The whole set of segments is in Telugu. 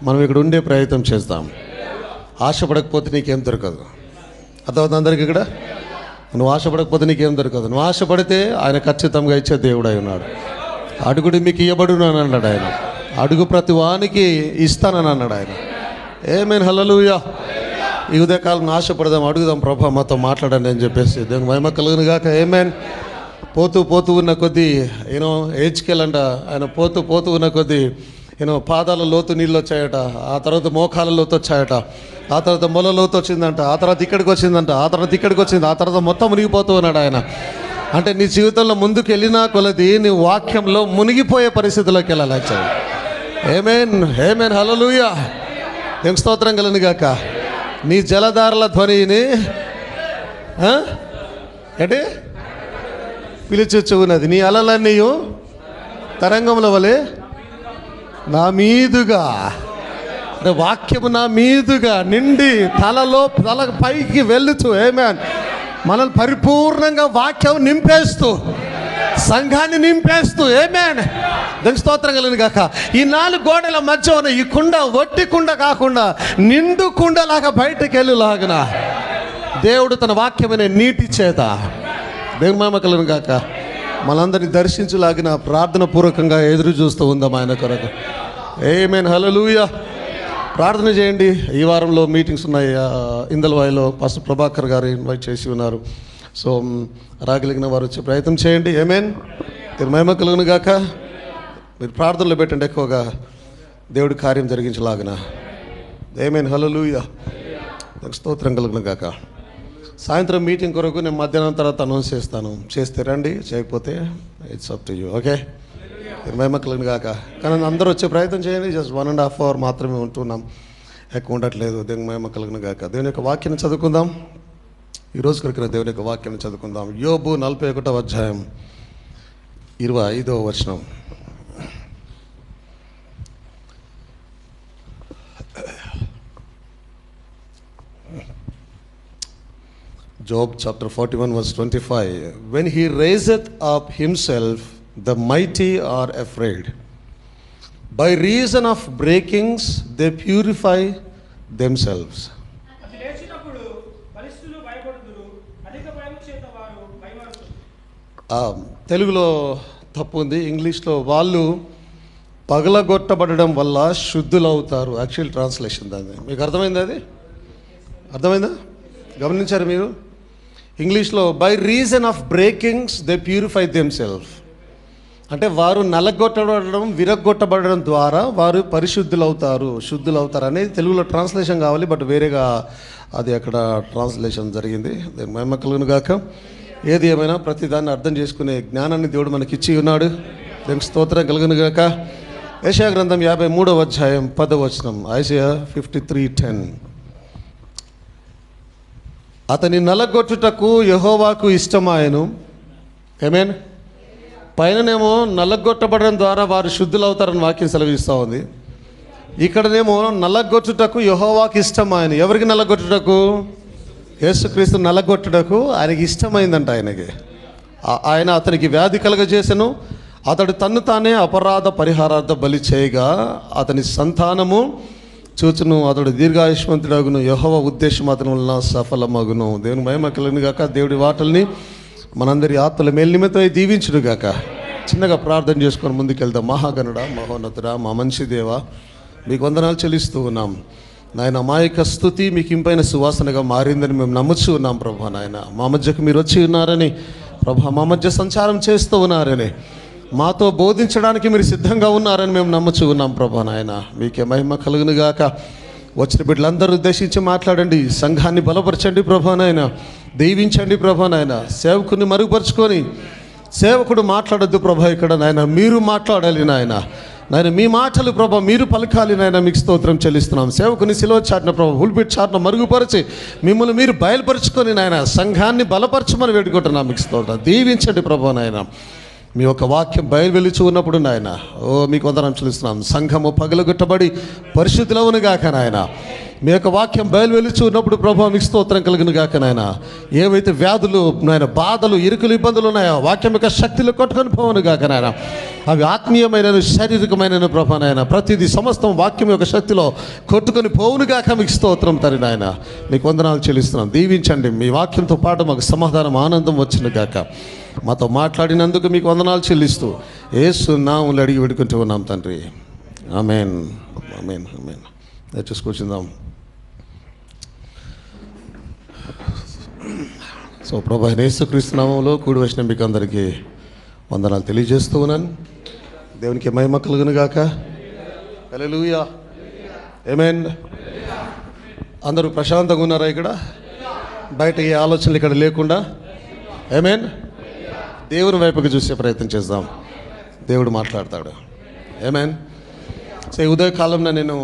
మనం ఇక్కడ ఉండే ప్రయత్నం చేస్తాం. ఆశపడకపోతే నీకేం దొరకదు. అర్థమవుతుంది అందరికి? ఇక్కడ నువ్వు ఆశపడకపోతే నీకేం దొరకదు. నువ్వు ఆశపడితే ఆయన ఖచ్చితంగా ఇచ్చే దేవుడై ఉన్నాడు. అడుగుడు మీకు ఇవ్వబడును అని అన్నాడు ఆయన. అడుగు ప్రతి వానికి ఇస్తానని అన్నాడు ఆయన. ఆమేన్, హల్లెలూయా. ఈ ఉదయకాలం ఆశపడదాం, అడుగుదాం, ప్రభా మాతో మాట్లాడండి అని చెప్పేసి. దేవుని మహిమ కలుగును గాక. ఆమేన్. పోతూ ఉన్న కొద్దీ ఏజ్కెళ్ళంట ఆయన పోతూ ఉన్న కొద్దీ పాదాల లోతు నీళ్ళు వచ్చాయట, ఆ తర్వాత మోకాల లోతు వచ్చాయట, ఆ తర్వాత మొల లోతు వచ్చిందంట, ఆ తర్వాత ఇక్కడికి వచ్చిందంట, ఆ తర్వాత ఇక్కడికి వచ్చింది, ఆ తర్వాత మొత్తం మునిగిపోతూ ఉన్నాడు ఆయన. అంటే నీ జీవితంలో ముందుకు వెళ్ళినా కొలది నీ వాక్యంలో మునిగిపోయే పరిస్థితిలోకి వెళ్ళాలి. ఆమేన్, ఆమేన్, హల్లెలూయా. ఏం స్తోత్రం కలుగును గాక. నీ జలధారల ధ్వనిని ఏంటి పిలిచొచ్చున్నది. నీ అలలన్నీ తరంగముల వలె నా మీదుగా, అంటే వాక్యము నా మీదుగా నిండి తల పైకి వెళుతూ, ఆమేన్, మనల్ని పరిపూర్ణంగా వాక్యం నింపేస్తూ, సంఘాన్ని నింపేస్తూ, ఆమేన్, దానికి స్తోత్రం కలుగును గాక. ఈ 4 గోడల మధ్య ఉన్న ఈ కుండ వట్టి కుండ కాకుండా నిండు కుండలాగా బయటకు వెళ్ళులాగన దేవుడు తన వాక్యమైన నీటి చేత, దేవుని మహిమ కలుగును గాక, మనందరినీ దర్శించులాగిన ప్రార్థన పూర్వకంగా ఎదురు చూస్తూ ఉందాం ఆయన కొరకు. ఆమేన్, హల్లెలూయా. ప్రార్థన చేయండి. ఈ వారంలో మీటింగ్స్ ఉన్నాయి. ఇందల్వాయిలో పాస్టర్ ప్రభాకర్ గారు ఇన్వైట్ చేసి ఉన్నారు. సో రాగలిగిన వారు వచ్చే ప్రయత్నం చేయండి. ఆమేన్, మహిమ కలుగును గాక. మీరు ప్రార్థనలో పెట్టండి, ఎక్కువగా దేవుడి కార్యం జరిగించలాగిన. ఆమేన్, హల్లెలూయా. స్తోత్రం కలుగును గాక. సాయంత్రం మీటింగ్ కొరకు నేను మధ్యాహ్నం తర్వాత అనౌన్స్ చేస్తాను. చేస్తే రండి, చేయకపోతే it's up to you. Okay, మహిమ కలుగును గాక. కానీ అందరూ వచ్చే ప్రయత్నం చేయండి. జస్ట్ 1.5 hour మాత్రమే ఉంటున్నాం, ఎక్కువ ఉండట్లేదు. దేవుని మహిమ కలుగును గాక. దేవుని యొక్క వాక్యాన్ని చదువుకుందాం. ఈరోజు కొరకు దేవుని యొక్క వాక్యాన్ని చదువుకుందాం. యోబు 41వ అధ్యాయం 25వ వచనం. Job chapter 41 verse 25. When he raiseth up himself, the mighty are afraid. By reason of breakings, they purify themselves. తెలుగులో తప్పు ఉంది. ఇంగ్లీష్లో వాళ్ళు పగలగొట్టబడడం వల్ల శుద్ధులవుతారు. యాక్చువల్ ట్రాన్స్లేషన్ దాన్ని. మీకు అర్థమైందా? అది అర్థమైందా? గమనించారు మీరు? ఇంగ్లీష్లో by reason of breakings they purify themself, అంటే వారు నలగొట్టబడడం, విరగొట్టబడడం ద్వారా వారు పరిశుద్ధులవుతారు, శుద్ధులవుతారు అనేది తెలుగులో ట్రాన్స్లేషన్ కావాలి. బట్ వేరేగా అది అక్కడ ట్రాన్స్లేషన్ జరిగింది. దాని మహిమ కలుగును గాక. ఏది ఏమైనా ప్రతిదాన్ని అర్థం చేసుకునే జ్ఞానాన్ని దేవుడు మనకి ఇచ్చి ఉన్నాడు. దానికి స్తోత్రం కలుగును గాక. యెషయా గ్రంథం 53వ అధ్యాయం 10వ వచనం. ఐజయా 53:10. అతని నలగొట్టుటకు యెహోవాకు ఇష్టమాయెను. ఆమేన్. పైననేమో నల్లగొట్టబడడం ద్వారా వారు శుద్ధులవుతారని వాక్యం సెలవిస్తూ ఉంది. ఇక్కడనేమో నల్లగొట్టుటకు యెహోవాకు ఇష్టమాయెను. ఎవరికి నల్లగొట్టుటకు? యేసుక్రీస్తు నల్లగొట్టుటకు ఆయనకి ఇష్టమైందంట. ఆయన అతనికి వ్యాధి కలగజేసెను. అతడు తన్ను తానే అపరాధ పరిహారార్థ బలి చేయగా అతని సంతానము చూచును. అతడు దీర్ఘాయుష్మంతుడగును. యెహోవా ఉద్దేశం అతని వలన సఫలమగును. దేవుని మహిమ కలుగును గాక. దేవుడి వాటల్ని మనందరి ఆత్మల మేలు నిమిత్తమై దీవించును గాక. చిన్నగా ప్రార్థన చేసుకొని ముందుకెళ్దాం. మహాగణుడ, మహోన్నతుడ, మా మంచి దేవ, మీకు వందనాలు చెల్లిస్తూ ఉన్నాం నాయన. మా యొక్క స్తుతి మీకు ఇంపైన సువాసనగా మారిందని మేము నమ్ముచూ ఉన్నాం ప్రభా. నాయన మా మధ్యకు మీరు వచ్చి ఉన్నారని ప్రభా, మా మధ్య సంచారం చేస్తూ ఉన్నారని, మాతో బోధించడానికి మీరు సిద్ధంగా ఉన్నారని మేము నమ్ముచూ ఉన్నాం ప్రభా. నాయన మీకే మహిమ కలుగును గాక. వచ్చిన బిడ్డలందరూ ఉద్దేశించి మాట్లాడండి. సంఘాన్ని బలపరచండి ప్రభా. నాయన దీవించండి ప్రభా. నాయన సేవకుని మరుగుపరుచుకొని సేవకుడు మాట్లాడొద్దు ప్రభా. ఇక్కడ నాయన మీరు మాట్లాడాలి నాయన. నాయన మీ మాటలు ప్రభా మీరు పలకాలి నాయన. మీకు స్తోత్రం చెల్లిస్తున్నాం. సేవకుని సిలువ చాటిన ప్రభా, హుల్పిట్ చాటిన మరుగుపరిచి మిమ్మల్ని మీరు బయలుపరుచుకొని నాయన సంఘాన్ని బలపరచమని వేడుకుంటున్నాం. మీకు స్తోత్రం. దీవించండి ప్రభా. నాయన మీ యొక్క వాక్యం బయలు వెలుచు ఉన్నప్పుడు నాయన మీకు వందనం చెల్లిస్తున్నాం. సంఘము పగలగొట్టబడి పరిశుద్ధులవును గాక నాయన. మీ యొక్క వాక్యం బయలువెలుచు ఉన్నప్పుడు ప్రభావ మీకు స్తోత్రం కలుగును గాక నాయన. ఏవైతే వ్యాధులు నాయన, బాధలు, ఇరుకులు, ఇబ్బందులు ఉన్నాయో వాక్యం యొక్క శక్తిలో కొట్టుకొని పోవను గాక నాయన. అవి ఆత్మీయమైన, శారీరకమైన ప్రభా నాయన, ప్రతిదీ సమస్తం వాక్యం యొక్క శక్తిలో కొట్టుకొని పోవును గాక. మీకు స్తోత్రం తరి నాయన. మీకు వందనాలు చెల్లిస్తున్నాం. దీవించండి. మీ వాక్యంతో పాటు మాకు సమాధానం, ఆనందం వచ్చిన గాక. మాతో మాట్లాడినందుకు మీకు వందనాలు చెల్లిస్తూ యేసు నామములో అడిగి వేడుకుంటూ ఉన్నాం తండ్రి. ఆమేన్, ఆమేన్, ఆమేన్. దయచేసి కూర్చుందాం. సో ప్రభు యేసుక్రీస్తు నామములో కూడి వచ్చిన మీకు అందరికీ వందనాలు తెలియజేస్తూ ఉన్నాను. దేవునికి మహిమ కలుగును గాక. హల్లెలూయా, ఆమేన్. అందరూ ప్రశాంతంగా ఉన్నారా? ఇక్కడ బయట ఏ ఆలోచనలు ఇక్కడ లేకుండా, ఆమేన్. దేవుని వైపుకి చూసే ప్రయత్నం చేద్దాం. దేవుడు మాట్లాడతాడు. ఆమేన్. సో ఈ ఉదయకాలంలో నేను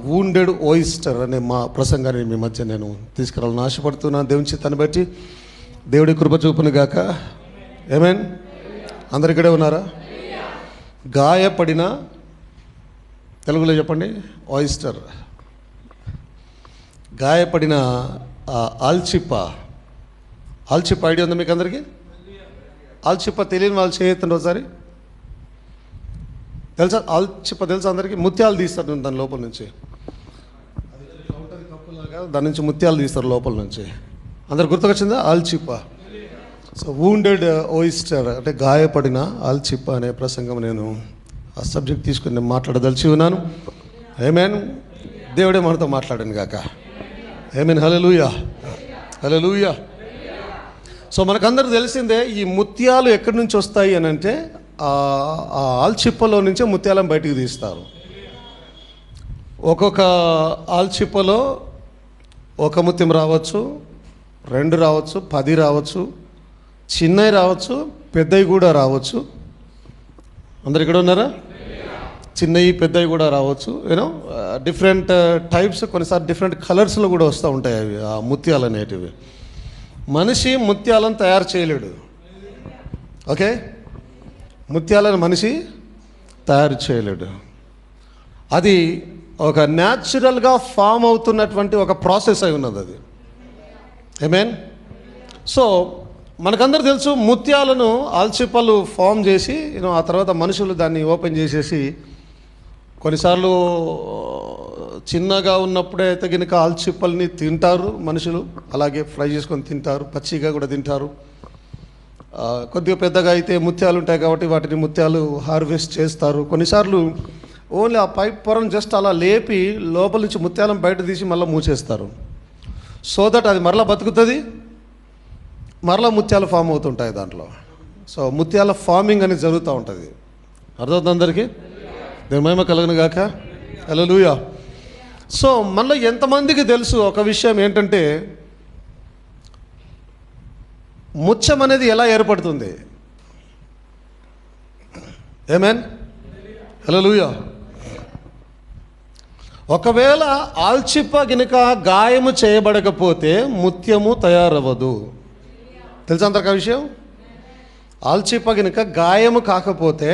వూండెడ్ ఓయిస్టర్ అనే మా ప్రసంగాన్ని మీ మధ్య నేను తీసుకురావాలని ఆశపడుతున్నాను. దేవుని చిత్తాన్ని బట్టి దేవుడి కృప చూపును గాక. ఆమేన్. అందరు ఇక్కడే ఉన్నారా? గాయపడిన, తెలుగులో చెప్పండి, ఓయిస్టర్. గాయపడిన ఆల్చిప్ప. ఆల్చిప్ప ఐడియా ఉందా మీకు అందరికీ? ఆల్చిప్ప తెలియని వాళ్ళు చేయొద్దండి ఒకసారి. తెలుసా ఆల్చిప్ప? తెలుసా అందరికీ? ముత్యాలు తీస్తారు దాని లోపల నుంచి. కప్పులాగా దాని నుంచి ముత్యాలు తీస్తారు లోపల నుంచి. అందరు గుర్తుకొచ్చిందా? ఆల్చిప్ప. సో వూండెడ్ ఓయిస్టర్ అంటే గాయపడిన ఆల్చిప్ప అనే ప్రసంగం నేను ఆ సబ్జెక్ట్ తీసుకుని నేను మాట్లాడదలిచి ఉన్నాను. ఆమేన్. దేవుడే మనతో మాట్లాడాను గాక. ఆమేన్. హల్లెలూయా, హల్లెలూయా. సో మనకందరూ తెలిసిందే ఈ ముత్యాలు ఎక్కడి నుంచి వస్తాయి అని అంటే ఆ ఆల్చిప్పలో నుంచే ముత్యాలను బయటికి తీస్తారు. ఒక్కొక్క ఆల్చిప్పలో ఒక ముత్యం రావచ్చు, 2 రావచ్చు, 10 రావచ్చు, చిన్నవి రావచ్చు, పెద్దవి కూడా రావచ్చు. అందరు ఇక్కడ ఉన్నారా? చిన్నవి పెద్దవి కూడా రావచ్చు. యూనో డిఫరెంట్ టైప్స్, కొన్నిసార్లు డిఫరెంట్ కలర్స్లో కూడా వస్తూ ఉంటాయి అవి, ఆ ముత్యాలు అనేటివి. మనిషి ముత్యాలను తయారు చేయలేడు. ఓకే, ముత్యాలను మనిషి తయారు చేయలేడు. అది ఒక న్యాచురల్గా ఫామ్ అవుతున్నటువంటి ఒక ప్రాసెస్ అయి ఉన్నది అది. ఆమేన్. సో మనకందరూ తెలుసు, ముత్యాలను ఆల్చిప్పలు ఫామ్ చేసి ఆ తర్వాత మనుషులు దాన్ని ఓపెన్ చేసేసి, కొన్నిసార్లు చిన్నగా ఉన్నప్పుడే అయితే కనుక ఆల్చిప్పల్ని తింటారు మనుషులు, అలాగే ఫ్రై చేసుకొని తింటారు, పచ్చిగా కూడా తింటారు. కొద్దిగా పెద్దగా అయితే ముత్యాలు ఉంటాయి కాబట్టి వాటిని ముత్యాలు హార్వెస్ట్ చేస్తారు. కొన్నిసార్లు ఓన్లీ ఆ పైప్ పొరను జస్ట్ అలా లేపి లోపల నుంచి ముత్యాలను బయట తీసి మళ్ళీ మూసేస్తారు. సో దట్ అది మరలా బతుకుతుంది, మరలా ముత్యాలు ఫామ్ అవుతుంటాయి దాంట్లో. సో ముత్యాల ఫార్మింగ్ అనేది జరుగుతూ ఉంటుంది. అర్థమవుతుంది అందరికీ? దేవుని మహిమ కలుగును గాక. హల్లెలూయా. సో మనలో ఎంతమందికి తెలుసు ఒక విషయం ఏంటంటే, ముత్యం అనేది ఎలా ఏర్పడుతుంది? ఆమేన్. హల్లెలూయా. ఒకవేళ ఆల్చిప్ప గినక గాయము చేయబడకపోతే ముత్యము తయారవ్వదు. తెలుసా అందరికీ ఆ విషయం? ఆల్చిప్ప గినక గాయము కాకపోతే,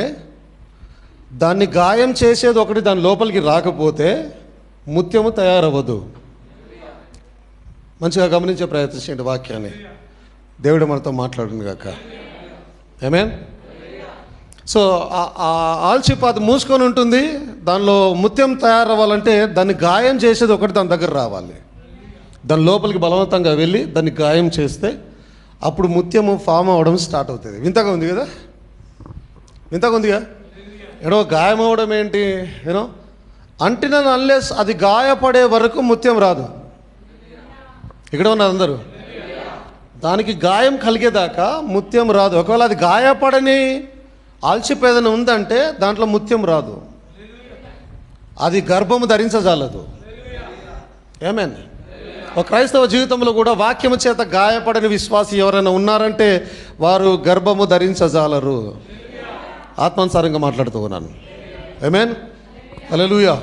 దాన్ని గాయం చేసేది ఒకటి దాని లోపలికి రాకపోతే ముత్యము తయారవ్వదు. మంచిగా గమనించే ప్రయత్నించండి వాక్యాన్ని. దేవుడు మనతో మాట్లాడును గాక. ఆమేన్. సో ఆ ఆల్చిప్ప అది మూసుకొని ఉంటుంది. దానిలో ముత్యం తయారవ్వాలంటే దాన్ని గాయం చేసేది ఒకటి దాని దగ్గర రావాలి. దాని లోపలికి బలవంతంగా వెళ్ళి దాన్ని గాయం చేస్తే అప్పుడు ముత్యము ఫామ్ అవ్వడం స్టార్ట్ అవుతుంది. వింతగా ఉంది కదా? వింతగా ఉందిగా? గాయం అవ్వడం ఏంటి? అంటిన అన్లెస్ అది గాయపడే వరకు ముత్యం రాదు. ఇక్కడ ఉన్నారు అందరూ. దానికి గాయం కలిగేదాకా ముత్యం రాదు. ఒకవేళ అది గాయపడని ఆల్చిప్ప ఏదైనా ఉందంటే దాంట్లో ముత్యం రాదు. అది గర్భము ధరించజాలదు. ఆమేన్. ఒక క్రైస్తవ జీవితంలో కూడా వాక్యము చేత గాయపడని విశ్వాసి ఎవరైనా ఉన్నారంటే వారు గర్భము ధరించజాలరు. ఆత్మానుసారంగా మాట్లాడుతూ ఉన్నాను. ఆమేన్. హల్లెలూయా.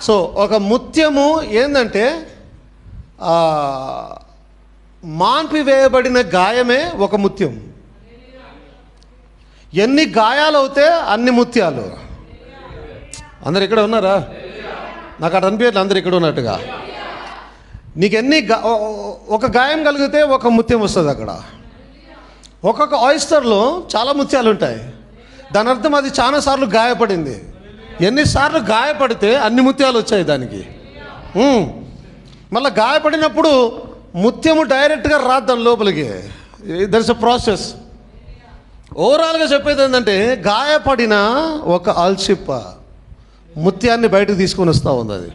సో ఒక ముత్యము ఏంటంటే మాన్పివేయబడిన గాయమే ఒక ముత్యం. ఎన్ని గాయాలు అవుతే అన్ని ముత్యాలు. అందరు ఇక్కడ ఉన్నారా? నాకు అటు అనిపించట్లేదు అందరు ఇక్కడ ఉన్నట్టుగా. నీకు ఒక గాయం కలిగితే ఒక ముత్యం వస్తుంది అక్కడ. ఒక్కొక్క ఆయిస్టర్లో చాలా ముత్యాలు ఉంటాయి. దాని అర్థం అది చాలాసార్లు గాయపడింది. ఎన్నిసార్లు గాయపడితే అన్ని ముత్యాలు వచ్చాయి దానికి. మళ్ళీ గాయపడినప్పుడు ముత్యము డైరెక్ట్గా రాదు దాని లోపలికి. There is a process. ఓవరాల్గా చెప్పేది ఏంటంటే, గాయపడిన ఒక ఆల్చిప్ప ముత్యాన్ని బయటకు తీసుకొని వస్తూ ఉంది. అది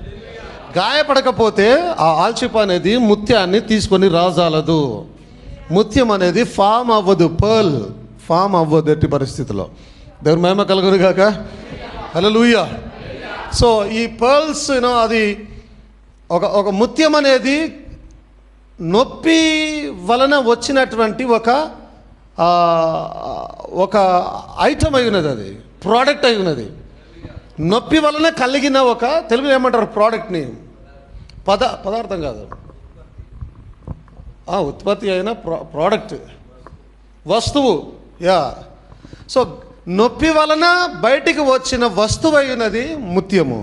గాయపడకపోతే ఆ ఆల్చిప్ప అనేది ముత్యాన్ని తీసుకొని రాజాలదు. ముత్యం అనేది ఫామ్ అవ్వదు, పర్ల్ ఫామ్ అవ్వదు ఎట్టి పరిస్థితిలో. దేవుని మహిమ కలుగును గాక. హల్లెలూయా. సో ఈ పర్ల్స్ అది ఒక ముత్యం అనేది నొప్పి వలన వచ్చినటువంటి ఒక ఐటమ్ అయి ఉన్నది. అది ప్రోడక్ట్ అయి ఉన్నది. నొప్పి వలన కలిగిన ఒక, తెలుగులో ఏమంటారు ప్రోడక్ట్ని, పదార్థం కాదు, ఉత్పత్తి అయిన ప్రోడక్ట్, వస్తువు. సో నొప్పి వలన బయటికి వచ్చిన వస్తువు అయినది ముత్యము.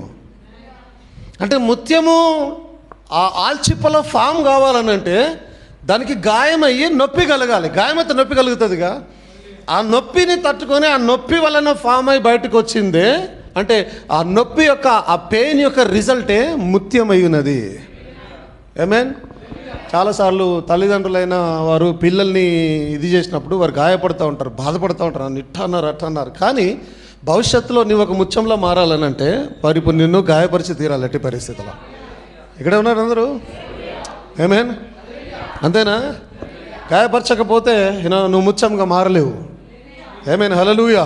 అంటే ముత్యము ఆ ఆల్చిప్పలో ఫామ్ కావాలనంటే దానికి గాయమయ్యి నొప్పి కలగాలి. గాయమైతే నొప్పి కలుగుతుందిగా. ఆ నొప్పిని తట్టుకొని ఆ నొప్పి వలన ఫామ్ అయి బయటకు వచ్చిందే, అంటే ఆ నొప్పి యొక్క, ఆ పెయిన్ యొక్క రిజల్టే ముత్యం అయి ఉన్నది. ఆమేన్. చాలాసార్లు తల్లిదండ్రులైన వారు పిల్లల్ని ఇది చేసినప్పుడు వారు గాయపడుతూ ఉంటారు, బాధపడుతూ ఉంటారు. నన్ను ఇట్ట అన్నారు, అట్ట అన్నారు. కానీ భవిష్యత్తులో నువ్వు ఒక ముత్యంలో మారాలనంటే వారు ఇప్పుడు నిన్ను గాయపరిచి తీరాలి ఎట్టి పరిస్థితుల్లో. ఇక్కడే ఉన్నారు అందరూ. ఆమేన్. అంతేనా? గాయపరచకపోతే నువ్వు ముత్యంగా మారలేవు. ఆమేన్. హల్లెలూయా.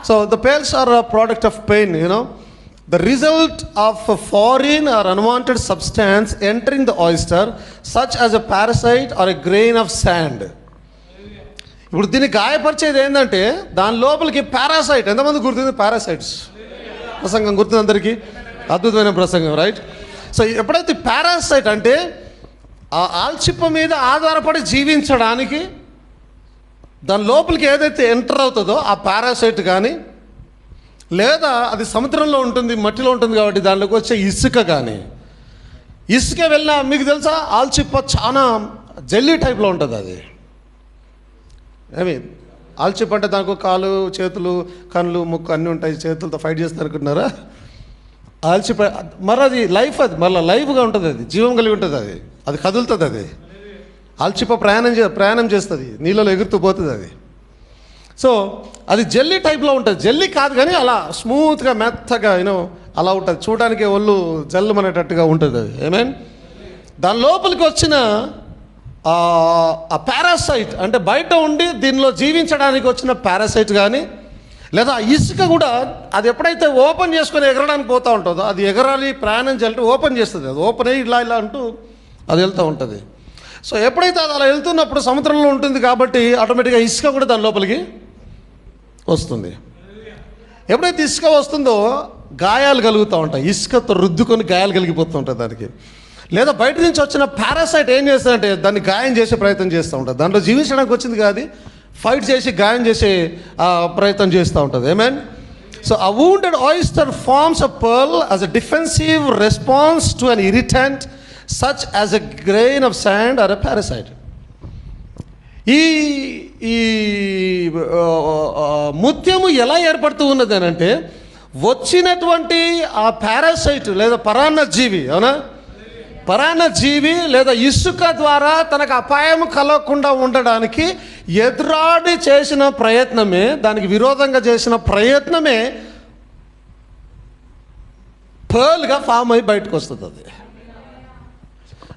So the pearls are a product of pain, the result of a foreign or unwanted substance entering the oyster, such as a parasite or a grain of sand. ఇప్పుడు దీన్ని గాయపరిచేది ఏంటంటే దాని లోపలికి పారాసైట్. ఎంతమంది గుర్తుంది పారాసైట్స్? ప్రసంగం గుర్తుంది అందరికీ? అద్భుతమైన ప్రసంగం, రైట్? సో ఎప్పుడైతే పారాసైట్ అంటే ఆ ఆల్చిప్ప మీద ఆధారపడి జీవించడానికి దాని లోపలికి ఏదైతే ఎంటర్ అవుతుందో ఆ పారాసైట్ కానీ, లేదా అది సముద్రంలో ఉంటుంది, మట్టిలో ఉంటుంది కాబట్టి దానిలోకి వచ్చే ఇసుక కానీ, ఇసుక వెళ్ళినా మీకు తెలుసా ఆల్చిప్ప చాలా జెల్లీ టైప్లో ఉంటుంది. అది ఆల్చిప్ప అంటే దానికి కాలు, చేతులు, కళ్ళు, ముక్కు అన్నీ ఉంటాయి. చేతులతో ఫైట్ చేస్తారు అనుకుంటున్నారా? ఆల్చిప్ప మరి అది లైఫ్, అది మళ్ళీ లైవ్గా ఉంటుంది, అది జీవం కలిగి ఉంటుంది, అది కదులుతుంది. అది ఆల్చిప్ప ప్రయాణం చేస్తుంది, నీళ్ళలో ఎగురుతూ పోతుంది అది. సో అది జెల్లీ టైప్లో ఉంటుంది. జెల్లీ కాదు కానీ అలా స్మూత్గా మెత్తగా అలా ఉంటుంది. చూడడానికి ఒళ్ళు జల్లుమనేటట్టుగా ఉంటుంది అది. ఆమేన్. దాని లోపలికి వచ్చిన ఆ పారాసైట్ అంటే బయట ఉండి దీనిలో జీవించడానికి వచ్చిన పారాసైట్ కానీ, లేదా ఇసుక కూడా అది ఎప్పుడైతే ఓపెన్ చేసుకొని ఎగరడానికి పోతూ ఉంటుందో, అది ఎగరాలి ప్రయాణం చేయాలంటే ఓపెన్ చేస్తుంది. అది ఓపెన్ అయ్యి ఇలా అంటూ అది వెళ్తూ ఉంటుంది. సో ఎప్పుడైతే అది అలా వెళ్తున్నప్పుడు సముద్రంలో ఉంటుంది కాబట్టి ఆటోమేటిక్గా ఇసుక కూడా దాని లోపలికి వస్తుంది. ఎప్పుడైతే ఇసుక వస్తుందో గాయాలు కలుగుతూ ఉంటాయి. ఇసుకతో రుద్దుకొని గాయాలు కలిగిపోతూ ఉంటాయి దానికి. లేదా బయట నుంచి వచ్చిన పారాసైట్ ఏం చేస్తుందంటే దాన్ని గాయం చేసే ప్రయత్నం చేస్తూ ఉంటుంది. దాంట్లో జీవించడానికి వచ్చింది కాదు, ఫైట్ చేసి గాయం చేసే ప్రయత్నం చేస్తూ ఉంటుంది. ఆమేన్. So a wounded oyster forms a pearl as a defensive response to an irritant such as a grain of sand or a parasite. ఈ ముత్యము ఎలా ఏర్పడుతూ ఉన్నది అని అంటే వచ్చినటువంటి ఆ పారాసైట్ లేదా పరాన్నజీవి, అవునా, పరాన్నజీవి లేదా ఇసుక ద్వారా తనకు అపాయం కలగకుండా ఉండడానికి ఎదురాడి చేసిన ప్రయత్నమే, దానికి విరోధంగా చేసిన ప్రయత్నమే పర్ల్గా ఫామ్ అయి బయటకు వస్తుంది. అది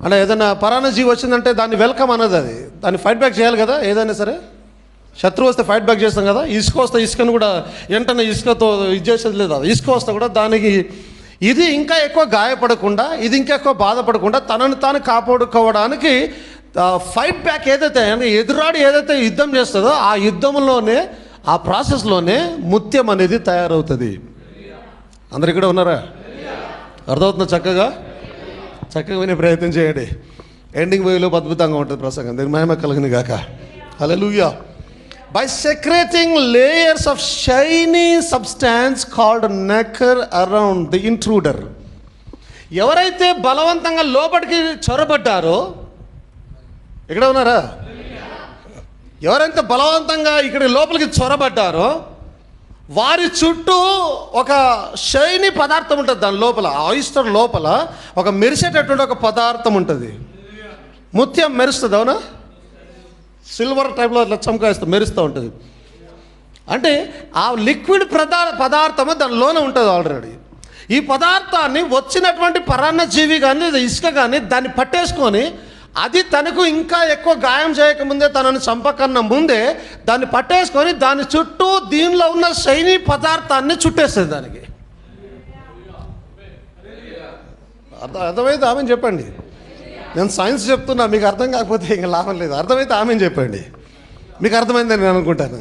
అంటే ఏదైనా పరాన్నజీవి వచ్చిందంటే దాన్ని వెల్కమ్ అన్నది. అది దాన్ని ఫైట్ బ్యాక్ చేయాలి కదా. ఏదైనా సరే శత్రువు వస్తే ఫైట్ బ్యాక్ చేస్తాం కదా. ఇసుక వస్తే ఇసుకను కూడా వెంటనే ఇసుకతో ఇది చేసేది లేదు. అది ఇసుక వస్తే కూడా దానికి ఇది ఇంకా ఎక్కువ గాయపడకుండా, ఇది ఇంకా ఎక్కువ బాధపడకుండా తనను తాను కాపాడుకోవడానికి ఫైట్ బ్యాక్ ఏదైతే ఎదురాడి ఏదైతే యుద్ధం చేస్తుందో ఆ యుద్ధంలోనే, ఆ ప్రాసెస్లోనే ముత్యం అనేది తయారవుతుంది. అందరు ఇక్కడ ఉన్నారా? అర్థమవుతుందా? చక్కగా వినే ప్రయత్నం చేయండి. ఎండింగ్ వేలో అద్భుతంగా ఉంటుంది ప్రసంగం. దీని మహిమ కలుగును గాక. హల్లెలూయా. By secreting layers of shiny substance called nacre around the intruder. ఎవరైతే బలవంతంగా లోపలికి చొరబడ్డారో, ఇక్కడ ఉన్నారా? ఎవరైతే బలవంతంగా ఇక్కడ లోపలికి చొరబడ్డారో వారి చుట్టూ ఒక షైనీ పదార్థం ఉంటుంది. దాని లోపల, ఆయిస్టర్ లోపల ఒక మెరిసేటటువంటి ఒక పదార్థం ఉంటుంది. ముత్యం మెరుస్తుంది, అవునా? సిల్వర్ టైప్లో అట్లా చమకాయిస్తుంది, మెరుస్తూ ఉంటుంది. అంటే ఆ లిక్విడ్ పదార్థము దానిలోనే ఉంటుంది ఆల్రెడీ. ఈ పదార్థాన్ని వచ్చినటువంటి పరాన్నజీవి కానీ లేదా ఇసుక కానీ దాన్ని పట్టేసుకొని అది తనకు ఇంకా ఎక్కువ గాయం చేయకముందే, తనను చంపకన్నా ముందే దాన్ని పట్టేసుకొని దాని చుట్టూ దీనిలో ఉన్న షైనీ పదార్థాన్ని చుట్టేస్తుంది దానికి. అర్థమైతే ఆమెను చెప్పండి. నేను సైన్స్ చెప్తున్నా, మీకు అర్థం కాకపోతే ఇంకా లాభం లేదు. అర్థమైతే ఆమెను చెప్పండి. మీకు అర్థమైందని నేను అనుకుంటాను.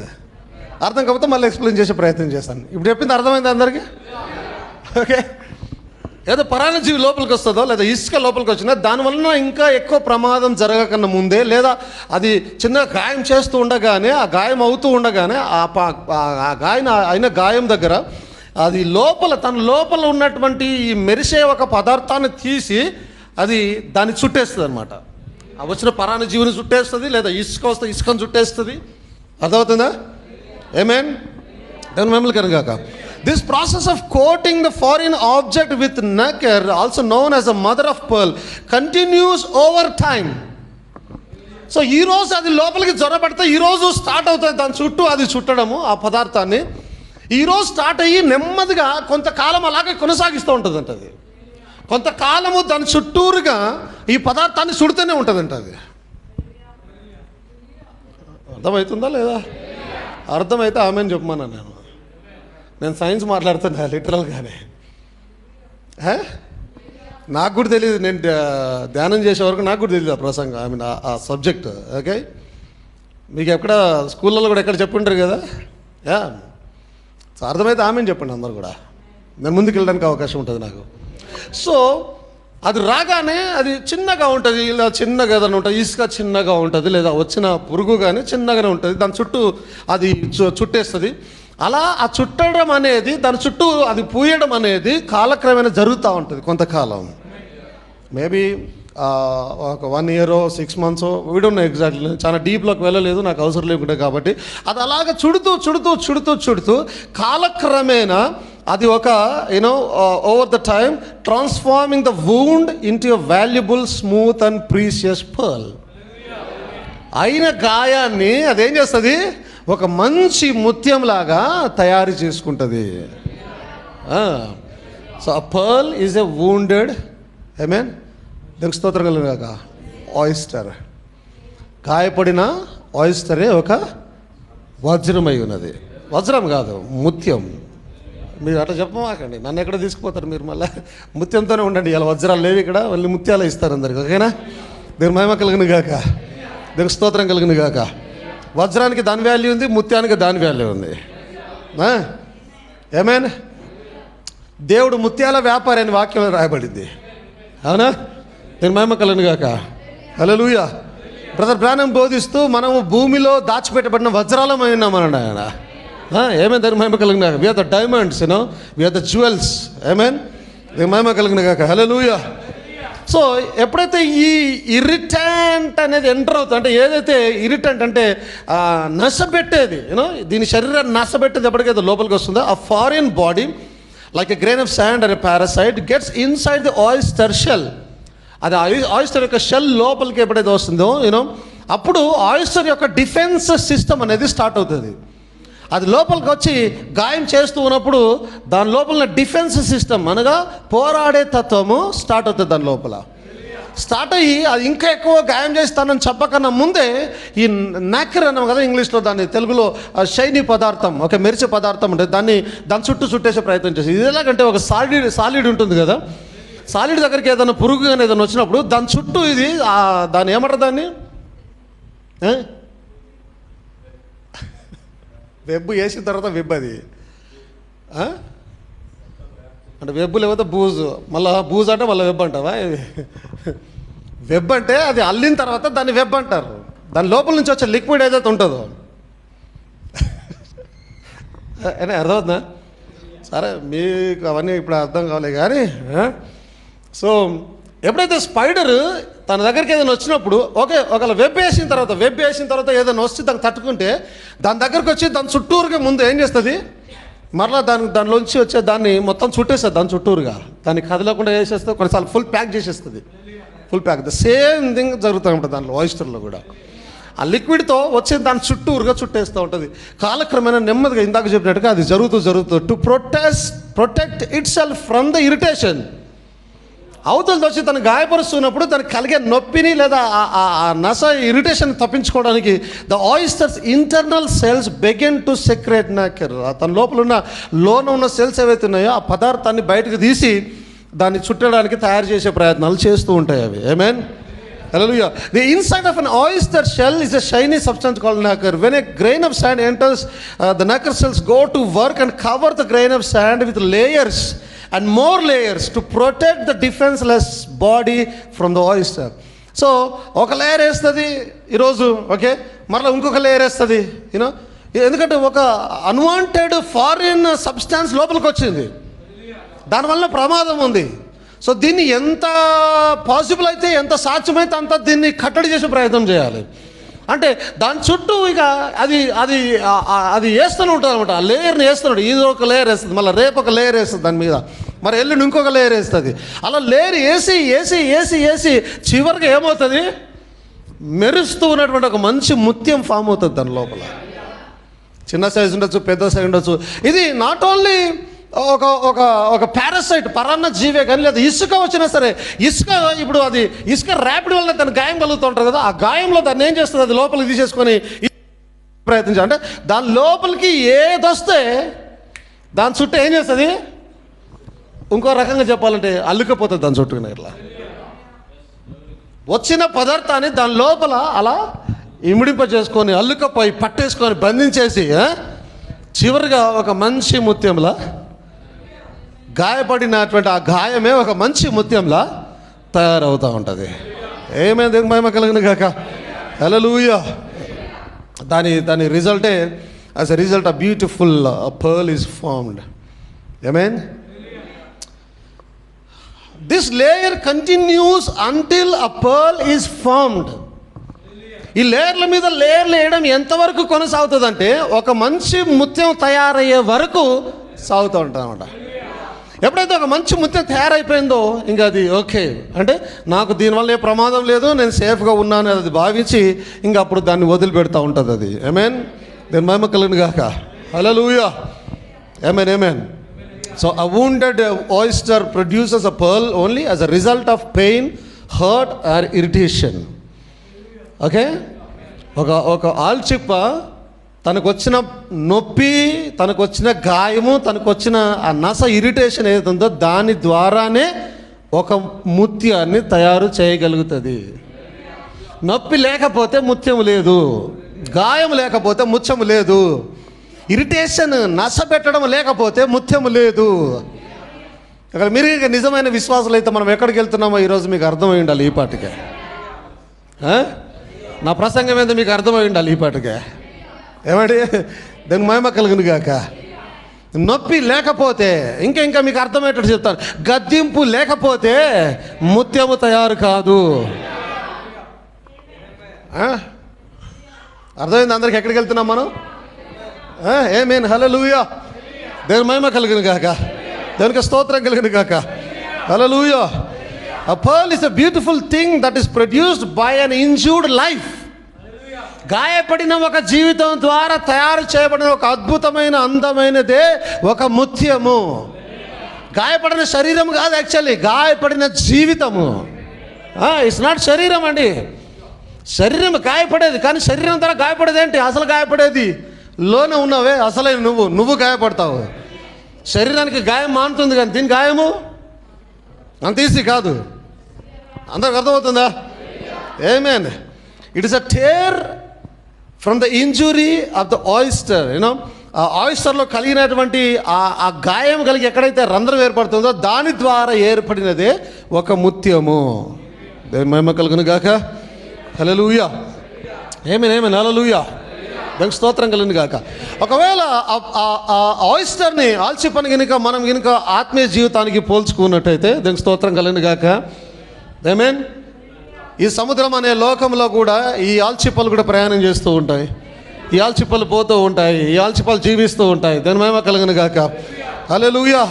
అర్థం కాకపోతే మళ్ళీ ఎక్స్ప్లెయిన్ చేసే ప్రయత్నం చేస్తాను. ఇప్పుడు చెప్పింది అర్థమైంది అందరికీ? ఓకే. ఏదో పరాన్నజీవి లోపలికి వస్తుందో లేదా ఇసుక లోపలికి వచ్చినా దానివలన ఇంకా ఎక్కువ ప్రమాదం జరగకన్నా ముందే, లేదా అది చిన్న గాయం చేస్తూ ఉండగానే, ఆ గాయం అవుతూ ఉండగానే ఆ అయిన గాయం దగ్గర అది లోపల తన లోపల ఉన్నటువంటి ఈ మెరిసే ఒక పదార్థాన్ని తీసి అది దాన్ని చుట్టేస్తుంది అనమాట. ఆ వచ్చిన పరాన్నజీవిని చుట్టేస్తుంది, లేదా ఇసుక వస్తే ఇసుకను చుట్టేస్తుంది. అర్థమవుతుందా? ఆమేన్. దేవుని మహిమ కలుగుగాక. This process of coating the foreign object with nacre, also known as the mother of pearl, continues over time. So ఈరోజు అది లోపలికి జ్వరపడితే ఈరోజు స్టార్ట్ అవుతుంది దాని చుట్టూ అది చుట్టడము, ఆ పదార్థాన్ని ఈరోజు స్టార్ట్ అయ్యి నెమ్మదిగా కొంతకాలం అలాగే కొనసాగిస్తూ ఉంటుందంట. అది కొంతకాలము దాని చుట్టూరుగా ఈ పదార్థాన్ని చుడుతూనే ఉంటుందంట. అది అర్థమవుతుందా లేదా? అర్థమైతే ఆమెను చెప్పమన్నా. నేను సైన్స్ మాట్లాడుతున్నా లిటరల్గానే. నాకు కూడా తెలియదు, నేను ధ్యానం చేసే వరకు నాకు కూడా తెలియదు ఆ ప్రసంగం, ఐ మీన్ ఆ సబ్జెక్ట్. ఓకే, మీకు ఎక్కడ స్కూళ్ళలో కూడా ఎక్కడ చెప్పుంటారు కదా. సో అర్థమైతే ఆమెను చెప్పండి అందరు కూడా, నేను ముందుకు వెళ్ళడానికి అవకాశం ఉంటుంది నాకు. సో అది రాగానే అది చిన్నగా ఉంటుంది, ఇలా చిన్నగా ఏదైనా ఉంటుంది, ఇసుక చిన్నగా ఉంటుంది, లేదా వచ్చిన పురుగు కానీ చిన్నగానే ఉంటుంది, దాని చుట్టూ అది చుట్టేస్తుంది. అలా ఆ చుట్టడం అనేది, దాని చుట్టూ అది పూయడం అనేది కాలక్రమేణా జరుగుతూ ఉంటుంది. కొంతకాలం, మేబీ ఒక 1 year 6 months, వీడున్నా ఎగ్జాక్ట్లీ, చాలా డీప్లోకి వెళ్ళలేదు, నాకు అవసరం లేకుంటే. కాబట్టి అది అలాగ చుడుతూ కాలక్రమేణా అది ఒక over the time transforming the wound into a valuable, smooth and precious pearl. అయిన గాయాన్ని అదేం చేస్తుంది, ఒక మంచి ముత్యంలాగా తయారు చేసుకుంటుంది. So a pearl is a wounded, ఆమేన్, దేవునికి స్తోత్రం కలుగుగాక, ఆయిస్టర్. గాయపడిన ఆయిస్టరే ఒక వజ్రమై ఉన్నది. వజ్రం కాదు, ముత్యం. మీరు అట్లా చెప్పమాకండి, నన్ను ఎక్కడ తీసుకుపోతారు మీరు. మళ్ళీ ముత్యంతోనే ఉండండి. ఇలా వజ్రాలు లేవు ఇక్కడ, మళ్ళీ ముత్యాలు ఇస్తారు అందరికి. ఓకేనా? దేవుని మహిమ కలుగును గాక, దేవునికి స్తోత్రం కలుగును గాక. వజ్రానికి దాని వాల్యూ ఉంది, ముత్యానికి దాని వాల్యూ ఉంది. ఆమేన్. దేవుడు ముత్యాల వ్యాపారి అని వాక్యంలో రాయబడింది, అవునా? దేవుని మహిమ కలుగును గాక. హల్లెలూయా. బ్రదర్ బ్రానమ్ బోధిస్తూ మనము భూమిలో దాచిపెట్టబడిన వజ్రాలమై ఉన్నామన్నాడు ఆయన. ఏమేన్? దేవుని మహిమ కలుగును గాక. We are the diamonds, we are the jewels. ఆమేన్. దేవుని మహిమ కలుగును గాక. హల్లెలూయా. సో ఎప్పుడైతే ఈ ఇరిటెంట్ అనేది ఎంటర్ అవుతుంది, అంటే ఏదైతే ఇరిటెంట్ అంటే నష్టపెట్టేది, దీని శరీరాన్ని నష్టపెట్టేది ఎప్పటికైతే లోపలికి వస్తుందో, ఆ foreign body like a grain of sand and a parasite gets inside the oyster shell. అది ఆయిస్టర్ యొక్క షెల్ లోపలికి ఎప్పుడైతే వస్తుందో అప్పుడు ఆయిస్టర్ యొక్క డిఫెన్స్ సిస్టమ్ అనేది స్టార్ట్ అవుతుంది. అది లోపలికి వచ్చి గాయం చేస్తూ ఉన్నప్పుడు దాని లోపల డిఫెన్స్ సిస్టమ్ అనగా పోరాడే తత్వము స్టార్ట్ అవుతుంది. దాని లోపల స్టార్ట్ అయ్యి అది ఇంకా ఎక్కువ గాయం చేస్తానని చెప్పకన్నా ముందే ఈ నాకర్ అన్నాం కదా ఇంగ్లీష్లో, దాన్ని తెలుగులో షైనీ పదార్థం, ఒక మెరిసే పదార్థం ఉంటుంది, దాని చుట్టూ చుట్టేసే ప్రయత్నం చేసి. ఇది ఎలాగంటే ఒక సాలిడ్ ఉంటుంది కదా, సాలిడ్ దగ్గరికి ఏదైనా పురుగు కానీ ఏదైనా వచ్చినప్పుడు దాని చుట్టూ ఇది దాన్ని ఏమంటారు, దాన్ని వెబ్ వేసిన తర్వాత వెబ్, అది అంటే వెబ్ లేకపోతే బూజు, మళ్ళీ బూజు అంటే మళ్ళీ వెబ్ అంటావా? వెబ్ అంటే అది అల్లిన తర్వాత దాన్ని వెబ్ అంటారు. దాని లోపల నుంచి వచ్చే లిక్విడ్ ఏదైతే ఉంటుందో, అర్థమవుతుందా? సరే మీకు అవన్నీ ఇప్పుడు అర్థం కావాలి కానీ సో ఎప్పుడైతే స్పైడర్ తన దగ్గరికి ఏదైనా వచ్చినప్పుడు ఒకవేళ వెబ్ వేసిన తర్వాత ఏదైనా వస్తే దాన్ని తట్టుకుంటే దాని దగ్గరకు వచ్చి దాని చుట్టూరుగా ముందు ఏం చేస్తుంది, మరలా దానిలోంచి వచ్చే దాన్ని మొత్తం చుట్టేస్తుంది, దాని చుట్టూరుగా దాన్ని కదలకుండా చేసేస్తుంది, కొన్నిసార్లు ఫుల్ ప్యాక్ చేసేస్తుంది. Full pack the same thing జరుగుతూ ఉంటుంది దానిలో ఆయిస్టర్లో కూడా. ఆ లిక్విడ్తో వచ్చే దాని చుట్టూరుగా చుట్టేస్తూ ఉంటుంది. కాలక్రమేణా నెమ్మదిగా ఇందాక చెప్పినట్టుగా అది జరుగుతూ to protect itself from the irritation. అవతలతో వచ్చి తను గాయపరుస్తున్నప్పుడు తనకు కలిగే నొప్పిని లేదా ఆ నస ఇరిటేషన్ తప్పించుకోవడానికి the oyster's internal cells begin to secrete nacre. తన లోన ఉన్న సెల్స్ ఏవైతే ఉన్నాయో ఆ పదార్థాన్ని బయటకు తీసి దాన్ని చుట్టడానికి తయారు చేసే ప్రయత్నాలు చేస్తూ ఉంటాయి అవి. ఆమేన్, హల్లెలూయా. The inside of an oyster shell is a shiny substance called nacre. When a grain of sand enters, the nacre cells go to work and cover the grain of sand with layers and more layers to protect the defenseless body from the oyster. So ఒక లేయర్ వేస్తుంది ఈరోజు, ఓకే, మరలా ఇంకొక లేయర్ వేస్తుంది, యూనో, ఎందుకంటే ఒక అన్వాంటెడ్ ఫారిన్ సబ్స్టాన్స్ లోపలికి వచ్చింది, దానివల్ల ప్రమాదం ఉంది. సో దీన్ని ఎంత పాసిబుల్ అయితే, ఎంత సాధ్యమైతే అంత దీన్ని కట్టడి చేసే ప్రయత్నం చేయాలి. అంటే దాని చుట్టూ ఇక అది వేస్తూనే ఉంటుంది అనమాట. ఆ లేయర్ని వేస్తున్నాడు, ఇది ఒక లేయర్ వేస్తుంది, మళ్ళీ రేపు ఒక లేయర్ వేస్తుంది దాని మీద, మరి ఎల్లుండి ఇంకొక లేయర్ వేస్తుంది. అలా లేయర్ వేసి చివరికి ఏమవుతుంది, మెరుస్తూ ఉన్నటువంటి ఒక మంచి ముత్యం ఫామ్ అవుతుంది దాని లోపల. చిన్న సైజు ఉండొచ్చు, పెద్ద సైజు ఉండొచ్చు. ఇది నాట్ ఓన్లీ ఒక పారాసైట్, పరాన్న జీవే కానీ, లేదా ఇసుక వచ్చినా సరే, ఇప్పుడు అది ఇసుక ర్యాపిడ్ వల్ల దాని గాయం కలుగుతూ ఉంటుంది కదా, ఆ గాయంలో దాన్ని ఏం చేస్తుంది, అది లోపలికి తీసేసుకొని ప్రయత్నించాలి. అంటే దాని లోపలికి ఏదొస్తే దాని చుట్టూ ఏం చేస్తుంది, ఇంకో రకంగా చెప్పాలంటే అల్లుకపోతుంది దాని చుట్టూ. ఇట్లా వచ్చిన పదార్థాన్ని దాని లోపల అలా ఇమిడింప చేసుకొని, అల్లుకపోయి పట్టేసుకొని బంధించేసి చివరిగా ఒక మంచి ముత్యంలా, గాయపడినటువంటి ఆ గాయమే ఒక మంచి ముత్యంలా తయారవుతూ ఉంటుంది. ఏమైనా దేవుని మహిమ కలిగిన కాక, హల్లెలూయా. దాని రిజల్టే, as a result a beautiful pearl is formed. Amen. This layer continues until a pearl is formed. ఈ లేయర్ల మీద లేయర్లు వేయడం ఎంతవరకు కొనసాగుతుందంటే ఒక మంచి ముత్యం తయారయ్యే వరకు సాగుతూ ఉంటుంది అన్నమాట. ఎప్పుడైతే ఒక మంచి ముత్యం తయారైపోయిందో ఇంకా అది ఓకే, అంటే నాకు దీనివల్ల ఏ ప్రమాదం లేదు, నేను సేఫ్గా ఉన్నాను అది భావించి ఇంకా అప్పుడు దాన్ని వదిలిపెడతా ఉంటుంది అది. ఆమేన్, దీని మహిమ కలుగును గాక, హల్లెలూయా. ఆమేన్. So a wounded oyster produces a pearl only as a result of pain, hurt or irritation. Okay, ఒక ఆల్చిప్ప తనకు వచ్చిన నొప్పి, తనకు వచ్చిన గాయము, తనకు వచ్చిన ఆ నస ఇరిటేషన్ ఏదైతే ఉందో దాని ద్వారానే ఒక ముత్యాన్ని తయారు చేయగలుగుతుంది. నొప్పి లేకపోతే ముత్యము లేదు, గాయం లేకపోతే ముత్యము లేదు, ఇరిటేషన్ నస పెట్టడం లేకపోతే ముత్యము లేదు. అక్కడ మీరు ఇక నిజమైన విశ్వాసాలు అయితే మనం ఎక్కడికి వెళ్తున్నామో ఈరోజు మీకు అర్థమై ఉండాలి ఈ పాటికే. నా ప్రసంగం ఏందో మీకు అర్థమై ఉండాలి ఈ పాటికే. ఏమండి, దాని మహిమ కలుగును గాక. నొప్పి లేకపోతే ఇంకా మీకు అర్థమయ్యేటట్టు చెప్తాను, గద్దింపు లేకపోతే ముత్యము తయారు కాదు. అర్థమైంది అందరికి? ఎక్కడికి వెళ్తున్నాం మనం? ఆమేన్, హల్లెలూయా. దేవుని మహిమ కలుగును గాక, దేవునికి స్తోత్రం కలుగును గాక, హల్లెలూయా. A pearl is a beautiful thing that is produced by an injured life. గాయపడిన ఒక జీవితం ద్వారా తయారు చేయబడిన ఒక అద్భుతమైన అందమైనదే ఒక ముత్యము. గాయపడిన శరీరం కాదు, యాక్చువల్లీ గాయపడిన జీవితము. ఇట్స్ నాట్ శరీరం అండి, శరీరం గాయపడేది, కానీ శరీరం ద్వారా గాయపడేది ఏంటి? అసలు గాయపడేది లోనే ఉన్నవే, అసలైన నువ్వు గాయపడతావు. శరీరానికి గాయం మానుతుంది, కానీ దీని గాయము అంత ఈజీ కాదు. అందరికి అర్థమవుతుందా? ఆమేన్. It is a tear from the injury of the oyster. You know, ఆ ఆయిస్టర్లో కలిగినటువంటి ఆ గాయం కలిగి ఎక్కడైతే రంధ్రం ఏర్పడుతుందో దాని ద్వారా ఏర్పడినదే ఒక ముత్యము. దేవుని మహిమ కలుగును గాక, హల్లెలూయా. ఆమేన్, హల్లెలూయా. దానికి స్తోత్రం కలిగింది కాక. ఒకవేళ ఆయిస్టర్ని ఆల్చిప్పని మనం కనుక ఆత్మీయ జీవితానికి పోల్చుకున్నట్టయితే దానికి స్తోత్రం కలిగింది కాక. ఆమేన్. ఈ సముద్రం అనే లోకంలో కూడా ఈ ఆల్చిప్పలు కూడా ప్రయాణం చేస్తూ ఉంటాయి, ఈ ఆల్చిప్పలు పోతూ ఉంటాయి, ఈ ఆల్చిప్పలు జీవిస్తూ ఉంటాయి. దాని మహిమ కలిగిన గాక. హల్లెలూయా.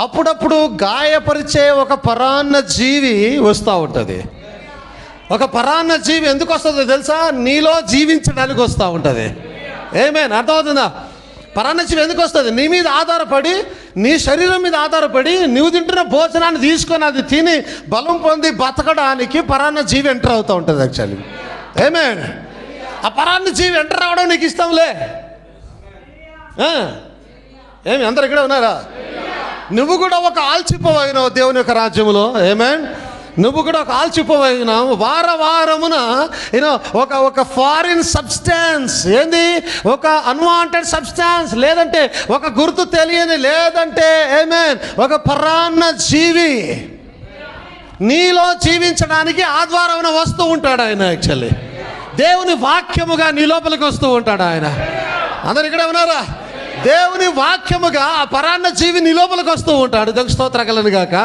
అప్పుడప్పుడు గాయపరిచే ఒక పరాన్న జీవి వస్తూ ఉంటుంది. ఒక పరాన్న జీవి ఎందుకు వస్తుందో తెలుసా? నీలో జీవించడానికి వస్తూ ఉంటుంది. ఆమేన్. అర్థమవుతుందా? పరాన్న జీవి ఎందుకు వస్తుంది? నీ మీద ఆధారపడి, నీ శరీరం మీద ఆధారపడి, నువ్వు తింటున్న భోజనాన్ని తీసుకొని అది తిని బలం పొంది బతకడానికి పరాన్న జీవి ఎంటర్ అవుతూ ఉంటుంది యాక్చువల్లీ. ఆమేన్. ఆ పరాన్న జీవి ఎంటర్ అవ్వడం నీకు ఇష్టంలే. ఏమి అందరు ఇక్కడే ఉన్నారా? నువ్వు కూడా ఒక ఆల్చిప్పవైనావు దేవుని యొక్క రాజ్యంలో. ఆమేన్. నువ్వు కూడా ఒక ఆల్చిప్పవైనావు. వారమున ఒక ఫారిన్ సబ్స్టాన్స్, ఏంది, ఒక అన్వాంటెడ్ సబ్స్టాన్స్, లేదంటే ఒక గుర్తు తెలియని, లేదంటే ఆమేన్ ఒక పరాన్న జీవి నీలో జీవించడానికి ఆద్వారమున వస్తూ ఉంటాడు ఆయన. యాక్చువల్లీ దేవుని వాక్యముగా నీ లోపలికి వస్తూ ఉంటాడు ఆయన. అందరు ఇక్కడే ఉన్నారా? దేవుని వాక్యముగా ఆ పరాన్న జీవి నీ లోపలికి వస్తూ ఉంటాడు. దానికి స్తోత్రం కలుగును గాక.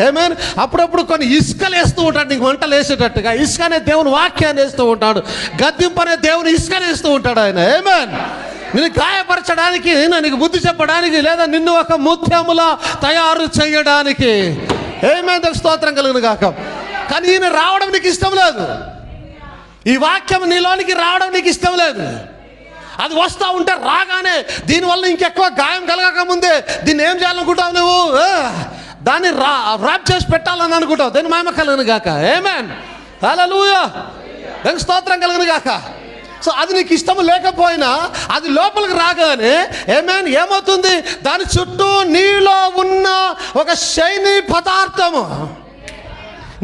ఆమేన్. అప్పుడప్పుడు కొన్ని ఇసుకలు వేస్తూ ఉంటాడు నీకు వంటలు వేసేటట్టుగా. ఇసుక అనే దేవుని వాక్యాన్ని వేస్తూ ఉంటాడు. గద్దింపు అనే దేవుని ఇసుకని వేస్తూ ఉంటాడు ఆయన. ఆమేన్. నిన్ను గాయపరచడానికి, నీకు బుద్ధి చెప్పడానికి, లేదా నిన్ను ఒక ముత్యములా తయారు చేయడానికి. ఆమేన్. దానికి స్తోత్రం కలుగును గాక. కానీ ఈయన రావడం నీకు ఇష్టం లేదు. ఈ వాక్యం నీలోనికి రావడం నీకు ఇష్టం లేదు. అది వస్తూ ఉంటే రాగానే దీనివల్ల ఇంకెక్కువ గాయం కలగక ముందే దీన్ని ఏం చేయాలనుకుంటావు నువ్వు? దాన్ని ర్యాప్ చేసి పెట్టాలని అనుకుంటావు. దాని మహిమ కలుగును గాక. ఆమేన్. హల్లెలూయా. దానికి స్తోత్రం కలుగును గాక. సో అది నీకు ఇష్టం లేకపోయినా అది లోపలికి రాగానే ఆమేన్ ఏమవుతుంది? దాని చుట్టూ నీలో ఉన్న ఒక షైనీ పదార్థము,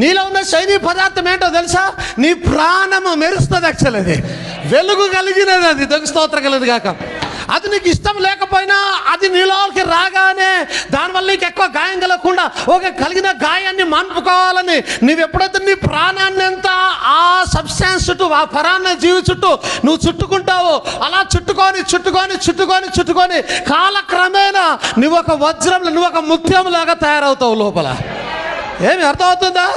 నీలో ఉన్న శైని పదార్థం ఏంటో తెలుసా? నీ ప్రాణము మెరుస్తుంది. యాక్చువల్ అది వెలుగు కలిగినది. అది దానికి స్తోత్రం కలిగినది కాక. అది నీకు ఇష్టం లేకపోయినా అది నీలోకి రాగానే దానివల్ల నీకు ఎక్కువ గాయం కలగకుండా ఒక కలిగిన గాయాన్ని మాన్పుకోవాలని నువ్వు ఎప్పుడైతే నీ ప్రాణాన్ని అంతా ఆ సబ్స్టాన్స్ చుట్టూ, ఆ పరాన్న జీవి చుట్టూ నువ్వు చుట్టుకుంటావో, అలా చుట్టుకొని కాలక్రమేణా నువ్వు ఒక వజ్రంలో, నువ్వు ఒక ముత్యం లాగా తయారవుతావు లోపల. ఏమి అర్థమవుతుందా?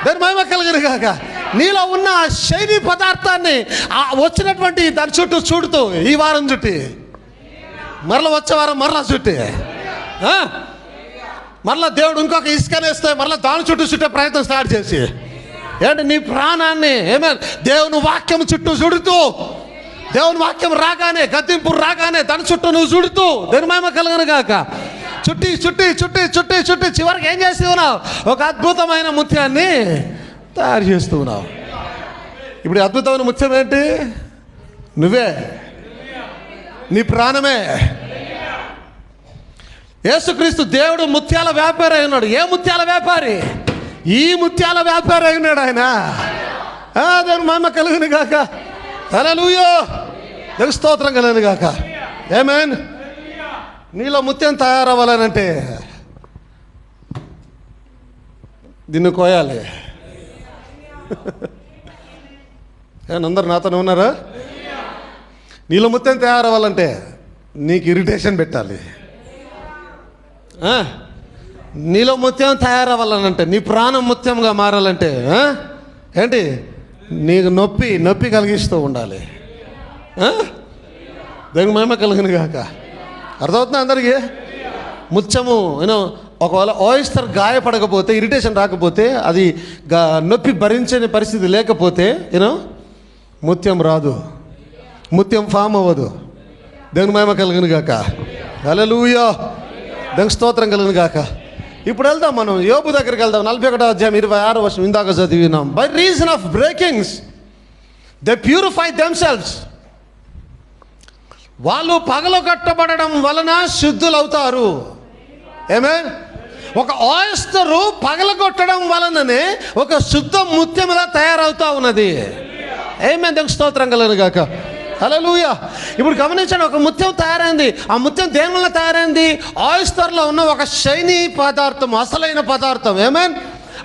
దాని మహిమ కలుగును గాక. నీలో ఉన్న శైలి పదార్థాన్ని వచ్చినటువంటి దాని చుట్టూ చుడుతూ, ఈ వారం చుట్టి, మరలా వచ్చే వారం మరలా చుట్టి, మరలా దేవుడు ఇంకొక ఇసుకనేస్తే మరలా దాని చుట్టూ చుట్టే ప్రయత్నం స్టార్ట్ చేసి, ఏంటి నీ ప్రాణాన్ని దేవుని వాక్యం చుట్టూ చుడుతూ, దేవుని వాక్యం రాగానే, గద్దింపు రాగానే దాని చుట్టూ నువ్వు చుడుతూ, దాని మహిమ కలుగును గాక. చుట్టి చివరికి ఏం చేస్తూ ఉన్నావు? ఒక అద్భుతమైన ముత్యాన్ని తయారు చేస్తూ ఉన్నావు. ఇప్పుడు అద్భుతమైన ముత్యం ఏంటి? నువ్వే, నీ ప్రాణమే. యేసుక్రీస్తు దేవుడు ముత్యాల వ్యాపారి అయి ఉన్నాడు. ఏ ముత్యాల వ్యాపారి? ఈ ముత్యాల వ్యాపారి అయి ఉన్నాడు ఆయన. దేవుని మహిమ కలుగును గాక. హల్లెలూయా. దేవుని స్తోత్రం కలుగును గాక. ఆమేన్. నీలో ముత్యం తయారవ్వాలనంటే దీన్ని కోయాలి. అందరు నాతోనే ఉన్నారా? నీలో ముత్యం తయారవ్వాలంటే నీకు ఇరిటేషన్ పెట్టాలి. నీలో ముత్యం తయారవ్వాలనంటే, నీ ప్రాణం ముత్యంగా మారాలంటే ఏంటి? నీకు నొప్పి కలిగిస్తూ ఉండాలి. దానికి మహిమ కలుగును గాక. అర్థమవుతుందా అందరికీ? ముత్యము ఒకవేళ ఆయిస్టర్ గాయపడకపోతే, ఇరిటేషన్ రాకపోతే, అది నొప్పి భరించని పరిస్థితి లేకపోతే ముత్యం రాదు, ముత్యం ఫామ్ అవ్వదు. దేవుని మహిమ కలుగును గాక. హల్లెలూయా. దేవుని స్తోత్రం కలుగును గాక. ఇప్పుడు వెళ్దాం మనం యోబు దగ్గరికి వెళ్దాం. 41వ అధ్యాయం 26వ వచనం ఇందాక చదివినాం. By reason of breakings they purify themselves. వాళ్ళు పగలగొట్టబడడం వలన శుద్ధులవుతారు. ఆమేన్. ఒక ఆయిస్టరు పగలగొట్టడం వలననే ఒక శుద్ధ ముత్యములా తయారవుతా ఉన్నది. ఆమేన్. దేవునికి స్తోత్రం కలుగును గాక. హల్లెలూయా. ఇప్పుడు గమనించండి, ఒక ముత్యం తయారైంది. ఆ ముత్యం దేని వల్ల తయారైంది? ఆయిస్టర్లో ఉన్న ఒక షైనీ పదార్థం, అసలైన పదార్థం. ఆమేన్.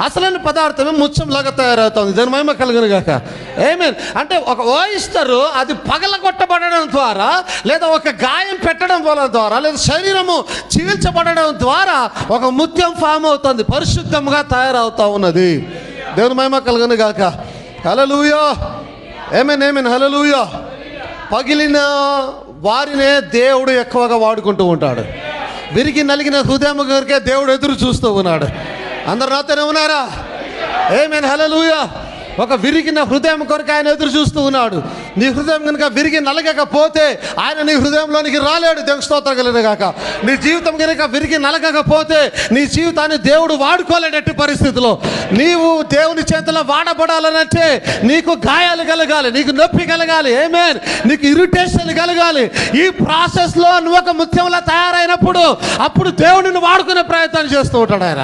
అసలైన పదార్థమే ముత్యంలాగా తయారవుతుంది. దాని మహిమ కలుగును గాక. ఆమేన్. అంటే ఒక ఓయిస్టరు అది పగలగొట్టబడడం ద్వారా, లేదా ఒక గాయం పెట్టడం ద్వారా, లేదా శరీరము చీల్చబడడం ద్వారా ఒక ముత్యం ఫామ్ అవుతుంది, పరిశుద్ధంగా తయారవుతా ఉన్నది. దేవుని మహిమ కలుగును గాక. హల్లెలూయా. ఆమేన్, ఆమేన్, హల్లెలూయా. పగిలిన వారినే దేవుడు ఎక్కువగా వాడుకుంటూ ఉంటాడు. విరిగి నలిగిన హృదయం కొరకే దేవుడు ఎదురు చూస్తూ ఉన్నాడు. అందరు నాతోనే ఉన్నారా? ఆమేన్, హల్లెలూయా. ఒక విరిగిన హృదయం కొరకు ఆయన ఎదురు చూస్తూ ఉన్నాడు. నీ హృదయం కనుక విరిగి నలగకపోతే ఆయన నీ హృదయంలోనికి రాలేడు. దేవుని స్తోత్రం కలుగును గాక. నీ జీవితం కనుక విరిగి నలగకపోతే నీ జీవితాన్ని దేవుడు వాడుకోలేనట్టు పరిస్థితిలో, నీవు దేవుని చేతిలో వాడబడాలనంటే నీకు గాయాలు కలగాలి, నీకు నొప్పి కలగాలి. ఆమేన్. నీకు ఇరిటేషన్ కలగాలి. ఈ ప్రాసెస్లో నువ్వు ఒక ముత్యంలా తయారైనప్పుడు అప్పుడు దేవుడిని వాడుకునే ప్రయత్నం చేస్తూ ఉంటాడు ఆయన.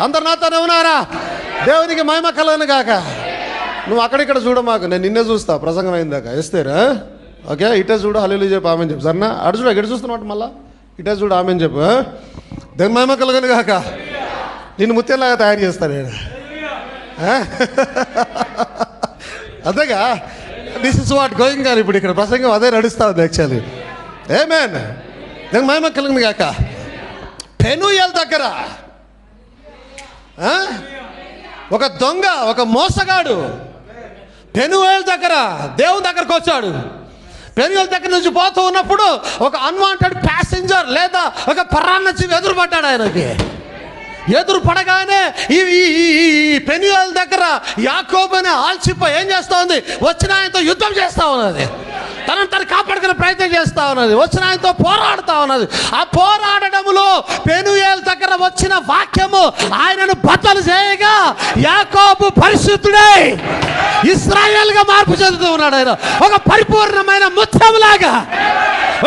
అందరు నాతోనే ఉన్నారా? దేవునికి మహిమ కలుగును గాక. నువ్వు అక్కడిక్కడ చూడ మాకు, నేను నిన్నే చూస్తా ప్రసంగం అయిందాక. వేస్తేరా ఓకే, ఇటే చూడు, హల్లెలూయా చెప్పు, ఆమెన్ చెప్పు. సరేనా? అటు చూడు, ఇక్కడ చూస్తున్నట్టు మళ్ళా ఇటే చూడు, ఆమెన్ చెప్పు. దేవుని మహిమ కలుగును గాక. నిన్ను ముత్యంలాగా తయారు చేస్తాను నేను. అంతేగా, దిస్ ఇస్ వాట్ గోయింగ్ గారు. ఇప్పుడు ఇక్కడ ప్రసంగం అదే నడుస్తా ఉంది యాక్చువల్లీ. ఆమేన్. దేవుని మహిమ కలుగును గాక. పెనూయేలు దగ్గర ఒక దొంగ, ఒక మోసగాడు పెనూయేలు దగ్గర దేవుని దగ్గరకు వచ్చాడు. పెనూయేలు దగ్గర నుంచి పోతూ ఉన్నప్పుడు ఒక అన్వాంటెడ్ ప్యాసింజర్ లేదా ఒక పరాన్న జీవి ఎదురుపడ్డాడు. ఆయనకి ఎదురు పడగానే ఈ పెనూయేలు దగ్గర యాకోబు అనే ఆల్చిప్ప ఏం చేస్తా ఉంది? వచ్చిన ఆయనతో యుద్ధం చేస్తా ఉన్నది. తను కాపాడుకునే ప్రయత్నం చేస్తా ఉన్నది. వచ్చిన ఆయనతో పోరాడుతూ ఉన్నది. ఆ పోరాడడంలో పెనూయేలు దగ్గర వచ్చిన వాక్యము ఆయనను బద్దలు చేయగా యాకోబు పరిశుద్ధుడై ఇశ్రాయేలుగా మార్పు చెందుతూ ఉన్నాడు. ఆయన ఒక పరిపూర్ణమైన ముత్యంలాగా,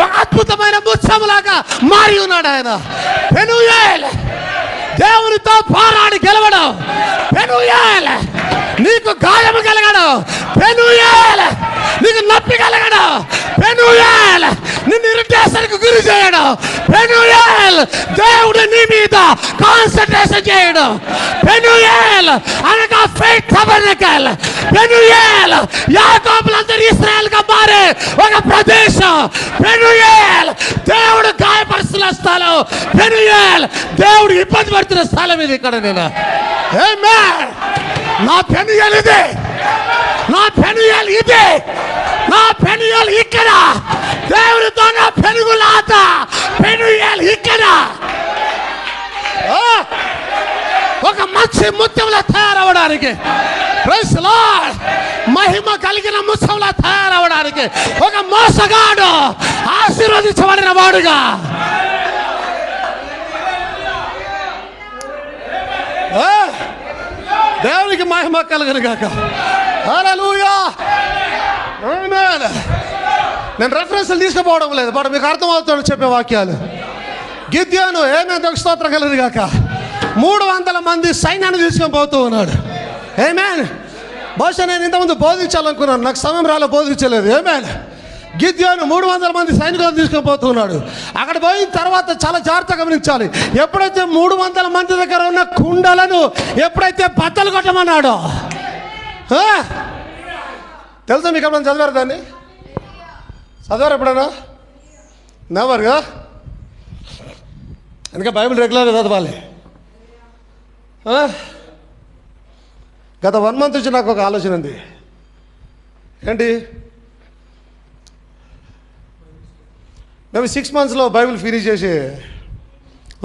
ఒక అద్భుతమైన ముత్యంలాగా మారి ఉన్నాడు ఆయన. పెనూయేలు దేవునితో పోరాడి గెలవడం. పెనూయేలు నీకు గాయము కలగడం. పెనూయేలు నీకు నొప్పి కలగడం. పెనూయేలు నిన్ను ఇరిటేషన్కు గురి చేయడం. పెనూయేలు దేవుడు నీ మీద కాన్సంట్రేషన్ చేయడం. పెనూయేలు అనగా ఫెయిత్ టబర్నకల్. పెనూయేలు యాకోబులందరూ ఇశ్రాయేలుగా మారే ఒక ప్రదేశం. పెనూయేలు దేవుడు గాయపరుస్తున్న స్థలం. పెనూయేలు దేవుడు ఇబ్బంది పడుతున్న స్థలం. ఇది ఇక్కడ నేను. ఆమేన్. నా పెనూయేలు ఇదే, నా పెనూయేలు ఇదే, నా పెనూయేలు ఇక్కడ. దేవుడితో నా పెనుగులాట. పెనూయేలు ఇక్కడ ఒక మంచి ముత్యంలా తయారవడానికి, ప్రైజ్ ది లార్డ్, మహిమ కలిగిన ముత్యంలా తయారవడానికి ఒక మోసగాడు ఆశీర్వదించబడిన వాడుగా దేవునికి మహిమ కలుగును గాక. హల్లెలూయా. ఆమేన్. నేను రెఫరెన్స్లు తీసుకుపోవడం లేదు, బట్ మీకు అర్థమవుతాడు చెప్పే వాక్యాలు. గిద్యోను ఏమేమి స్తోత్రం కలుగును గాక 300 మంది సైన్యాన్ని తీసుకొని పోతూ ఉన్నాడు. ఆమేన్. బహుశా నేను ఇంతకుముందు బోధించాలనుకున్నాను, నాకు సమయం రాలే, బోధించలేదు. ఆమేన్. గిద్యోను 300 మంది సైనికులను తీసుకొని పోతున్నాడు. అక్కడ పోయిన తర్వాత చాలా జాగ్రత్తగా గమనించాలి. ఎప్పుడైతే 300 మంది దగ్గర ఉన్న కుండలను ఎప్పుడైతే బద్దలు కొట్టమన్నాడో, తెలుసా మీకు? ఎప్పుడైనా చదివారు దాన్ని? చదివారు ఎప్పుడైనా? నెవర్గా. అందుకే బైబిల్ రెగ్యులర్గా చదవాలి. గత 1 మంత్ నుంచి నాకు ఒక ఆలోచన ఉంది. ఏంటి? మేము 6 మంత్స్లో బైబిల్ ఫినిష్ చేసి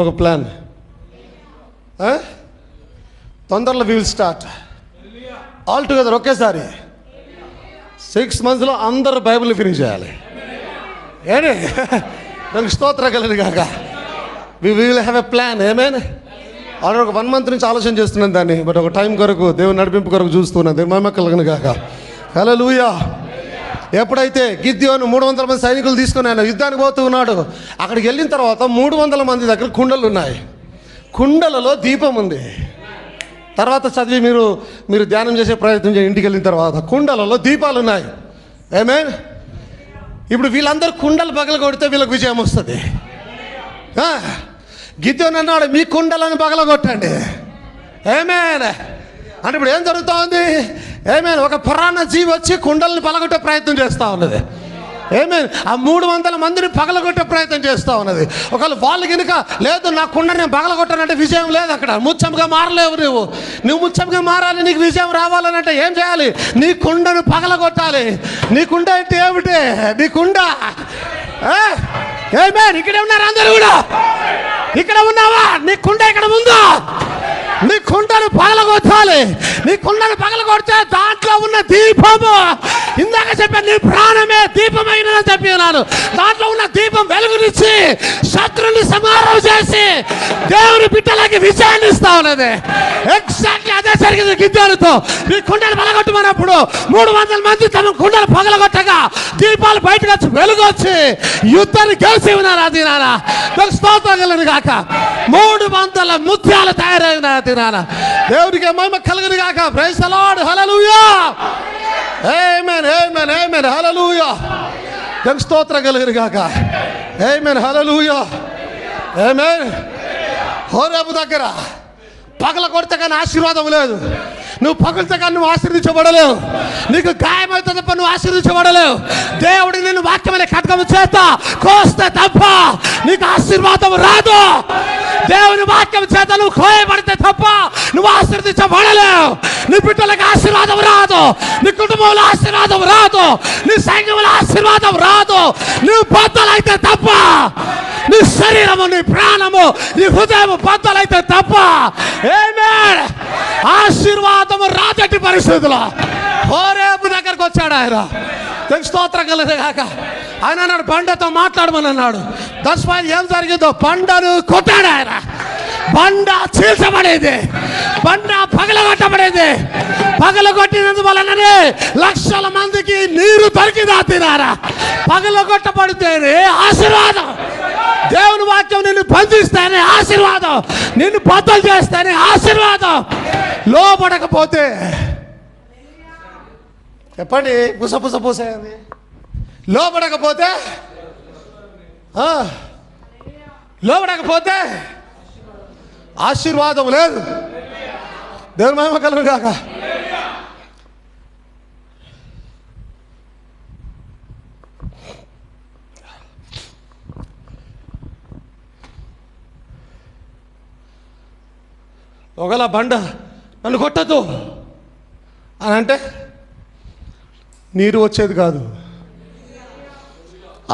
ఒక ప్లాన్. తొందరలో we will start all together ఒకేసారి. 6 మంత్స్లో అందరూ బైబిల్ ఫినిష్ చేయాలి. ఏంటి? నాకు స్తోత్రం కలుగును గాక. We will have a plan. Amen. Already ఒక 1 మంత్ నుంచి ఆలోచన చేస్తున్నాను దాన్ని, బట్ ఒక టైం కొరకు, దేవుని నడిపింపు కొరకు చూస్తున్నాను. దేవుని మహిమ కలుగును గాక. హల్లెలూయా. ఎప్పుడైతే గిద్యోను 300 మంది సైనికులు తీసుకుని ఆయన యుద్ధానికి పోతూ ఉన్నాడు, అక్కడికి వెళ్ళిన తర్వాత 300 మంది దగ్గర కుండలు ఉన్నాయి. కుండలలో దీపం ఉంది. తర్వాత చదివి మీరు ధ్యానం చేసే ప్రయత్నం చేయండి. ఇంటికి వెళ్ళిన తర్వాత కుండలలో దీపాలు ఉన్నాయి. ఆమేన్. ఇప్పుడు వీళ్ళందరూ కుండలు పగలగొడితే వీళ్ళకి విజయం వస్తుంది. గిద్యోను అన్నాడు, మీ కుండలను పగలగొట్టండి. ఆమేన్. అంటే ఇప్పుడు ఏం జరుగుతోంది? ఆమేన్. ఒక పురాణ జీవి వచ్చి కుండల్ని పగలగొట్టే ప్రయత్నం చేస్తూ ఉన్నది. ఆమేన్. ఆ 300 మందిని పగలగొట్టే ప్రయత్నం చేస్తూ ఉన్నది. ఒకవేళ వాళ్ళు కనుక లేదు నా కుండ నేను పగలగొట్టానంటే విజయం లేదు. అక్కడ ముత్యంగా మారలేవు. నువ్వు ముత్యంగా మారాలి, నీకు విజయం రావాలనంటే ఏం చేయాలి? నీ కుండను పగలగొట్టాలి. నీ కుండ అంటే ఏమిటి? నీ కుండ. ఆమేన్. ఇక్కడే ఉన్నారు అందరూ కూడా. ఇక్కడ ఉన్నావా? నీ కుండ ఇక్కడ ఉందా? నీ కుండను పగలగొట్టాలి. నీ కుండను పగలగొడితే దాంట్లో ఉన్న దీపము, ఇందాక చెప్పాను నీ ప్రాణమే దీపమైనదని చెప్పినాను. దాంట్లో ఉన్న దీపం వెలుగునిచ్చి శత్రుని సంహారం చేసి దేవుని బిడ్డలకి విజయాన్ని ఇస్తా ఉన్నది. ఎగ్జాక్ట్లీ అదే జరిగింది గిద్దెలతో. నీ కుండను పగలగొట్టమన్నప్పుడు 300 మంది తమ కుండలు పగలగొట్టగా దీపాలు బయటకు వచ్చి వెలుగు వచ్చి యుద్ధాన్ని గెలిచి ఉన్నారు. అది నానా స్తోత్రం కాక 300 ముత్యాలు తయారైన దేవునికి మహిమ కలుగును గాక. Praise the Lord. హల్లెలూయా. ఆమేన్. ఆమేన్. ఆమేన్. హల్లెలూయా. దేవునికి స్తోత్రం కలుగును గాక. ఆమేన్. హల్లెలూయా. ఆమేన్. హోరేబు దగ్గర పగల కొడితే కానీ ఆశీర్వాదం లేదు. నువ్వు పగులితే కానీ నువ్వు ఆశీర్వదించబడలేవు. నీకు గాయమైతే తప్ప నువ్వు ఆశీర్వదించబడలేవు. దేవుడు నిన్ను వాక్యమైన ఖడ్గము చేత కోస్తే తప్ప నీకు ఆశీర్వాదం రాదు. దేవుని వాక్యం చేత నువ్వు కోయబడితే తప్ప నువ్వు ఆశీర్వదించబడలేవు. నీ బిడ్డలకు ఆశీర్వాదం రాదు. నీ కుటుంబంలో ఆశీర్వాదం రాదు. నీ సంఘంలో ఆశీర్వాదం రాదు. నువ్వు బద్దలైతే తప్ప, నీ శరీరము, నీ ప్రాణము, నీ హృదయము బద్దలైతే తప్ప ఆమేన్ ఆశీర్వాదము రాజటి పరిస్థితుల్లో హోరేబు దగ్గరకు వచ్చాడు ఆయన. స్తోత్రం కలుగుగాక. ఆయన అన్నాడు బండతో మాట్లాడమని అన్నాడు. దశమాయి ఏం జరిగిందో బండను కొట్టాడు ఆయన. బండ చీల్చబడేది, బండ పగలగొట్టబడేది. పగలగొట్టినందువలననే లక్షల మందికి నీరు దొరికిందా తినారా? పగలగొట్టబడితేనే ఆశీర్వాదం. దేవుని వాక్యం నిన్ను బంధిస్తేనే ఆశీర్వాదం. నిన్ను బద్దలు చేస్తేనే ఆశీర్వాదం. లోబడకపోతే చెప్పండి, పుసపుస పూసేయండి. లోబడకపోతే ఆశీర్వాదం లేదు. దేవుని మహిమ కలుగును గాక. ఒకవేళ బండ నన్ను కొట్టద్దు అని అంటే నీరు వచ్చేది కాదు,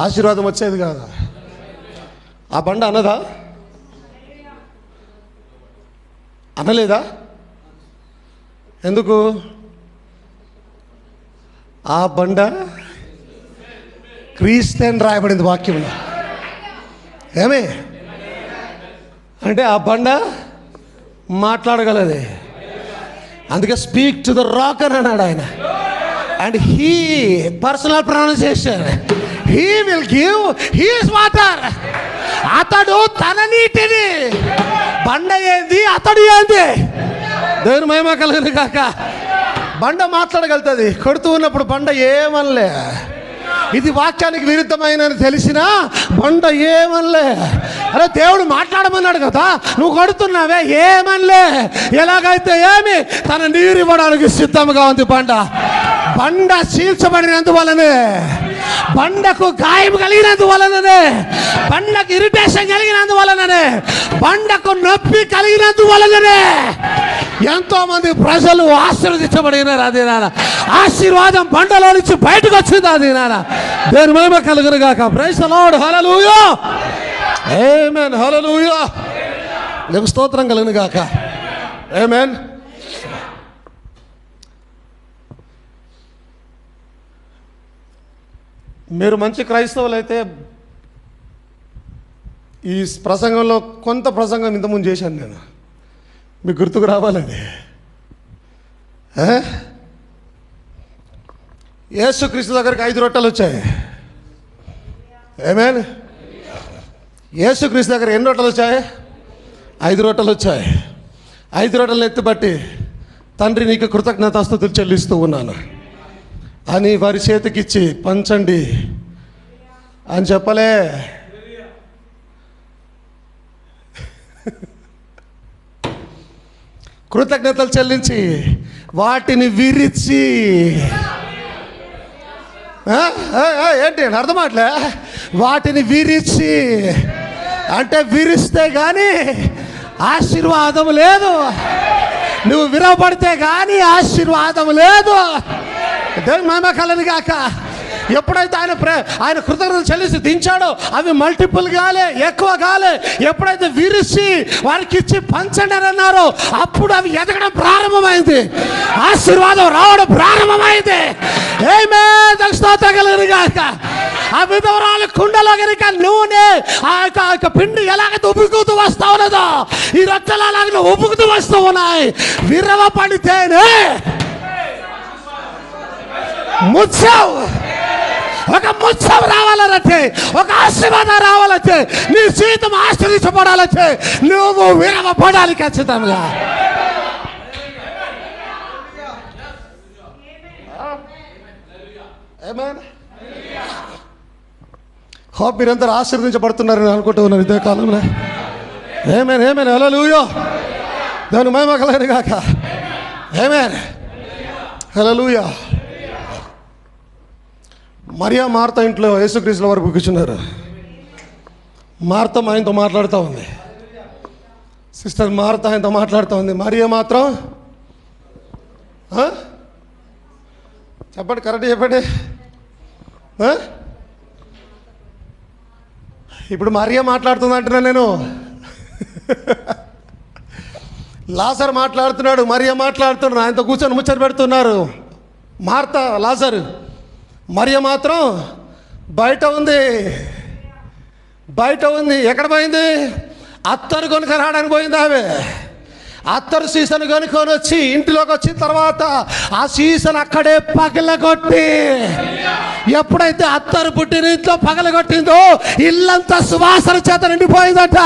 ఆశీర్వాదం వచ్చేది కాదు. ఆ బండ అన్నదా? అనలేదా? ఎందుకు? ఆ బండ క్రీస్తు రాయబడింది వాక్యంలో. ఏమే అంటే ఆ బండ మాట్లాడగలదే. అందుకే స్పీక్ టు ద రాక్ అని అన్నాడు ఆయన. And he personal pronunciation, he will give he's water. అతడు తన నీటిని, బండ ఏంది అతడు ఏంది? దేవుని మహిమ కలుగును కాక. బండ మాట్లాడగలుగుతుంది. కొడుతూ ఉన్నప్పుడు బండ ఏమనలే. ఇది వాక్యానికి విరుద్ధమైన తెలిసినా బండ ఏమనలే. అరే దేవుడు మాట్లాడమన్నాడు కదా, నువ్వు కొడుతున్నావే ఏమనలే. ఎలాగైతే ఏమి తన నీరు ఇవ్వడానికి సిద్ధంగా ఉంది బండ. బండ చీల్చబడినందువలనే, బండకు గాయం కలిగినందువలననే, బండకు ఇరిటేషన్ కలిగినందువలననే, బండకు నొప్పి కలిగినందువలననే ఎంతో మంది ప్రజలు ఆశీర్వదించబడినారు. అది నాన్న ఆశీర్వాదం బండలో నుంచి బయటకు వచ్చింది. అది నాన్న దేవుని మహిమ కలుగును గాక. Praise the Lord. హల్లెలూయా. ఆమేన్. హల్లెలూయా. దేవునికి స్తోత్రం కలుగును గాక. ఆమేన్. మీరు మంచి క్రైస్తవులు అయితే ఈ ప్రసంగంలో కొంత ప్రసంగం ఇంతకుముందు చేశాను నేను, మీకు గుర్తుకు రావాలని. యేసుక్రీస్తు దగ్గరికి 5 రొట్టెలు వచ్చాయి. ఆమేన్. యేసుక్రీస్తు దగ్గర ఎన్ని రొట్టెలు వచ్చాయి? 5 రొట్టెలు వచ్చాయి. 5 రొట్టెలను ఎత్తిబట్టి తండ్రి నీకు కృతజ్ఞతాస్తుతులు చెల్లిస్తూ ఉన్నాను అని వారి చేతికిచ్చి పంచండి అని చెప్పలే. కృతజ్ఞతలు చెల్లించి వాటిని విరిచి, ఏంటి అర్థమాట్లే, వాటిని విరిచి అంటే విరిస్తే కానీ ఆశీర్వాదం లేదు. నువ్వు విరవబడితే కానీ ఆశీర్వాదం లేదు. దేవుని మహిమ కలుగును గాక. ఎప్పుడైతే ఆయన కృతజ్ఞతలు చెల్లిసి దించాడో అవి మల్టిపుల్ కాలే, ఎక్కువ కాలే. ఎప్పుడైతే విరిసి వారికి ఇచ్చి పంచండి అని అన్నారో అప్పుడు అవి ఎదగడం ప్రారంభమైంది, ఆశీర్వాదం రావడం ప్రారంభమైంది. ఆ విధవరాలు కుండలో కనుక నూనె ఆ యొక్క పిండి ఎలాగైతే ఉబ్బుకుతూ వస్తా ఉన్నదో ఈ రొట్టెలు అలాగే ఉబ్బుకుతూ వస్తూ ఉన్నాయి. విరవ పడితేనే ముత్యం, ఒక ముత్యం రావాలంటే, ఒక ఆశీర్వాదం రావాలంటే, నీ జీవితం ఆశ్రయించబడాలంటే నువ్వు విరవబడాలి ఖచ్చితంగా. హోప్ మీరందరూ ఆశీర్వదించబడుతున్నారని అనుకుంటూ ఉన్నారు ఇదే కాలంలో. ఏమేన్ ఏమేన్ హల్లెలూయా. దాని మహిమ కలుగును గాక. ఏమేన్ హల్లెలూయా. మరియా మార్త ఇంట్లో యేసుక్రీస్తుల వరకు కూర్చున్నారు. మార్త ఆయనతో మాట్లాడుతూ ఉంది. సిస్టర్ మార్త ఆయనతో మాట్లాడుతూ ఉంది. మరియా మాత్రం చెప్పండి, కరెక్ట్ చెప్పండి. ఇప్పుడు మరియా మాట్లాడుతుంది అంటున్నా నేను. లాజరు మాట్లాడుతున్నాడు, మరియా మాట్లాడుతున్నాడు. ఆయనతో కూర్చొని ముచ్చట పెడుతున్నారు. మార్త, లాజరు. మరియా మాత్రం బయట ఉంది. ఎక్కడ పోయింది? అత్తరు కొనుక్కొని రావడానికి పోయింది ఆమె. అత్తరు సీసను కొనుక్కొని వచ్చి ఇంటిలోకి వచ్చిన తర్వాత ఆ సీసను అక్కడే పగలగొట్టి, ఎప్పుడైతే అత్తరు పుట్టిన ఇంట్లో పగలగొట్టిందో ఇల్లంతా సువాసన చేత నిండిపోయిందట.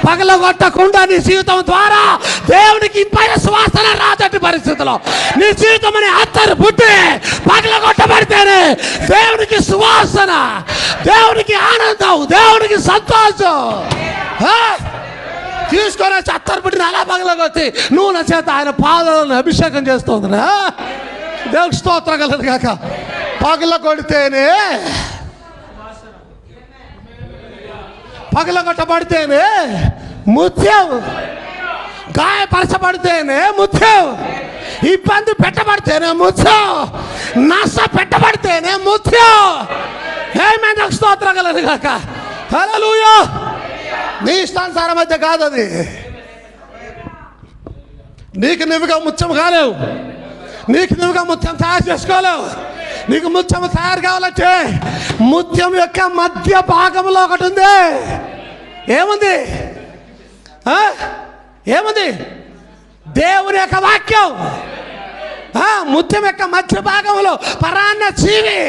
పగలగొట్టకుండా నీ జీవితం ద్వారా దేవునికి పైన సువాసన రాదట్టి పరిస్థితిలో నీ జీవితం అని అత్తరు పుట్టి పగలగొట్టబడితేనే దేవునికి సువాసన, దేవునికి ఆనందం, దేవునికి సంతోషం. తీసుకొని వచ్చి అత్తరు పుట్టిన అలా పగలగొచ్చి నూనె చేత ఆయన పాదాలను అభిషేకం చేస్తుందిరా. దేవునికి స్తోత్రం కలదు కాక. పగలగొడితేనే, పగలగొట్టబడితేనే ముత్యం, గాయపరచబడితేనే ముత్యం, ఇబ్బంది పెట్టబడితేనే ముత్యం, నష్ట పెట్టబడితేనే ముత్యం. ఏమైనా స్తోత్రం కలదు కాక. హల్లెలూయా. నీ ఇష్టానుసారం అయితే కాదు అది. నీకు నువ్వుగా ముత్యం కాలేవు, నీకు నువ్వుగా ముత్యం తయారు చేసుకోలేవు. నీకు ముత్యం తయారు కావాలంటే ముత్యం యొక్క మధ్య భాగంలో ఒకటి ఉంది. ఏముంది? ఏముంది? దేవుని యొక్క వాక్యం. ముత్యం యొక్క మధ్య భాగంలో పరాన్న జీవి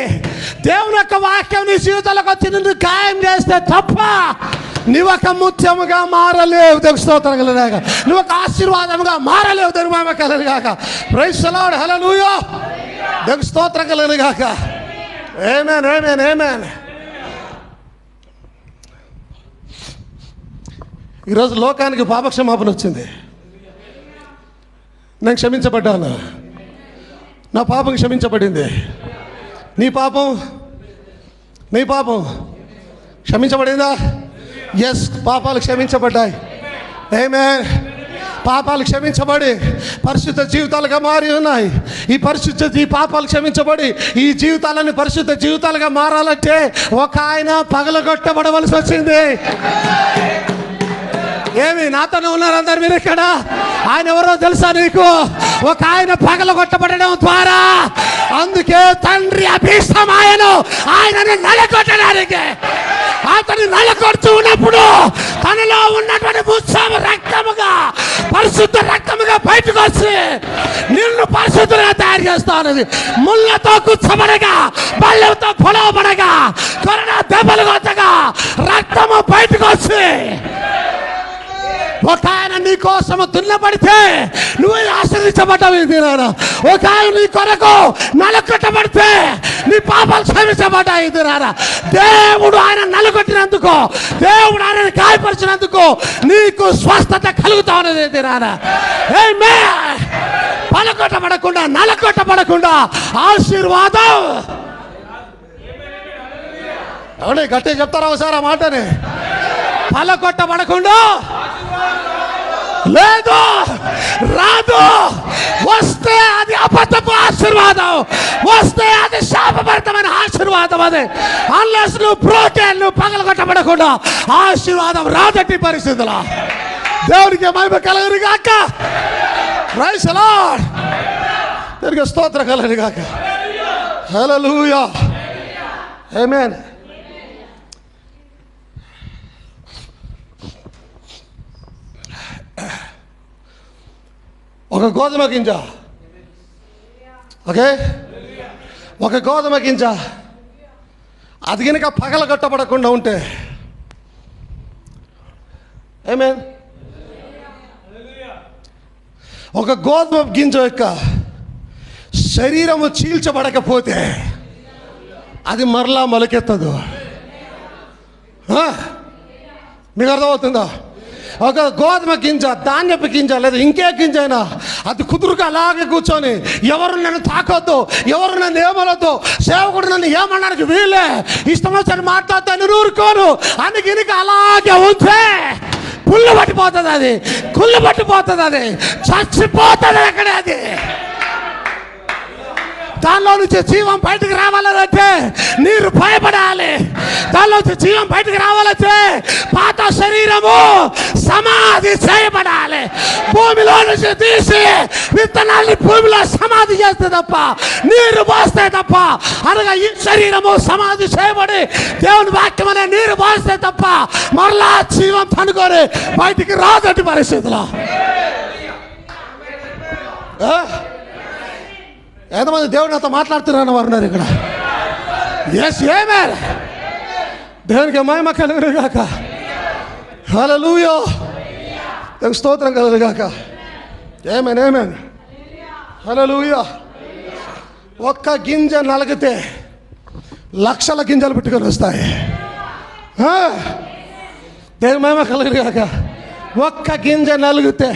దేవుని యొక్క వాక్యం నీ జీవితంలోకి వచ్చి నిన్ను గాయం చేస్తే తప్ప నువ్వు ఒక ముత్యముగా మారలేవు. దేవుని స్తోత్రం కలుగుగాక. నువ్వు ఒక ఆశీర్వాదముగా మారలేవు. దేవుని మహిమ కలుగుగాక. Praise the Lord. హల్లెలూయా. దేవుని స్తోత్రం కలుగుగాక. ఆమేన్ ఆమేన్ ఆమేన్. ఈరోజు లోకానికి పాపక్షమాపణ వచ్చింది. నేను క్షమించబడ్డాను, నా పాపం క్షమించబడింది. నీ పాపం క్షమించబడిందా? ఎస్, పాపాలు క్షమించబడ్డాయి. ఆమేన్. పాపాలు క్షమించబడి పరిశుద్ధ జీవితాలుగా మారి ఉన్నాయి. ఈ పాపాలు క్షమించబడి ఈ జీవితాలని పరిశుద్ధ జీవితాలుగా మారాలంటే ఒక ఆయన పగలగొట్టబడవలసి వచ్చింది. ఏమి నాతోనే ఉన్నారు అందరు మీరు ఇక్కడ? ఆయన ఎవరో తెలుసా నీకు? ఒక ఆయన పగలగొట్టబడడం ద్వారా, అందుకే తండ్రి అభీష్టం ఆయనను నలగొట్టడానికి. అతని నలగొడుతూ ఉన్నప్పుడు తనలో ఉన్నటువంటి ముత్యం రక్తముగా, పరిశుద్ధ రక్తముగా బయటకు వచ్చి నిన్ను పరిశుద్ధంగా తయారు చేస్తా ఉన్నది. ముళ్ళతో కూర్చోబడగా, బల్లెంతో పొడవబడగా, కరోనా దెబ్బలు కొట్టగా రక్తము బయటకు వచ్చి ఒక ఆయన నీ కోసము దున్నబడితే నువ్వు ఆశ్రయించబడ్డావు. ఒక ఆయన నీ కొరకు నలగొట్టబడితే నీ పాపాలు క్షమించబడ్డాయి. దేవుడు ఆయన నలగొట్టినందుకు, దేవుడు ఆయన గాయపరిచినందుకు నీకు స్వస్థత కలుగుతా ఉన్నది. ఆమేన్. పలకొట్టబడకుండా నలకొట్టబడకుండా ఆశీర్వాదం. అవునే గట్టిగా చెప్తారా ఒకసారి ఆ మాటని? పలకొట్టబడకుండా లేదు, రాదు. వస్తే అది అబద్ధపు ఆశీర్వాదం, వస్తే అది శాపభరితమైన ఆశీర్వాదం. అది అన్లెస్ నువ్వు బ్రోకెన్, నువ్వు పగలగొట్టబడకుండా ఆశీర్వాదం రాదట్టి పరిస్థితుల. దేవునికి మహిమ కలుగును గాక. Praise the Lord. దేవునికి స్తోత్రం కలుగును గాక. హల్లెలూయా. ఆమేన్. ఒక గోధుమ గింజ, ఓకే, ఒక గోధుమ గింజ అది కనుక పగలగొట్టబడకుండా ఉంటే, ఆమేన్, ఒక గోధుమ గింజ యొక్క శరీరము చీల్చబడకపోతే అది మరలా మొలకెత్తదు. మీకు అర్థమవుతుందా? ఒక గోధుమ గింజ, ధాన్యపు గింజ లేదా ఇంకే గింజ అయినా అది కుదురుగా అలాగే కూర్చొని ఎవరు నన్ను తాకొద్దు, ఎవరు నన్ను ఏమనొద్దు, సేవకుడు నన్ను ఏమనడానికి వీలే, ఇష్టం వచ్చని మాట్లాడతాను ఊరుకోను అని గినికి అలాగే ఉంటే పుల్లు పట్టిపోతుంది, అది కుళ్ళు పట్టిపోతుంది, అది చచ్చిపోతుంది. అక్కడే అది దానిలో నుంచి జీవం బయటకు రావాలంటే నీరు భయపడాలి. దానిలో నుంచి జీవం బయటకు రావాలంటే పాత శరీరము సమాధి చేయబడాలి. భూమిలో నుంచి తీసి విత్తనాన్ని భూమిలో సమాధి చేస్తే తప్ప, నీరు పోస్తే తప్ప, అనగా ఈ శరీరము సమాధి చేయబడి దేవుని వాక్యం అనే నీరు పోస్తే తప్ప మరలా జీవం తనుకొని బయటికి రాదటి పరిస్థితుల్లో. ఎంతమంది దేవుడు నాతో మాట్లాడుతున్నారని వారు ఉన్నారు ఇక్కడ? ఎస్, ఆమేన్. దేవునికి మహిమ కలుగును గాక. హల్లెలూయా. దేవునికి స్తోత్రం కలుగును గాక. ఆమేన్, ఆమేన్. హల్లెలూయా. ఒక్క గింజ నలిగితే లక్షల గింజలు పెట్టుకొని వస్తాయి. దేవుని మహిమ కలుగును గాక. ఒక్క గింజ నలిగితే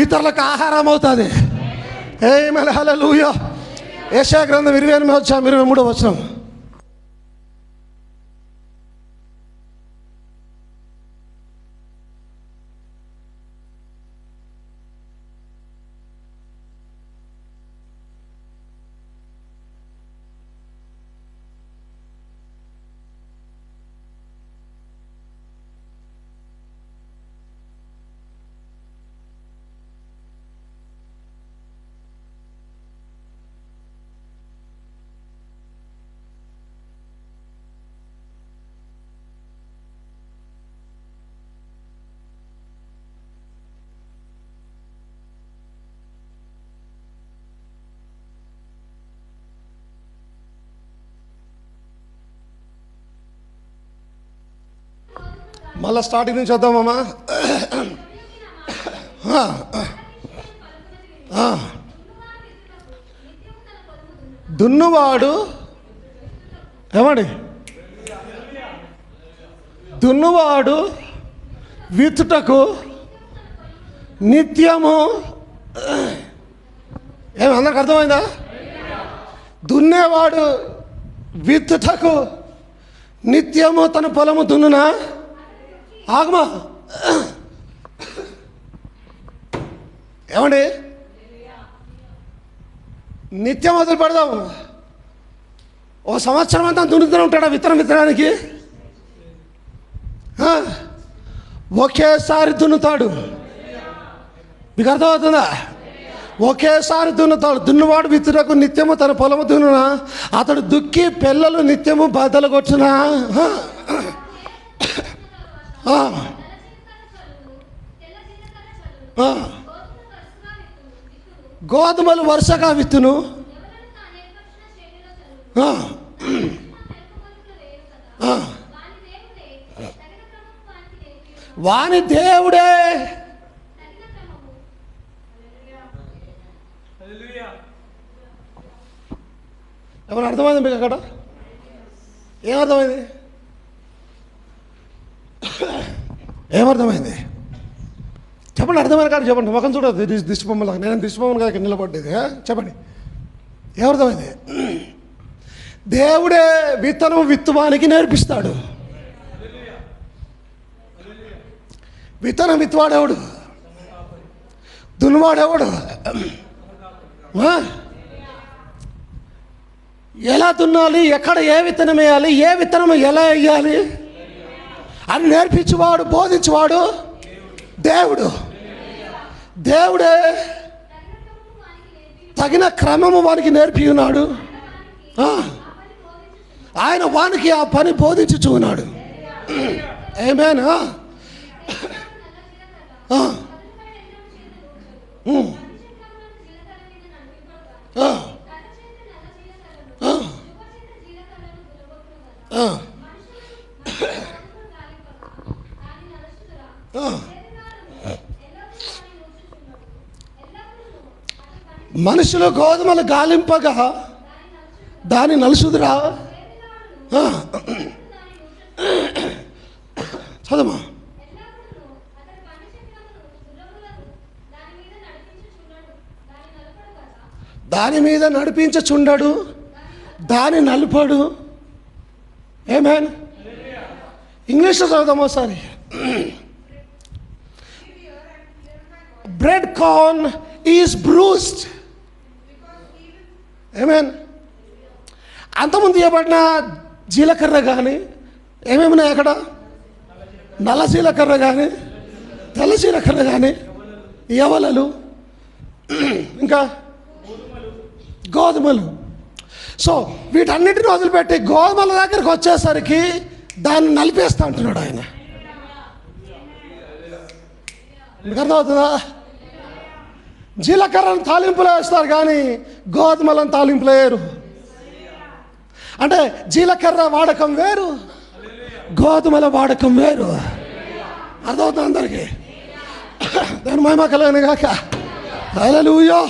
ఇతరులకు ఆహారం అవుతుంది. ఆమేన్, హల్లెలూయా. యెషయా గ్రంథం 28:23 వచనం. మళ్ళా స్టార్టింగ్ నుంచి వద్దామమ్మా. దున్నువాడు ఏమండి? దున్నువాడు విత్తుటకు నిత్యము, ఏమి అందరికి అర్థమైందా? దున్నేవాడు విత్తుటకు నిత్యము తన పొలము దున్నునా? ఆగమా, ఏమండి? నిత్యం మొదలు పెడదాము. ఓ సంవత్సరం అంతా దున్నుతూనే ఉంటాడా విత్తనానికి? ఒకేసారి దున్నుతాడు. మీకు అర్థమవుతుందా? ఒకేసారి దున్నుతాడు. దున్నువాడు విత్తుటకు నిత్యము తన పొలము దున్నునా, అతడు దుక్కి పిల్లలు నిత్యము బద్దలు కొట్టునా. గోధుమలు వరుసగా విత్తును, వాని దేవుడే. ఏమన్నా అర్థమైంది మీకు అక్కడ? ఏమర్థమైంది? ఏమర్థమైంది చెప్పండి. చెప్పండి, అర్థమైన కాదు చెప్పండి. ముఖం చూడదు దిష్టిబొమ్మలాగా. నేను దిష్టిబొమ్మలు కాదు నిలబడ్డేది. చెప్పండి, ఎవరిదమైంది? దేవుడే విత్తనం విత్తువానికి నేర్పిస్తాడు. విత్తనం విత్తువాడేవాడు, దున్నువాడేవాడు. ఎలా దున్నాలి, ఎక్కడ ఏ విత్తనం వేయాలి, ఏ విత్తనం ఎలా వేయాలి అని నేర్పించేవాడు, బోధించేవాడు దేవుడు. దేవుడే తగిన క్రమము వానికి నేర్పి ఉన్నాడు. ఆయన వానికి ఆ పని బోధించుచు ఉన్నాడు. ఆమేన్. మనుషులు గోధుమలు గాలింపగా దాని నలుసుదురా. చదమా. దాని మీద నడిపించుచుండడు, దాని నలుపడు. ఆమేన్. ఇంగ్లీష్లో చదువుదాం ఒకసారి. Bread corn is bruised. ఆమేన్. అంతకుముందు ఇవ్వబడిన జీలకర్ర కానీ ఏమేమిన్నాయి అక్కడ? నల్ల జీలకర్ర కానీ, తెల్ల జీలకర్ర కానీ, యవలలు, ఇంకా గోధుమలు. సో వీటన్నిటిని వదిలిపెట్టి గోధుమల దగ్గరికి వచ్చేసరికి దాన్ని నలిపేస్తా అంటున్నాడు ఆయన. మీకు అర్థమవుతుందా? జీలకర్రను తాలింపులో వేస్తారు కానీ గోధుమలను తాలింపులో వేయరు. అంటే జీలకర్ర వాడకం వేరు, గోధుమల వాడకం వేరు. అర్థమవుతుంది అందరికీ? దాని మహిమ కలుగును గాక. హల్లెలూయా.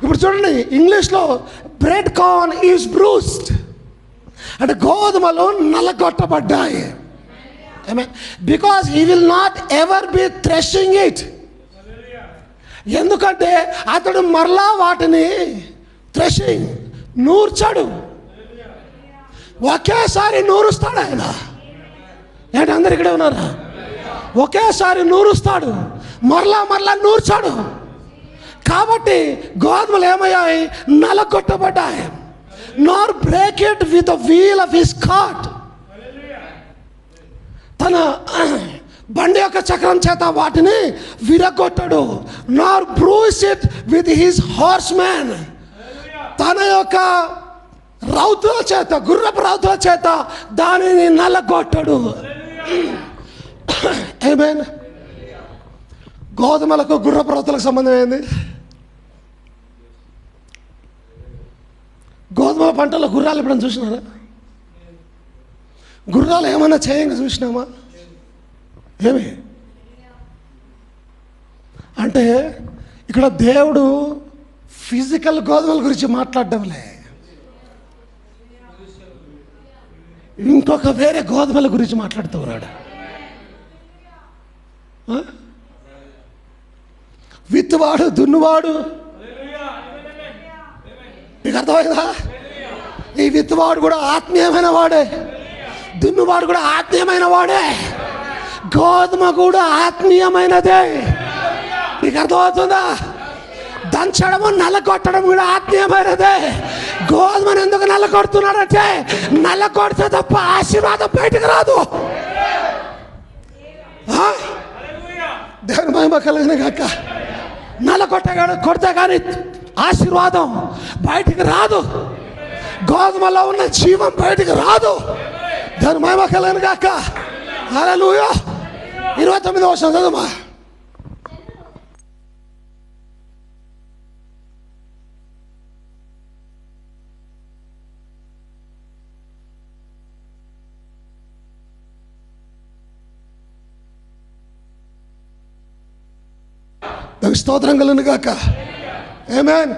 ఇప్పుడు చూడండి, ఇంగ్లీష్లో బ్రెడ్ కార్న్ ఈజ్ బ్రూస్డ్ అంటే గోధుమలు నల్లగొట్టబడ్డాయి. Because he will not ever be threshing it. ఎందుకంటే అతడు మరలా వాటిని థ్రెషింగ్ నూర్చాడు. ఒకేసారి నూరుస్తాడు ఆయన. ఏంటి అందరు ఇక్కడే ఉన్నారా? ఒకేసారి నూరుస్తాడు, మరలా మరలా నూర్చాడు. కాబట్టి గోధుమలు ఏమయ్యాయి? నలగొట్టబడ్డాయి. Nor break it with the wheel of his cart. తన బండి యొక్క చక్రం చేత వాటిని విరగొట్టడు. Nor bruise it with his horsemen. తన యొక్క రౌతుల చేత, గుర్రపు రౌతుల చేత దానిని నలగొట్టడు. ఆమేన్. గోధుమలకు గుర్రపు రౌతులకు సంబంధం ఏంది? గోధుమ పంటలో గుర్రాలు ఎప్పుడైనా చూసినారా? గుర్రాలు ఏమన్నా చేయంగా చూసినామా? ఏమి అంటే ఇక్కడ దేవుడు ఫిజికల్ గోధుమల గురించి మాట్లాడడంలే, ఇంకొక వేరే గోధుమల గురించి మాట్లాడుతూ ఉన్నాడు. విత్తువాడు, దున్నువాడు. నీకు అర్థమైందా? ఈ విత్తువాడు కూడా ఆత్మీయమైన వాడే, దున్నువాడు కూడా ఆత్మీయమైన వాడే, గోధుమ కూడా ఆత్మీయమైనదే. నీకు అర్థమవుతుందా? దంచడము, నల్లగొట్టడం కూడా ఆత్మీయమైనదే. గోధుమను ఎందుకు నల్లగొడుతున్నాడంటే నల్లగొడితే తప్ప ఆశీర్వాదం బయటకు రాదు. దేవుని మహిమ కలుగును గాక. కొడితే కానీ ఆశీర్వాదం బయటికి రాదు, గోధుమలో ఉన్న జీవం బయటికి రాదు. దేవుని మహిమ కలుగును గాక. హల్లెలూయా. 29వ వచనం చదువుమా. స్తోత్రం కలుగును గాక. ఆమేన్.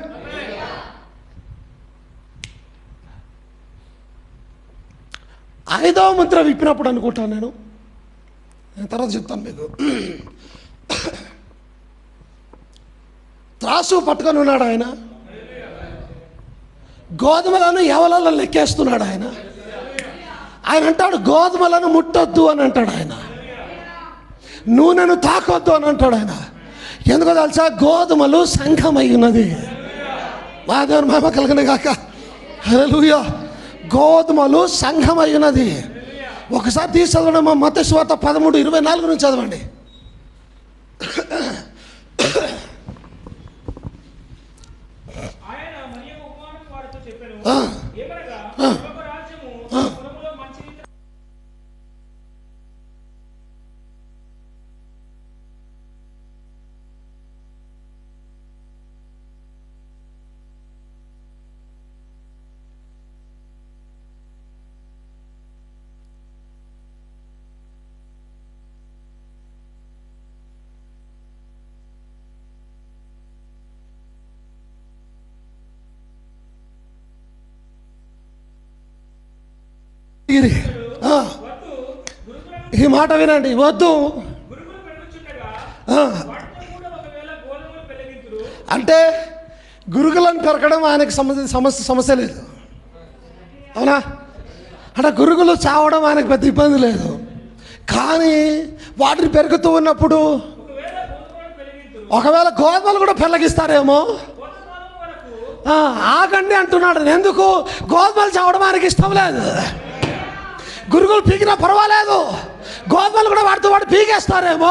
ఐదవ ముద్ర విప్పినప్పుడు అనుకుంటాను నేను తర్వాత చెప్తాను మీకు. త్రాసు పట్టుకొని ఉన్నాడు ఆయన. గోధుమలను ఎవలలో లెక్కేస్తున్నాడు ఆయన. ఆయన అంటాడు గోధుమలను ముట్టొద్దు అని అంటాడు ఆయన. నూనెను తాకొద్దు అని అంటాడు ఆయన. ఎందుకో తెలుసా? గోధుమలు సంఘమై ఉన్నది. మా దేవుని మహిమ కలుగును గాక. హల్లెలూయా. గోధుమలు సంఘమై ఉన్నది. ఒకసారి తీసి చదవండి. మా మత్తయి సువార్త 13:24 నుంచి చదవండి. ఈ మాట వినండి. వద్దు అంటే గురుగులను పెరగడం ఆయనకి సమస్య లేదు. అవునా? అంటే గురుగులు చావడం ఆయనకు పెద్ద ఇబ్బంది లేదు. కానీ వాటిని పెరుగుతూ ఉన్నప్పుడు ఒకవేళ గోధుమలు కూడా పెళ్ళగిస్తారేమో. ఆగండి అంటున్నాడు. ఎందుకు? గోధుమలు చావడం ఆయనకి ఇష్టం లేదు. గురుగులు పీకినా పర్వాలేదు, గోధుమలు కూడా వాడు పీకేస్తారేమో.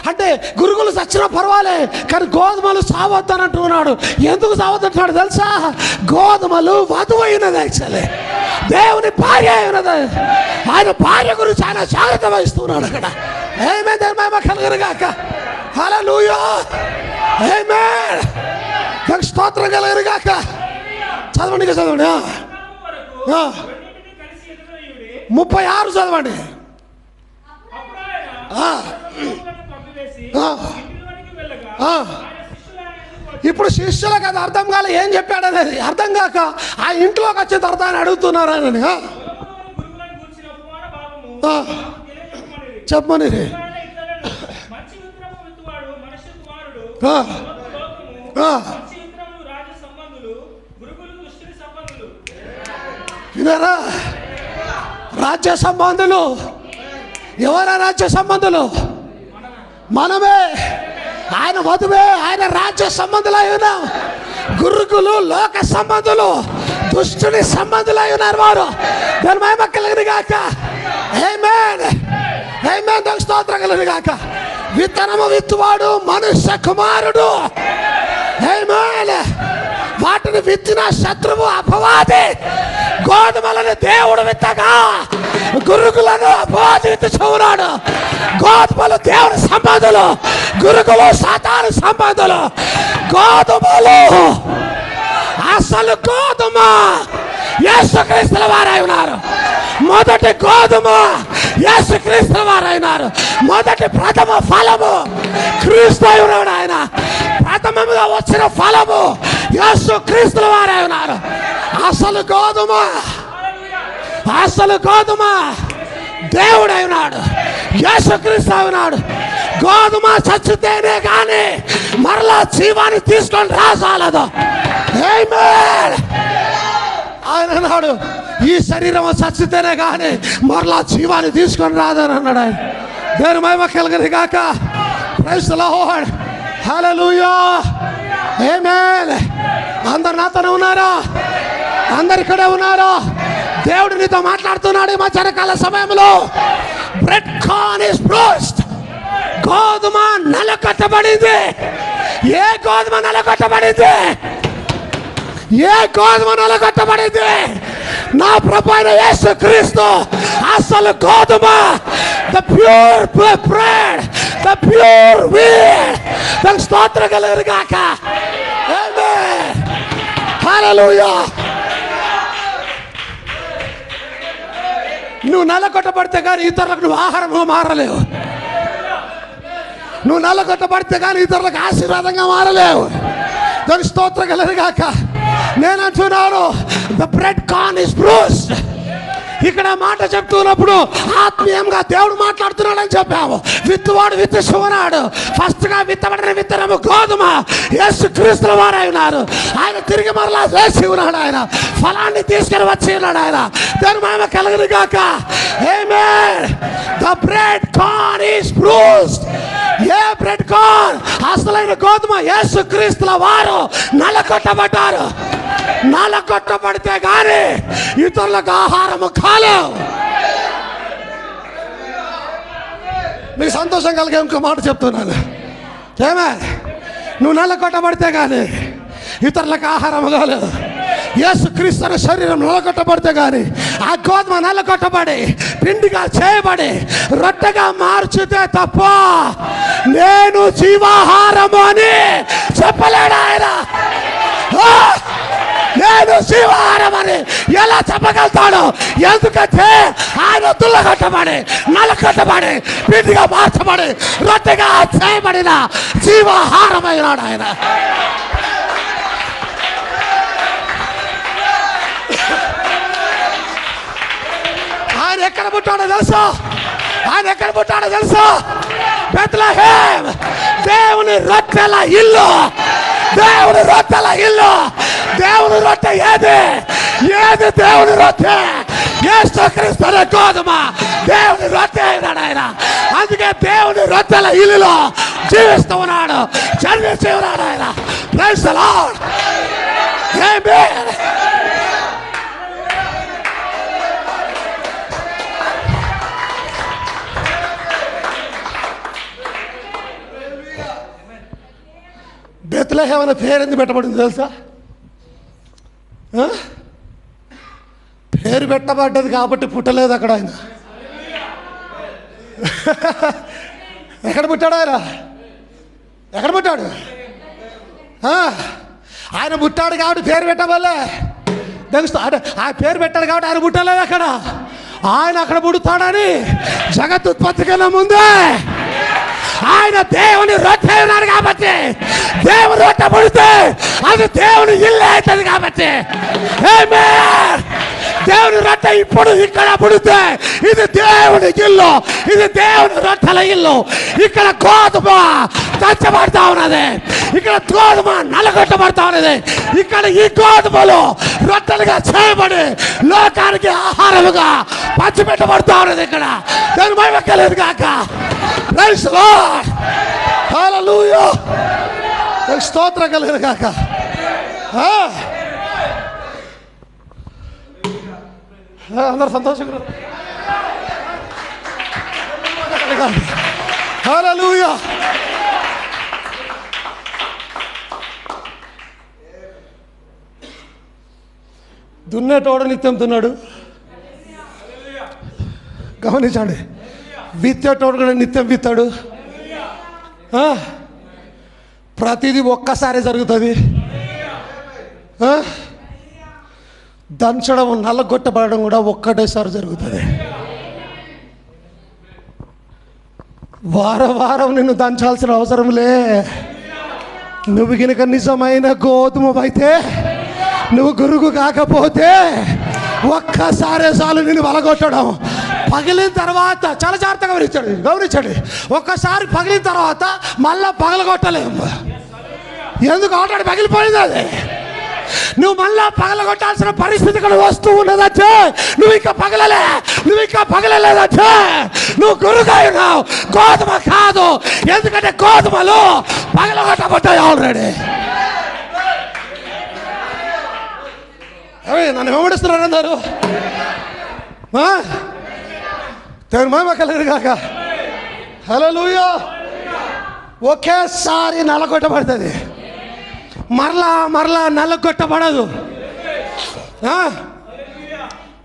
అంటే గురుగులు చచ్చినా పర్వాలే, కానీ గోధుమలు సావద్దని అంటున్నాడు. ఎందుకు సావద్దంటున్నాడు తెలుసా? గోధుమలు వధువు అయినది. యాక్చువల్లీ దేవుని భార్య అయినది. ఆయన భార్య గురించి ఆయన జాగ్రత్త వహిస్తున్నాడు అక్కడ. ఆమేన్. దేవుని మహిమ కలుగును గాక. హల్లెలూయా. ఆమేన్. స్తోత్రం కలుగును గాక. చదవండి చదవండి. 36 చదవండి. ఇప్పుడు శిష్యులకు అది అర్థం కాలే. ఏం చెప్పాడు అనేది అర్థం కాక ఆ ఇంట్లోకి వచ్చే తర్వాత ఆయన అడుగుతున్నారు ఆయన. చెప్పమని వినారా? రాజ్య సంబంధులు ఎవరా? రాజ్య సంబంధులు మనమే. ఆయన వధువే. ఆయన రాజ్య సంబంధులై ఉన్నాం. గురుగులు లోక సంబంధులు, దుష్టుని సంబంధులై ఉన్నారు వారు. దాని మహిమ కలుగును గాక. ఆమేన్. ఆమేన్. స్తోత్రం కలుగును గాక. విత్తనము విత్తువాడు మనుష్య కుమారుడు. ఆమేన్. వాటిని విత్తిన శత్రువు అపవాది. గోధుమలను దేవుడు విత్తగా గురుగులను అపవాది విత్తుచున్నాడు. గోధుమలు దేవుని సంబంధులు, గురుగులు సాతాను సంబంధులు. గోధుమలు అసలు గోధుమ యేసుక్రీస్తుల వారై ఉన్నారు. మొదటి గోధుమ యేసుక్రీస్తుల వారై ఉన్నారు. మొదటి ప్రథమ ఫలము క్రీస్తు అయి ఉన్నాడు. ఆయన ప్రథమముగా వచ్చిన ఫలము యేసుక్రీస్తుల వారై ఉన్నారు. అసలు గోధుమ, అసలు గోధుమ దేవుడై ఉన్నాడు. యేసుక్రీస్తు అయి ఉన్నాడు. గోధుమ చచ్చితేనే కానీ మరలా జీవాన్ని తీసుకొని రాసాలదు. ఆమేన్. ఆయన అన్నాడు ఈ శరీరం చచ్చితేనే కానీ మరలా జీవాన్ని తీసుకొని రాదని అన్నాడు ఆయన. దేవుని మహిమ కలుగును గాక. Praise the Lord. హల్లెలూయా. ఆమేన్. అందరు నాతోనే ఉన్నారా? అందరు ఇక్కడే ఉన్నారా? దేవుడు నీతో మాట్లాడుతున్నాడు ఈ మధ్యాహ్నకాల సమయంలో. Bread corn is bruised. గోధుమ నలగొట్టబడింది. ఏ గోధుమ నలగొట్టబడింది? ఏ గోధుమ నలగొట్టబడింది? నా ప్రభువైన యేసుక్రీస్తు అసలు గోధుమ. The pure bread, the pure wheat. దానికి స్తోత్రం కలుగును గాక. ఆమేన్. హల్లెలూయా. నువ్వు నలగొట్టబడితే కానీ ఇతరులకు నువ్వు ఆహారంగా మారలేవు. నువ్వు నలగొట్టబడితే కానీ ఇతరులకు ఆశీర్వాదంగా మారలేవు. దానికి స్తోత్రం కలుగును గాక. నేను అంటున్నాను the bread corn is bruised. ఇక్కడ మాట చెప్తున్నప్పుడు ఆత్మీయంగా దేవుడు మాట్లాడుతున్నాడని చెప్పాము. విత్తువాడు విత్తుచున్నాడు. ఫస్ట్గా విత్తబడిన విత్తనము గోధుమ యేసు క్రీస్తుల వారై ఉన్నారు. ఆయన తిరిగి మరలా వేసి ఉన్నాడు. ఆయన ఫలాన్ని తీసుకొని వచ్చి ఉన్నాడు. ఆయన దాని మహిమ కలుగును గాక. ఆమేన్. The bread corn is bruised. ఏ బ్రెడ్ కార్న్? అసలైన గోధుమ యేసు క్రీస్తుల వారు నలగొట్టబడ్డారు. నలగొట్టబడితే గాని ఇతరులకు ఆహారము కాలేవు. మీకు సంతోషం కలిగే ఇంకో మాట చెప్తున్నాను. ఏమే, నువ్వు నలగొట్టబడితే గాని ఇతరులకు ఆహారం కాలేవు. యేసు క్రీస్తు శరీరం నలగొట్టబడితే గాని ఆ గోధుమ నలగొట్టబడి పిండిగా చేయబడి రొట్టెగా మార్చితే తప్ప నేను జీవాహారము అని చెప్పలేడు ఆయన. నేను జీవాహారం అని ఎలా చెప్పగలుగుతాడు? ఎందుకంటే ఆయన తుల్లగొట్టబడి నలగొట్టబడి పిండిగా మార్చబడి రొట్టెగా చేయబడిన జీవాహారమైనాడు ఆయన. ఆయన ఎక్కడ పుట్టాడో తెలుసా? ఆయన ఎక్కడ పుట్టాడో తెలుసా? బెత్లెహేమ్. దేవుని రొట్టెల ఇల్లు. దేవుని రొట్టెల ఇల్లు. దేవుని రొట్టె ఏది? ఏది దేవుని రొట్టె? యేసు క్రీస్తు అనే గోధుమ దేవుని రొట్టె అయినాడు ఆయన. అందుకే దేవుని రొట్టెల ఇల్లులో జీవిస్తూ ఉన్నాడు, జన్మించి ఉన్నాడు ఆయన. Praise the Lord. Amen. Bethlehem అనే పేరు ఎందుకు పెట్టబడింది తెలుసా? పేరు పెట్టబడ్డది కాబట్టి పుట్టలేదు అక్కడ ఆయన. ఎక్కడ పుట్టాడు ఆయన? ఎక్కడ పుట్టాడు? ఆయన పుట్టాడు కాబట్టి పేరు పెట్టబోలే తెలుసు. అంటే ఆ పేరు పెట్టాడు కాబట్టి ఆయన పుట్టలేదు అక్కడ. ఆయన అక్కడ పుడతాడని జగత్ ఉత్పత్తి కన్నా ముందే ఆయన దేవుని రొట్టె ఉన్నాడు కాబట్టి, దేవుని రొట్టె పుడితే అది దేవుని ఇల్లు అవుతుంది కాబట్టి. ఆమేన్. దేవుని రొట్టె ఇప్పుడు ఇక్కడ పుడితే ఇది దేవుని ఇల్లు, ఇది దేవుని రొట్టెల ఇల్లు. ఇక్కడ గోధుమ దంచబడతా ఉన్నది, ఇక్కడ గోధుమ నలగొట్టబడతా ఉన్నది. ఇక్కడ ఈ గోధుమలు రొట్టెలుగా చేయబడి లోకానికి ఆహారముగా పంచిపెట్టబడతా ఉన్నది. ఇక్కడ దాని మహిమ కలుగును గాక. Praise the Lord. హల్లెలూయా. స్తోత్రం కలుగును గాక. అందరూ సంతోషంగా హల్లెలూయా. దున్నేటోడు నిత్యం దున్నాడు. గమనించండి. విత్తేటోడు కూడా నిత్యం విత్తాడు. ప్రతిదీ ఒక్కసారి జరుగుతుంది. దంచడం నల్లగొట్టబడడం కూడా ఒక్కటేసారి జరుగుతుంది. వారం వారం నిన్ను దంచాల్సిన అవసరంలే. నువ్వు గినక నిజమైన గోధుమ అయితే, నువ్వు గురుగు కాకపోతే ఒక్కసారే చాలు నిన్ను వలగొట్టడం. పగిలిన తర్వాత చాలా జాగ్రత్తగా గమనించండి. ఒక్కసారి పగిలిన తర్వాత మళ్ళా పగలగొట్టలేము. ఎందుకు? ఆల్రెడీ పగిలిపోయింది అది. నువ్వు మళ్ళా పగలగొట్టాల్సిన పరిస్థితి ఇక్కడ వస్తూ ఉన్నదంటే నువ్వు ఇంకా పగలలేదంటే నువ్వు గురుగా ఉన్నావు, గోధుమ కాదు. ఎందుకంటే గోధుమలు పగలగొట్టబడ్డాయి ఆల్రెడీ. నన్ను వెంబడిస్తున్నారు అందరూ. దేవుని మహిమ కలుగును గాక. హల్లెలూయా. ఒకేసారి నలగొట్టబడుతుంది, మరలా నల్లగొట్టబడదు.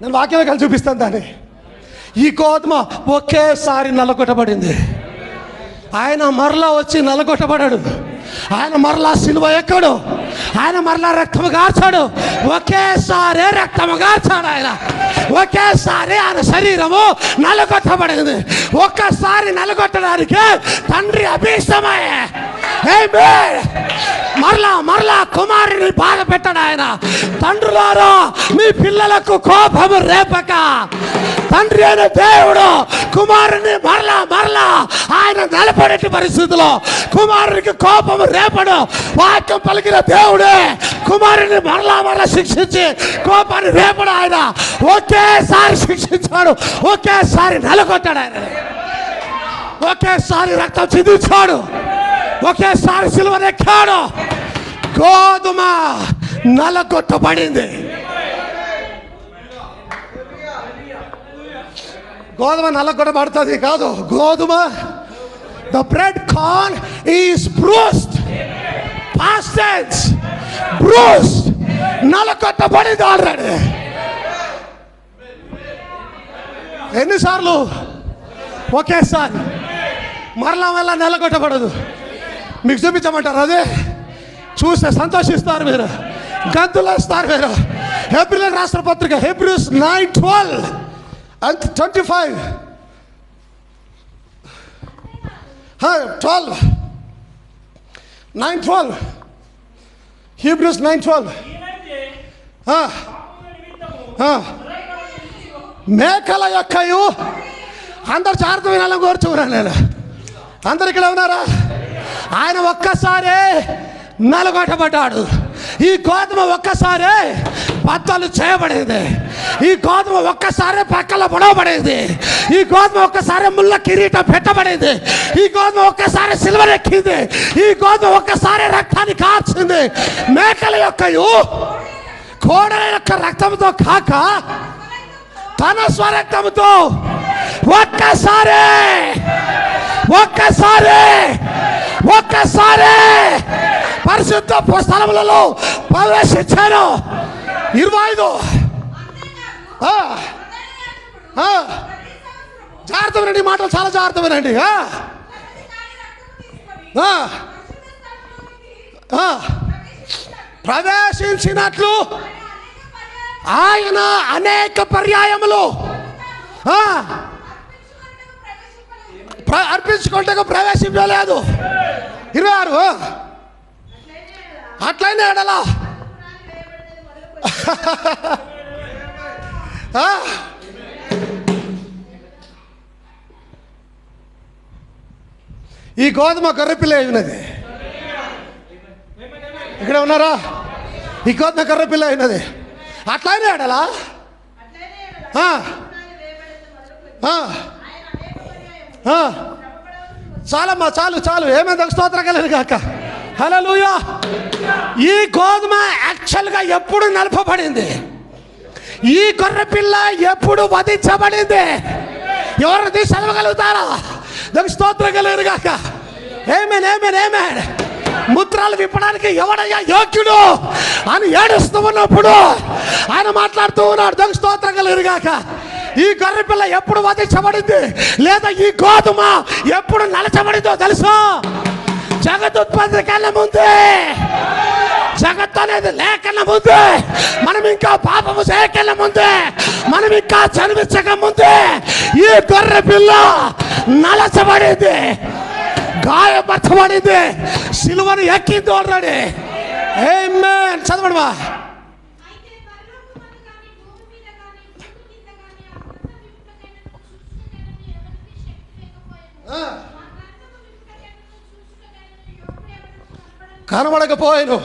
నేను వాక్యం కలిసి చూపిస్తాను దాన్ని. ఈ గోధుమ ఒకేసారి నల్లగొట్టబడింది. ఆయన మరలా వచ్చి నల్లగొట్టబడాడు. ఆయన మరలా సిలువ ఎక్కడు. ఆయన మరలా రక్తము గార్చాడు. ఒకేసారి రక్తము గార్చాడు ఆయన. ఒకేసారి ఆయన శరీరము నలగొట్టబడింది. ఒక్కసారి నలగొట్టడానికి తండ్రి అభీష్టమే. మరలా మరలా కుమారుని బాధ పెట్టాడు ఆయన. తండ్రులారా మీ పిల్లలకు కోపము రేపక, తండ్రి అయిన దేవుడు కుమారుని మరలా మరలా ఆయన నిలబడేటి పరిస్థితిలో కుమారునికి కోపము రేపడు. వాక్యం పలికిన దేవుడే కుమారుని మరలా మరలా శిక్షించి కోపాన్ని రేపడు. ఆయన ఒకేసారి శిక్షించాడు, ఒకేసారి నెలకొట్టాడు, ఆయన ఒకేసారి రక్తం చిందించాడు, ఒకేసారి సిలువనెక్కాడు. గోధుమ నలగొట్టబడింది. గోధుమ నలగొట్టబడుతుంది కాదు, గోధుమ the bread corn is bruised, past tense, bruised, నలగొట్టబడింది ఆల్రెడీ. ఎన్నిసార్లు? ఒకేసారి. మరలా మరలా నెలగొట్టబడదు. మీకు చూపించమంటారు, అదే చూస్తే సంతోషిస్తారు మీరు, గంతులేస్తారు మీరు. హెబ్రీయులకు రాసిన పత్రిక Hebrews 9:12 and 25 12 9:12 Hebrews 9:12 మేకల యొక్కయు అందరు జాగ్రత్త వినాలని కోరుచున్నాను నేను. అందరు ఇక్కడ ఉన్నారా? ఆయన ఒక్కసారే నలగొట్టబడ్డాడు. ఈ గోధుమ ఒక్కసారే బద్దలు చేయబడేది. ఈ గోధుమ ఒక్కసారే పక్కల పొడవబడేది. ఈ గోధుమ ఒక్కసారి ముళ్ళ కిరీటం పెట్టబడేది. ఈ గోధుమ ఒక్కసారి సిల్వరెక్కింది. ఈ గోధుమ ఒక్కసారి రక్తాన్ని కార్చింది. మేకల యొక్కయు కోడల యొక్క రక్తంతో కాక తన స్వరక్తంతో ఒక్కసారి ఒక్కసారి ఒక్కసారి పరిశుద్ధ స్థలములలో ప్రవేశించాను. 25 జాగ్రత్త వినండి, మాటలు చాలా జాగ్రత్త వినండి. ప్రవేశించినట్లు ఆయన అనేక పర్యాయములు అర్పించుకుంటే ప్రవేశించలేదు. 26 అట్లయినా ఎడలా ఈ గోధుమ గొర్రెపిల్ల అయినది. ఇక్కడ ఉన్నారా? ఈ గోధుమ గొర్రెపిల్ల అయినది. అట్లయినా ఎడలా చాలమ్మా, చాలు చాలు. ఏమైంది? స్తోత్రం కలుగును గాక. హల్లెలూయా. ఈ గోధుమ యాక్చువల్గా ఎప్పుడు నలపబడింది? ఈ గొర్రె పిల్ల ఎప్పుడు వధించబడింది? ఎవరు తీసి చదవగలుగుతారా? దానికి స్తోత్రం కలుగును గాక. Amen amen amen. ముద్రలు విప్పడానికి ఎవడయ్యా యోగ్యుడు అని ఏడుస్తూ ఉన్నప్పుడు ఆయన మాట్లాడుతూ ఉన్నాడు. దానికి స్తోత్రం కలుగును గాక. ఈ గొర్రె పిల్ల ఎప్పుడు వధించబడింది లేదా ఈ గోధుమ ఎప్పుడు నలచబడిందో తెలుసా? జగదుత్పత్తి కన్నా ముందే, జగత్తు అనేది లేకన్నా ముందే, మనం ఇంకా పాపము చేయకన్నా ముందే, మనం ఇంకా చనిపించక ముందే ఈ గొర్రె పిల్ల నలచబడింది, గాయపరచబడింది, సిలువను ఎక్కింది ఆల్రెడీ. ఆమేన్. చదవడమా. కనబడకపోయాను.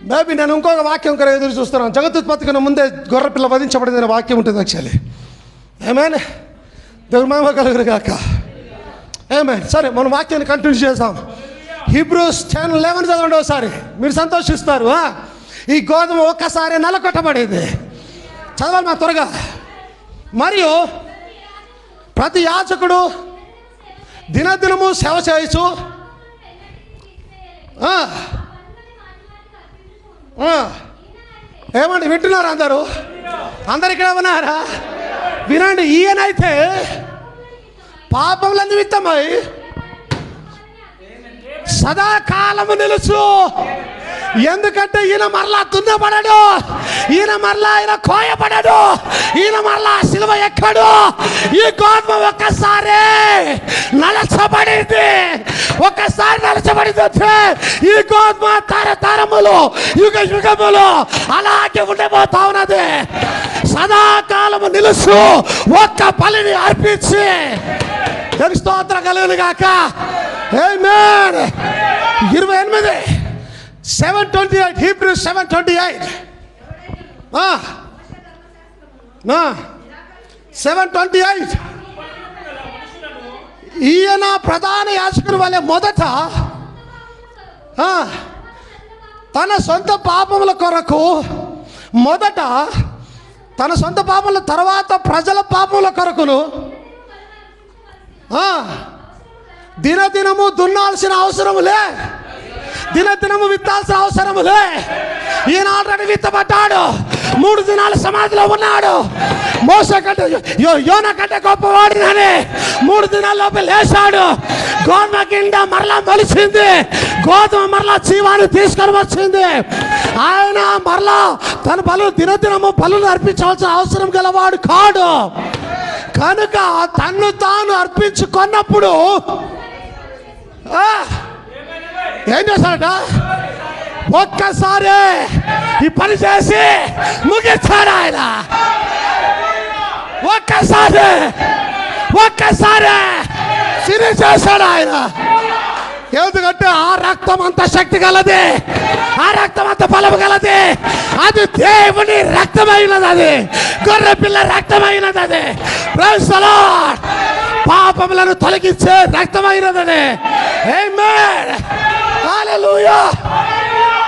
మేబీ నేను ఇంకొక వాక్యం కూడా ఎదురు చూస్తున్నాను. జగదుత్పత్తి కన్నా ముందే గొర్రెపిల్ల వధించబడింది అనే వాక్యం ఉంటుంది యాక్చువల్లీ. ఆమేన్. దేవుని మహిమ కలుగును గాక. ఆమేన్. సరే, మనం వాక్యాన్ని కంటిన్యూ చేద్దాం. Hebrews 10:11 చదవండి ఒకసారి, మీరు సంతోషిస్తారు. ఈ గోధుమ ఒక్కసారి నలకొట్టబడేది. చదవాలి మా త్వరగా. మరియు ప్రతి యాజకుడు దినదినము సేవ చేయొచ్చు. ఏమండి, వింటున్నారా అందరూ? అందరు ఇక్కడ ఉన్నారా? వినండి. ఈయనైతే పాపముల నిమిత్తమై సదాకాలము నిలుచు. ఎందుకంటే ఈయన మరలా దున్నబడడు. ఈయన మరలా ఆయన కోయబడడు, ఈయన మరలా సిలువ ఎక్కడు. ఈ గోధుమ ఒక్కసారి నలచబడింది, ఒక్కసారి నలచబడింది. ఈ గోధుమ తరతరములు యుగ యుగములు అలాగే ఉండబోతా ఉన్నది. సదాకాలము నిలుసు ఒక్క బలిని అర్పించి స్తోత్రం కలుగును గాక. ఆమేన్. 28 7:28 Hebrews 7:28 7:28 ఈయన ప్రధాన యాజకుని వలె మొదట తన సొంత పాపముల కొరకు, మొదట తన సొంత పాపముల తర్వాత ప్రజల పాపముల కొరకును దినదినము దున్నాల్సిన అవసరములే, దినదినము విత్తాల్సిన అవసరములే. ఈయన ఆల్రెడీ విత్తబడ్డాడు, 3 దినాలు సమాధిలో ఉన్నాడు. మోసే కంటే యోనా కంటే గొప్పవాడినని 3 దినాల్లోపే లేచాడు. గోధుమ గిండ మరలా మొలిచింది, గోధుమ మరలా జీవాన్ని తీసుకొని వచ్చింది. ఆయన మరలా తన బలు దినదినము బలులు అర్పించవలసిన అవసరం గలవాడు కాడు. కనుక తన్ను తాను అర్పించుకున్నప్పుడు ఏం చేశాడట? ఒక్కసారి ఈ పని చేసి ముగించాడు ఆయన. ఒక్కసారి ఫినిష్ చేశాడు ఆయన. ఎందుకంటే ఆ రక్తం అంత శక్తి గలది, ఆ రక్తం అంత బలము గలది. అది దేవుని రక్తమైనది, అది గొర్రె పిల్ల రక్తమైనది, అది ప్రైజ్ ది లార్డ్. పాపములను తొలగించే రక్తమైనది. ఆమేన్. హల్లెలూయా.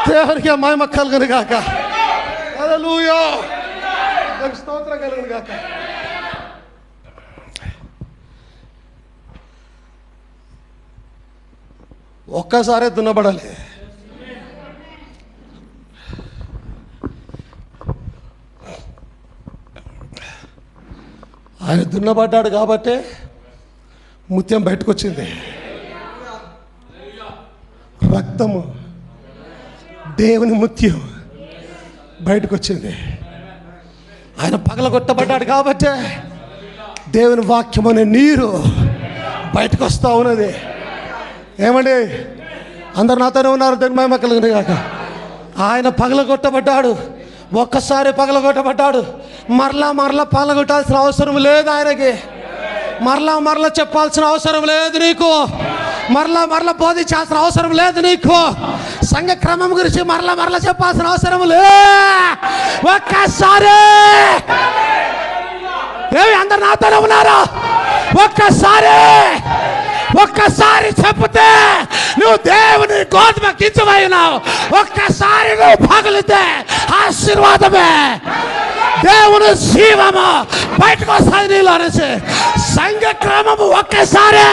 దేవునికి మహిమ కలుగును గాక. హల్లెలూయా. స్తోత్రం కలుగును గాక. ఒక్కసారే దున్నబడాలి. ఆయన దున్నబడ్డాడు కాబట్టి ముత్యం బయటకు వచ్చింది. రక్తము, దేవుని ముత్యం బయటకు వచ్చింది. ఆయన పగలగొట్టబడ్డాడు కాబట్టి దేవుని వాక్యం అనే నీరు బయటకు వస్తూ ఉన్నది. ఏమండి, అందరు నాతోనే ఉన్నారు. దేవుని మహిమ కలుగును గాక. ఆయన పగలగొట్టబడ్డాడు, ఒక్కసారి పగలగొట్టబడ్డాడు. మరలా పగలగొట్టాల్సిన అవసరం లేదు ఆయనకి. మరలా చెప్పాల్సిన అవసరం లేదు నీకు. మరలా బోధించాల్సిన అవసరం లేదు నీకు. సంఘ క్రమం గురించి మరలా చెప్పాల్సిన అవసరం లేదు. ఒక్కసారి అందరు నాతోనే ఉన్నారా? ఒక్కసారి చెప్తే నువ్వు దేవుని గోధుమ గింజమైనావు. ఒక్కసారి నువ్వు పగిలితే ఆశీర్వాదమే, దేవుని జీవము బయటకు వస్తుంది నీలో నుంచి. సంఘ క్రమము ఒక్కసారి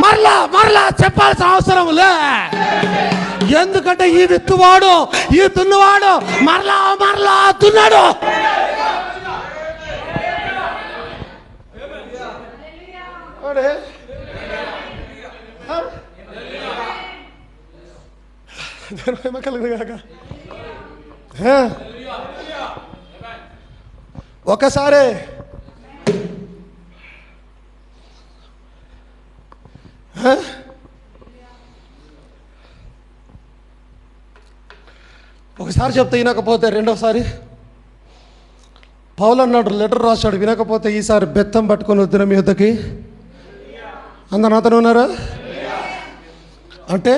మరలా చెప్పాల్సిన అవసరం లే. ఎందుకంటే ఈ విత్తువాడు, ఈ దున్నువాడు మరలా దున్నాడు. ఒకసారి చెప్తే వినకపోతే రెండోసారి పౌలు అన్నాడు, లెటర్ రాశాడు, వినకపోతే ఈసారి బెత్తం పట్టుకొని వద్దున మీ వద్దకి. అందరు నాతోనే ఉన్నారా? అంటే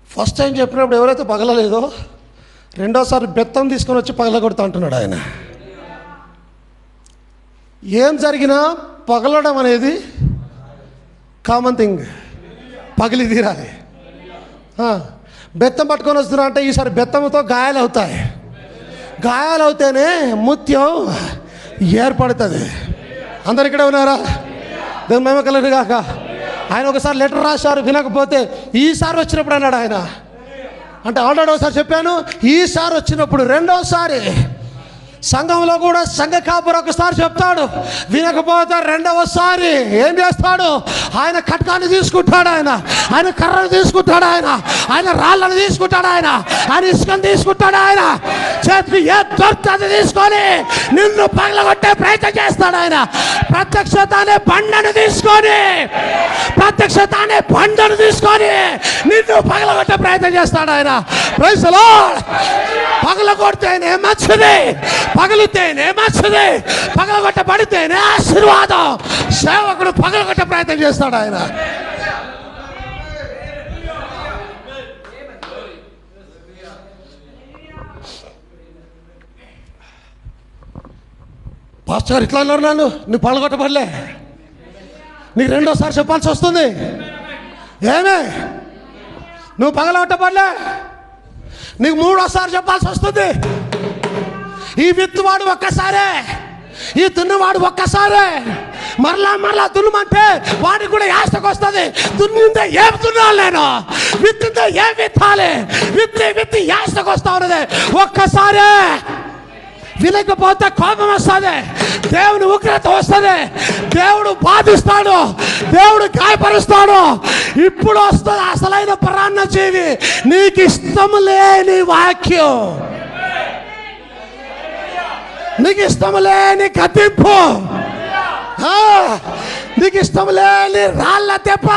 ఫస్ట్ టైం చెప్పినప్పుడు ఎవరైతే పగలలేదో రెండోసారి బెత్తం తీసుకొని వచ్చి పగలగొడతా అంటున్నాడు ఆయన. ఏం జరిగినా పగలడం అనేది కామన్ థింగ్, పగిలి తీరాలి. బెత్తం పట్టుకొని వస్తున్నా అంటే ఈసారి బెత్తంతో గాయాలు అవుతాయి. గాయాలు అవుతేనే ముత్యం ఏర్పడుతుంది. అందరు ఇక్కడే ఉన్నారా? దేవుని మహిమ కలుగును గాక. ఆయన ఒకసారి లెటర్ రాశారు, వినకపోతే ఈసారి వచ్చినప్పుడు అన్నాడు ఆయన. అంటే ఆల్రెడీ ఒకసారి చెప్పాను, ఈసారి వచ్చినప్పుడు రెండోసారి సంఘంలో కూడా సంఘ కాపురు ఒకసారి చెప్తాడు, వినకపోతే రెండవసారి ఏం చేస్తాడు? ఆయన ఖడ్గాన్ని తీసుకుంటాడు, ఆయన కర్రను తీసుకుంటాడు, ఆయన రాళ్ళను తీసుకుంటాడు, ఆయన ఇసుకను తీసుకుంటాడు, ఆయన చేతికి ఏ దొరుకుతుంది తీసుకొని నిన్ను పగలగొట్టే ప్రయత్నం చేస్తాడు. ఆయన ప్రత్యక్షత అనే బండను తీసుకొని నిన్ను పగలగొట్టే ప్రయత్నం చేస్తాడు. ఆయన ప్రైజ్ ది లార్డ్. పగలగొడితేనే మంచిది, పగలితేనే మంచిది, పగలగొట్టబడితేనే ఆశీర్వాదం. సేవకుడు పగలగొట్టే ప్రయత్నం చేస్తాడు. ఆయన పాస్టర్ గారు ఇట్లా అన్నారు, నువ్వు పగలగొట్టబడలే, నీకు రెండోసారి చెప్పాల్సి వస్తుంది. ఏమే నువ్వు పగలగొట్టబడలే, నీకు మూడోసారి చెప్పాల్సి వస్తుంది. ఈ విత్తువాడు ఒక్కసారే, ఈ దున్నవాడు ఒక్కసారే. మరలా దున్నమంటే వాడికి కూడా యాసకు వస్తుంది. దున్నిందే ఏం దున్నాలి, నేను విత్తిందే ఏం విత్తాలి, విత్తి యాసకు వస్తా ఉన్నది. ఒక్కసారే వినకపోతే కోపం వస్తుంది, దేవుని ఉగ్రత వస్తుంది, దేవుడు బాధిస్తాడు, దేవుడు గాయపరుస్తాడు. ఇప్పుడు వస్తుంది అసలైన ప్రాణ జీవి, నీకు ఇష్టం లేని వాక్యం, నీకు ఇష్టం లేని కతింపు, నీకు ఇష్టం లేని రాళ్ళ దెబ్బ,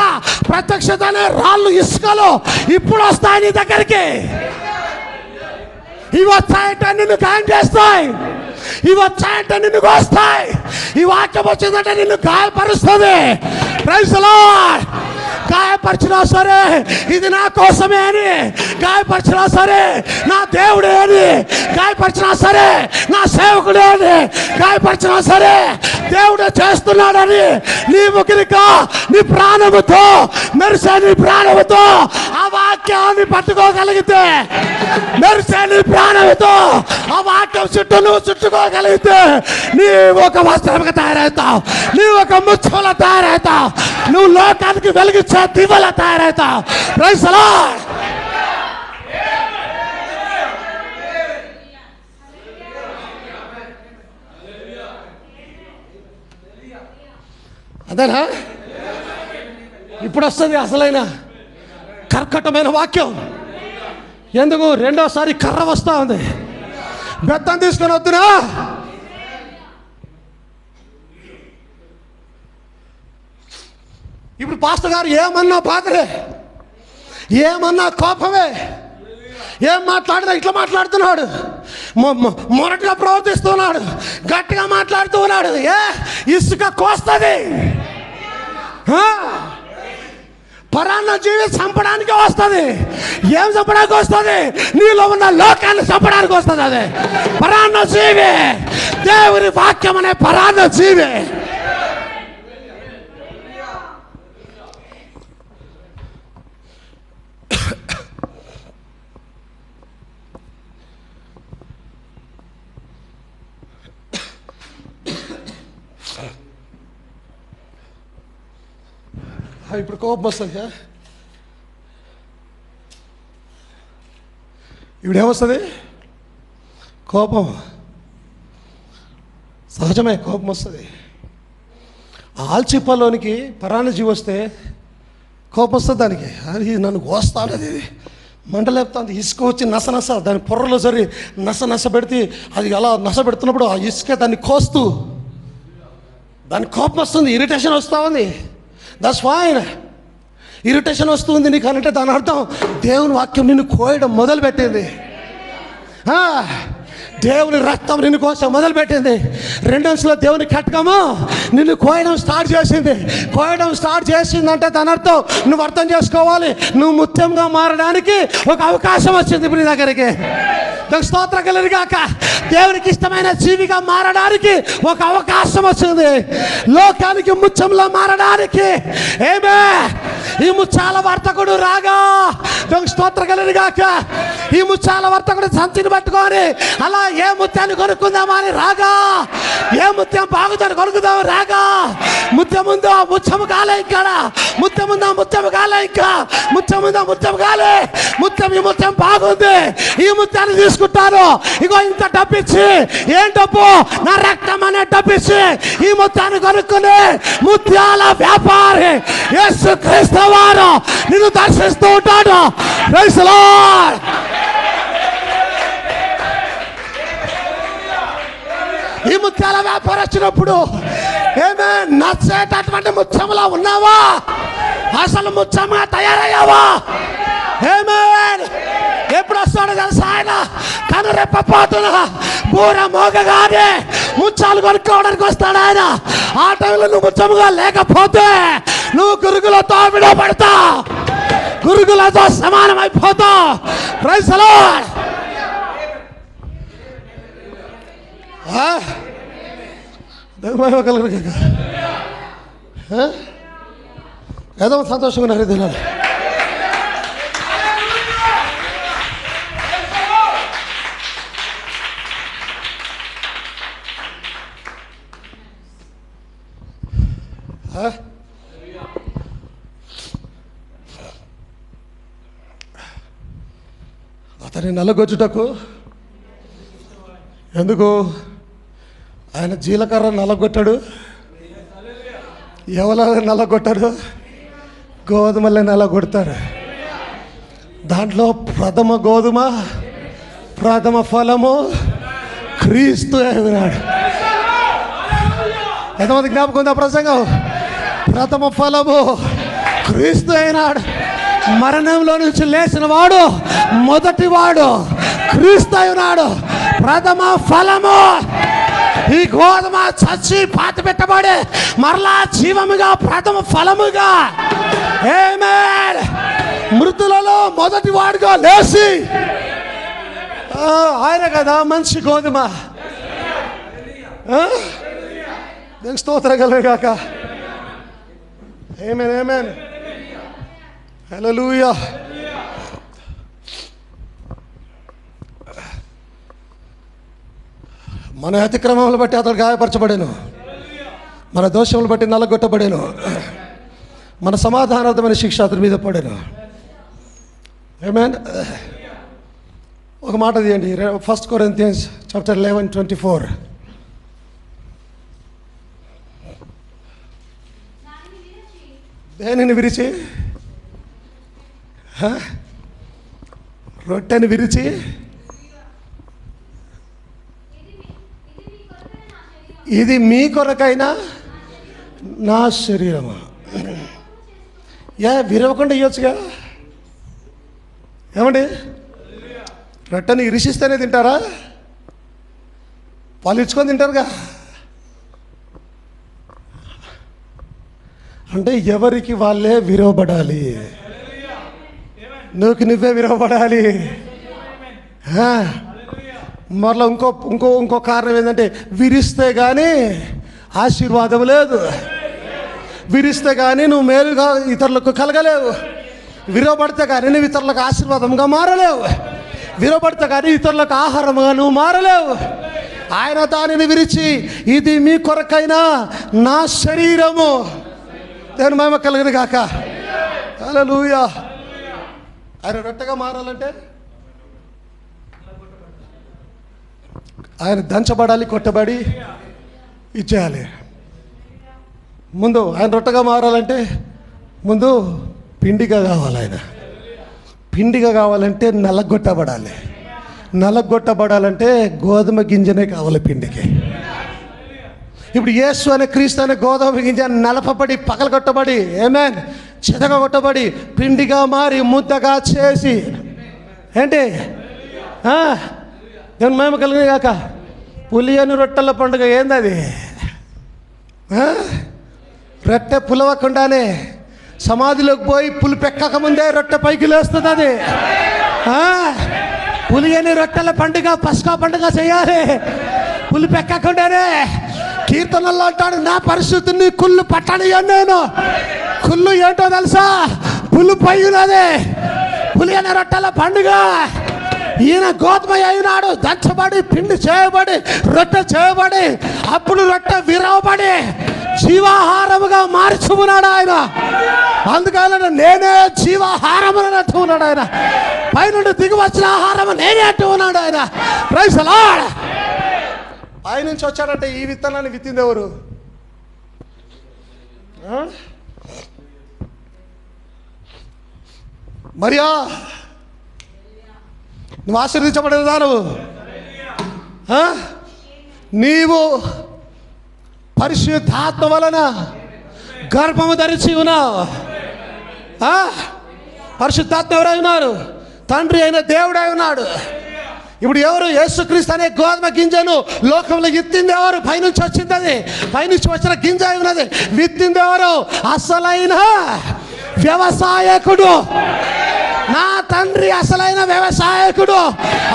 ప్రత్యక్షత అనే రాళ్ళు ఇసుకలు ఇప్పుడు వస్తాయి నీ దగ్గరికి. ఇవి వచ్చాయంటే నిన్ను గాయం చేస్తాయి, ఇవి వచ్చాయంటే నిన్ను కోస్తాయి. ఈ వాక్యం వచ్చిందంటే నిన్ను గాయపరుస్తుంది. Praise the Lord. గాయపరిచినా సరే ఇది నా కోసమే అని, గాయపరిచినా సరే నా దేవుడే అని, గాయపరిచినా సరే నా సేవకుడే అని, గాయపరిచినా సరే దేవుడే చేస్తున్నాడని నీ ముఖినిగా నీ ప్రాణముతో మెరిసే నీ ప్రాణముతో ఆ వాక్యాన్ని పట్టుకోగలిగితే, మెరిసే నీ ప్రాణముతో ఆ వాక్యం చుట్టూ నువ్వు చుట్టుకోగలిగితే నీ ఒక వస్త్రంగా తయారవుతావు, నీ ఒక ముచ్చలా తయారవుతావు, నువ్వు లోకానికి వెలిగించే దివ్వలా తయారవుతావు. Praise the Lord. అదేనా ఇప్పుడు వస్తుంది అసలైన కర్కటమైన వాక్యం. ఎందుకు రెండోసారి కర్ర వస్తా ఉంది, బెత్తం తీసుకొని వద్దునా. ఇప్పుడు పాస్టర్ గారు ఏమన్నా బాధలే, ఏమన్నా కోపమే, ఏం మాట్లాడినా ఇట్లా మాట్లాడుతున్నాడు, మొరటుగా ప్రవర్తిస్తున్నాడు, గట్టిగా మాట్లాడుతూ ఉన్నాడు. ఇసుక కోస్తుంది, పరాన్న జీవి చంపడానికి వస్తుంది. ఏం చంపడానికి వస్తుంది? నీలో ఉన్న లోకాన్ని చంపడానికి వస్తుంది. అదే పరాన్న జీవి, దేవుని వాక్యం అనే పరాన్న జీవి. ఇప్పుడు కోపం వస్తుంది. ఇప్పుడేమొస్తుంది? కోపం. సహజమే, కోపం వస్తుంది. ఆల్చిప్పలోనికి పరాన్న జీవి వస్తే కోపం వస్తుంది దానికి. అది నన్ను కోస్తాను, అది మంటలేపుతుంది, ఇసుక వచ్చి నస దాని పొర్రలో సరి నస పెడితే అది అలా నస పెడుతున్నప్పుడు ఆ ఇసుక దాన్ని కోస్తూ దాని కోపం వస్తుంది, ఇరిటేషన్ వస్తూ ఉంది. That's fine. ఇరిటేషన్ వస్తుంది నీకు అంటే దాని అర్థం దేవుని వాక్యం నిన్ను కోయడం మొదలుపెట్టింది. దేవుని రక్తం నిన్ను కోసం మొదలుపెట్టింది. రెండంచులో దేవుని ఖడ్గము నిన్ను కోయడం స్టార్ట్ చేసింది. కోయడం స్టార్ట్ చేసిందంటే దాని అర్థం నువ్వు అర్థం చేసుకోవాలి, నువ్వు ముత్యంగా మారడానికి ఒక అవకాశం వచ్చింది ఇప్పుడు నీ దగ్గరికి. స్తోత్రం కలుగుగాక. దేవునికి ఇష్టమైన జీవిగా మారడానికి ఒక అవకాశం వచ్చింది, లోకానికి ముత్యంలో మారడానికి. ఏమే ఈ ముత్యాల వర్తకుడు రాగా, స్తోత్రం కలుగుగాక, ఈ ముత్యాల వర్తకుడు సంచిని పట్టుకొని అలా ఏ ముత్యాన్ని కొనుక్కుందామా అని రాగా, ఏ ముత్యం బాగుతాడు కొనుక్కుదాం రాగా ముత్యం ఉందో ముత్యము కాలే ఇక్కడ ముత్యం ఉందా ముత్యం కాలే ఇంకా ముత్యం ఉందా ముత్యం కాలే ముత్యం ఈ ముత్యం బాగుంది ఈ ముత్యాన్ని తీసుకుంటారు ఇగో ఇంత డబ్బిచ్చి ఏం డబ్బు నా రక్తం అనే డబ్బిచ్చి ఈ ముత్యాన్ని కొనుక్కుని ముత్యాల వ్యాపారి యేసుక్రీస్తు వారు నిన్ను దర్శిస్తూ ఉంటాడు. Praise the Lord. ఈ ముత్యాల వ్యాపారం వచ్చినప్పుడు ఏమే నచ్చేటటువంటి ముత్యములా ఉన్నావా? అసలు ముత్యముగా తయారయ్యావా? ఏమే ఎప్పుడు వస్తాడో తెలుసా ఆయన? కనురెప్పపోతున్నా బూర మోగగానే ముత్యాలు కొనుక్కోవడానికి వస్తాడు ఆయన. ఆ టైంలో నువ్వు ముత్యముగా లేకపోతే నువ్వు గురుగులతో విడబడతా, గురుగులతో సమానమైపోతావు. Praise the Lord. ఏదో సంతోషంగా ఉన్నారు దినాలు. అతని నల్లగొచ్చుటకు ఎందుకు ఆయన జీలకర్ర నల్లగొట్టాడు? ఎవరు నల్లగొట్టాడు? గోధుమలే నల్లగొడతారు. దాంట్లో ప్రథమ గోధుమ ప్రథమ ఫలము క్రీస్తు అయినాడు. ఎంతమంది జ్ఞాపకం ఉంది ఆ ప్రసంగం? ప్రథమ ఫలము క్రీస్తు అయినాడు. మరణంలో నుంచి లేచిన వాడు మొదటి వాడు క్రీస్తు అయినాడు. ప్రథమ ఫలము. ఈ గోధుమ చచ్చి పాతి పెట్టబడి మరలా జీవముగా ప్రథమ ఫలముగా ఆమేన్ మృతులలో మొదటి వాడుగా లేచి ఆయన కదా మంచి గోధుమ. దేవునికి స్తోత్రం కలుగును గాక. ఆమేన్ ఆమేన్ హల్లెలూయా. మన అతిక్రమములు బట్టి అతడు గాయపరచబడేను, మన దోషములు బట్టి నల్లగొట్టబడేను, మన సమాధానార్థమైన శిక్ష అతని మీద పడేను. ఆమేన్. ఒక మాట తీయండి, 1 Corinthians chapter 11:24. దేనిని విరిచి? రొట్టెని విరిచి ఇది మీ కొరకైనా నా శరీరమా. విరవకుండా ఇవ్వచ్చుగా. ఏమండి, రొట్టెని ఇరిసిస్తేనే తింటారా? వాళ్ళు ఇచ్చుకొని తింటారుగా. అంటే ఎవరికి వాళ్ళే విరవబడాలి, నువ్వే విరవబడాలి. మరలా ఇంకో కారణం ఏంటంటే విరిస్తే కానీ ఆశీర్వాదం లేదు, విరిస్తే కానీ నువ్వు మేలుగా ఇతరులకు కలగలేవు, విరవబడితే కానీ నువ్వు ఇతరులకు ఆశీర్వాదంగా మారలేవు, విరవబడితే కానీ ఇతరులకు ఆహారంగా నువ్వు మారలేవు. ఆయన దానిని విరిచి ఇది మీ కొరకైనా నా శరీరము. దేవుని మహిమ కలుగును గాక. హల్లెలూయా. ఆయన రొట్టెగా మారాలంటే ఆయన దంచబడాలి, కొట్టబడి ఇచ్చేయాలి. ముందు ఆయన రొట్టెగా మారాలంటే ముందు పిండిగా కావాలి. ఆయన పిండిగా కావాలంటే నల్లగొట్టబడాలి. నల్లగొట్టబడాలంటే గోధుమ గింజనే కావాలి పిండికి. ఇప్పుడు యేసు అనే క్రీస్తు అనే గోధుమ గింజ నలపబడి పగలగొట్టబడి ఆమేన్ చెదగొట్టబడి పిండిగా మారి ముద్దగా చేసి ఏంటి దేవుని మహిమ కలుగును గాక. పులియని రొట్టెల పండుగ ఏంది అది? రొట్టె పులవకుండానే సమాధిలోకి పోయి పులి పెక్కక ముందే రొట్టె పైకి లేస్తుంది. అది పులియని రొట్టెల పండుగ పస్కా పండుగ చేయాలి. పులి పెక్కకుండానే కీర్తనల్లో అంటాడు, నా పరిస్థితిని కుళ్ళు పట్టనియను నేను. కుళ్ళు ఏంటో తెలుసా? పులు పై ఉన్నది. పులి అనే రొట్టెల పండుగ ఈయన గోధుమ అయినాడు, దంచబడి పిండి చేయబడి రొట్టె చేయబడి అప్పుడు రొట్టె విరవబడి జీవాహారముగా మార్చి ఉన్నాడు ఆయన. అందుకని నేనే జీవాహారమును అంటూ ఉన్నాడు ఆయన. పైనుండి దిగి వచ్చిన ఆహారము నేనే అంటూ ఉన్నాడు ఆయన. Praise the Lord. పైనుంచి వచ్చాడంటే ఈ విత్తనాన్ని విత్తింది ఎవరు? మరియా, నువ్వు ఆశీర్వదించబడేదా? నీవు పరిశుద్ధాత్మ వలన గర్భము ధరించి ఉన్నావు. పరిశుద్ధాత్మ ఎవరై ఉన్నారు? తండ్రి అయిన దేవుడై ఉన్నాడు. ఇప్పుడు ఎవరు? యేసుక్రీస్తు అనే గోధుమ గింజను లోకంలో విత్తింది ఎవరు? పైనుంచి వచ్చింది. అది పైనుంచి వచ్చిన గింజ అయి ఉన్నది. విత్తింది ఎవరు? అసలైన వ్యవసాయకుడు. నా తండ్రి అసలైన వ్యవసాయకుడు.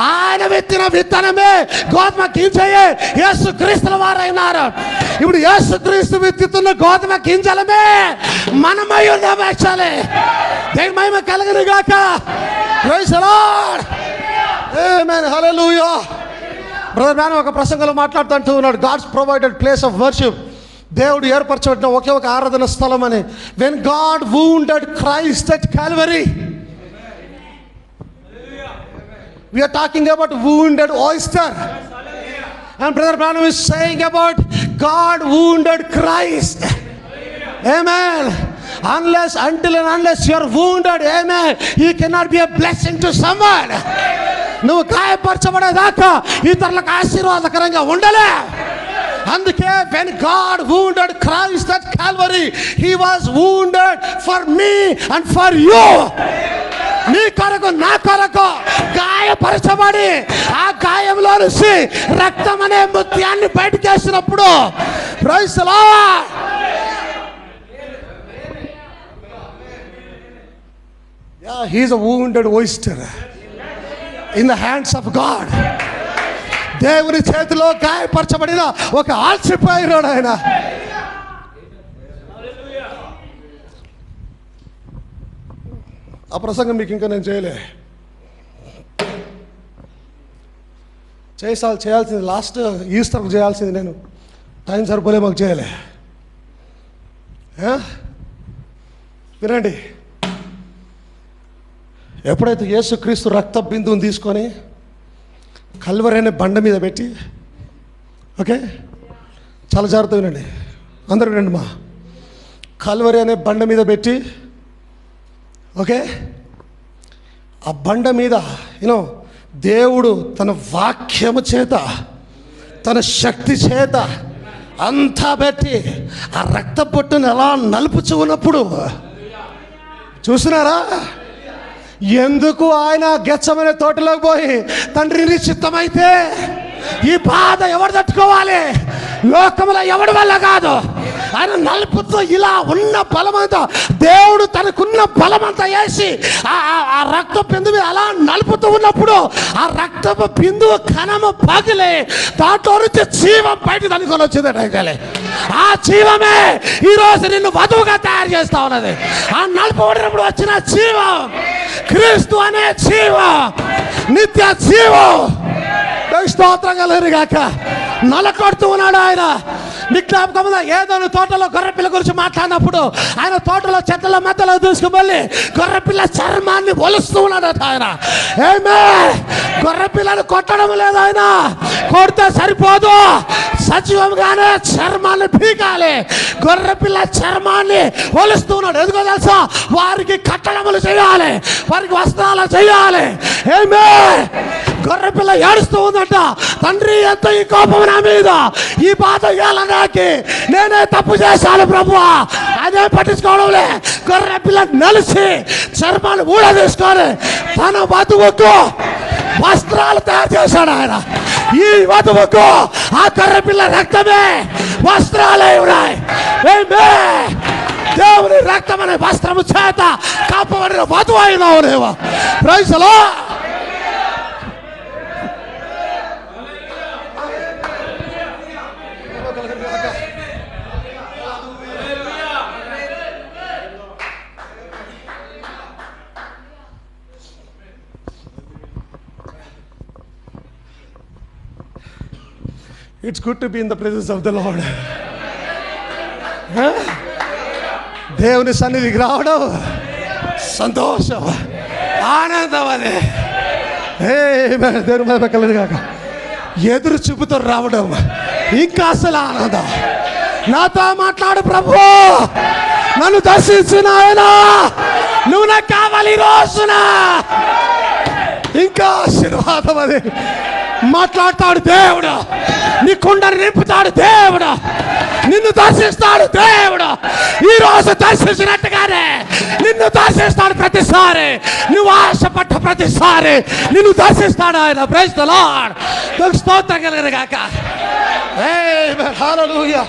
ఆయన విత్తిన విత్తనమే గోధుమ గింజయే యేసుక్రీస్తుల వారైనారు. ఇప్పుడు యేసుక్రీస్తు విత్తుతున్న గోధుమ గింజలమే మనమై ఉన్నాం. యాక్చువల్లీ దేవుని మహిమ కలుగును గాక. Praise the Lord. Amen. Hallelujah. Brother మ్యాన్ ఒక ప్రసంగంలో మాట్లాడుతూ ఉన్నాడు, God's provided place of worship. దేవుడు ఏర్పరచబడిన ఒకే ఒక ఆరాధన స్థలం అని. When God wounded Christ at Calvary, we are talking about wounded oyster, and brother Branham is saying about God wounded Christ. Amen. Until and unless you are wounded, amen, you cannot be a blessing to someone. నువ్వు గాయపరచబడేదాకా ఇతరులకు ఆశీర్వాదకరంగా ఉండలే. అందుకే when God wounded Christ at Calvary, he was wounded for me and for you. నీ కొరకు నా కొరకు గాయపరచబడి ఆ గాయంలో నుంచి రక్తం అనే ముత్యాన్ని బయటకేసినప్పుడు, praise the Lord, he is a wounded oyster in the hands of God. దేవుని చేతిలో గాయపరచబడిన ఒక ఆల్చిపోయినాడు ఆయన. ఆ ప్రసంగం మీకు ఇంకా నేను చేయాల్సింది లాస్ట్ ఈస్టర్కు చేయాల్సింది. నేను టైం సరిపోలే, మాకు చేయలే. వినండి, ఎప్పుడైతే యేసుక్రీస్తు రక్త బిందువుని తీసుకొని కల్వరి అనే బండ మీద పెట్టి, ఓకే, చాలా జాగ్రత్తగా వినండి, అందరూ వినండి మా, కల్వరి అనే బండ మీద పెట్టి, ఓకే, ఆ బండ మీద దేవుడు తన వాక్యము చేత, తన శక్తి చేత అంతా పెట్టి ఆ రక్త పొట్టును ఎలా నలుపుచు ఉన్నప్పుడు చూసినారా? ఎందుకు ఆయన గెత్సెమనే తోటలోకి పోయి, తండ్రి నీ చిత్తమైతే ఈ బాధ ఎవరు తట్టుకోవాలి? లోకంలో ఎవడి వల్ల కాదు. ఆయన నలుపుతో ఇలా ఉన్న బలమంతా, దేవుడు తనకున్న బలమంతా వేసి ఆ రక్త బిందువు అలా నలుపుతూ ఉన్నప్పుడు ఆ రక్తపు బిందువు కణము పగిలి దాంట్లో నుంచి జీవం బయట తనుకొని వచ్చింది. ఆ జీవమే ఈరోజు నిన్ను వధువుగా తయారు చేస్తా ఉన్నది. ఆ నలుపబడినప్పుడు వచ్చిన జీవం క్రీస్తు అనే జీవం, నిత్య జీవం. స్తోత్రం కలుగుగాక. నలకొడుతూ ఉన్నాడు ఆయన. మీకు జ్ఞాపకం ఉందా? ఏదైనా తోటలో గొర్రెపిల్ల గురించి మాట్లాడినప్పుడు ఆయన తోటలో చెట్ల మధ్యలో తీసుకువెళ్ళి గొర్రెపిల్ల చర్మాన్ని ఒలుస్తూ ఉన్నాడట ఆయన. ఏమే, గొర్రెపిల్లను కొట్టడం లేదు ఆయన, కొడితే సరిపోదు, సజీవంగానే చర్మాన్ని పీకాలి. గొర్రెపిల్ల చర్మాన్ని ఒలుస్తూ ఉన్నాడు. ఎందుకో తెలుసా? వారికి కట్టడములు చేయాలి, వారికి వస్త్రాలు చేయాలి. ఏమే, గొర్రెపిల్ల ఏడుస్తూ ఉందట, తండ్రి ఎంత ఈ కోపం నా మీద, ఈ బాధ ఏలనాకి, నేనే తప్పు చేశాను ప్రభువా, అదే పట్టించుకోవడంలే. గొర్రె పిల్ల నలిసి చర్మాలు ఊడ తీసుకొని తన వధువుకు వస్త్రాలు తయారు చేశాడు ఆయన. ఈ వధువుకు ఆ గొర్రె పిల్ల రక్తమే వస్త్రాలే ఉన్నాయి. దేవుని రక్తం అనే వస్త్రము చేత కాపాడిన వధువు అయినావు. Praise the Lord. It's good to be in the presence of the Lord. దేవుని సన్నిధికి రావడం సంతోషం, ఆనందం. అదే దేవుని మీద కలదు కాక ఎదురు చూపుతో రావడం ఇంకా అసలు ఆనందం. నాతో మాట్లాడు ప్రభు, నన్ను దర్శించిన ఆయన, నువ్వు నాకు కావాలి ఈ రోజున. ఇంకా ఆశీర్వాదం. అది మాట్లాడతాడు దేవుడు, నీ కుండని నింపుతాడు దేవుడు, నిన్ను దర్శిస్తాడు దేవుడు. ఈ రోజు దర్శించినట్టుగానే నిన్ను దర్శిస్తాడు ప్రతిసారి, నువ్వు ఆశపడ్డ ప్రతిసారి నిన్ను దర్శిస్తాడు ఆయన. Praise the Lord. స్తోత్రం కలుగును గాక. ఆమేన్. హల్లెలూయా.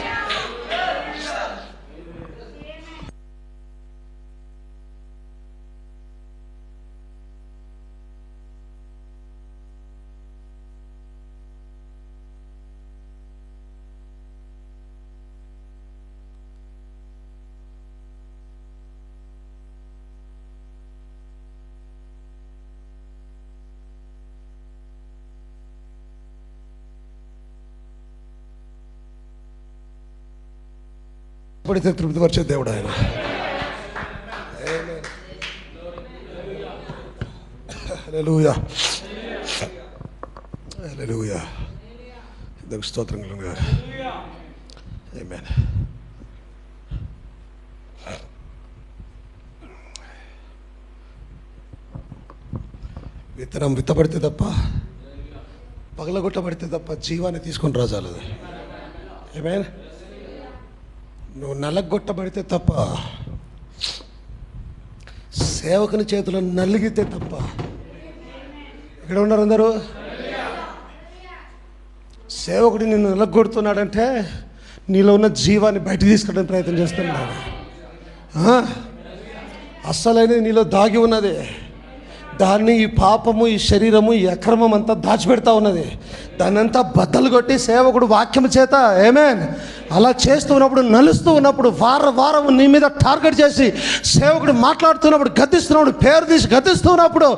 పడితే తృప్తిపరిచే దేవుడు ఆయన. హల్లెలూయా, హల్లెలూయా. దేవునికి స్తోత్రం కలుగును గాక. ఆమేన్. విత్తనం విత్తబడితే తప్ప, పగలగొట్టబడితే తప్ప జీవాన్ని తీసుకొని రాజాలది. ఆమేన్. నువ్వు నలగొట్టబడితే తప్ప, సేవకుని చేతిలో నలిగితే తప్ప. ఇక్కడ ఉన్నారు అందరూ. సేవకుడు నిన్ను నలగొడుతున్నాడంటే నీలో ఉన్న జీవాన్ని బయటకు తీసుకోవడానికి ప్రయత్నం చేస్తున్నాడు. అస్సలైనది నీలో దాగి ఉన్నది. దాన్ని ఈ పాపము, ఈ శరీరము, ఈ అక్రమం అంతా దాచిపెడతా ఉన్నది. దాన్ని అంతా బద్దలు కొట్టి సేవకుడు వాక్యం చేత ఆమేన్ అలా చేస్తూ ఉన్నప్పుడు, నలుస్తూ ఉన్నప్పుడు, వారం నీ మీద టార్గెట్ చేసి సేవకుడు మాట్లాడుతున్నప్పుడు, గద్దిస్తున్నప్పుడు, పేరు తీసి గద్దిస్తున్నప్పుడు,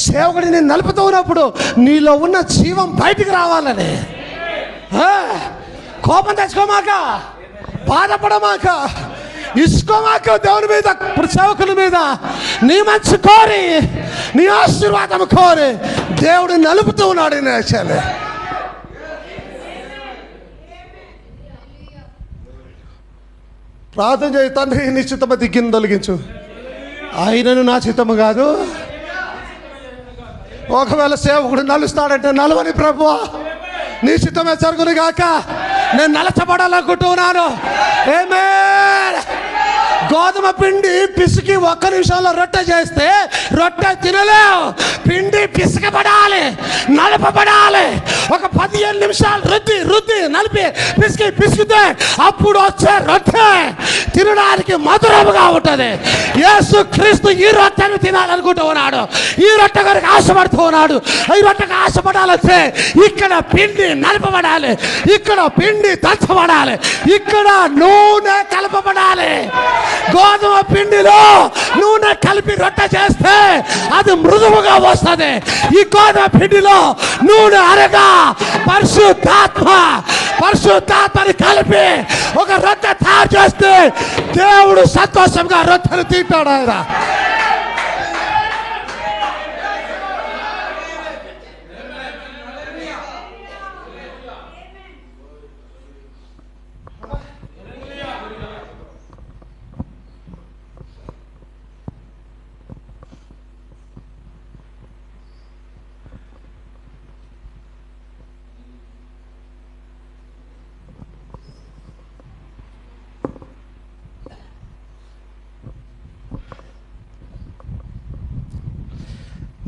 సేవకుడిని నలుపుతూ ఉన్నప్పుడు నీలో ఉన్న జీవం బయటికి రావాలని. కోపం తెచ్చుకోమాక, బాధపడమాక, ఇసుకోమాక. దేవుని మీద, సేవకుల మీద నీ మంచి కోరి, నీ ఆశీర్వాదం కోరి దేవుడు నలుపుతూ ఉన్నాడు. నేర్చాలి. ప్రార్థన చేయి. తండ్రి, నీ చిత్తము దిగ్గిని తొలగించు. ఆయనను నా చిత్తము కాదు. ఒకవేళ సేవకుడు నలుస్తాడంటే నలువని ప్రభువా, నీ చిత్తమే జరుగును గాక. నేను నలచబడాలనుకుంటున్నాను. ఆమేన్. గోధుమ పిండి పిసికి 1 నిమిషంలో రొట్టె చేస్తే రొట్టె తినలేవు. పిండి పిసకబడాలి, నలపబడాలి. ఒక 15 నిమిషాలు రుద్ది నలిపి పిసికితే అప్పుడు వచ్చే రొట్టె తినడానికి మధురముగా ఉంటుంది. యేసు క్రీస్తు ఈ రొట్టెను తినాలనుకుంటూ ఉన్నాడు. ఈ రొట్టె కొరకు ఆశపడుతూ ఉన్నాడు. ఈ రొట్టెకు ఆశపడాలంటే ఇక్కడ పిండి నలపబడాలి, ఇక్కడ పిండి దంచబడాలి, ఇక్కడ నూనె కలపబడాలి. గోధుమ పిండిలో నూనె కలిపి రొట్టె చేస్తే అది మృదువుగా వస్తుంది. ఈ గోధుమ పిండిలో నూనె అనగా పరిశుద్ధాత్మని కలిపి ఒక రొట్టె తయారు చేస్తే దేవుడు సంతోషంగా రొట్టెను తింటాడు. ఆయన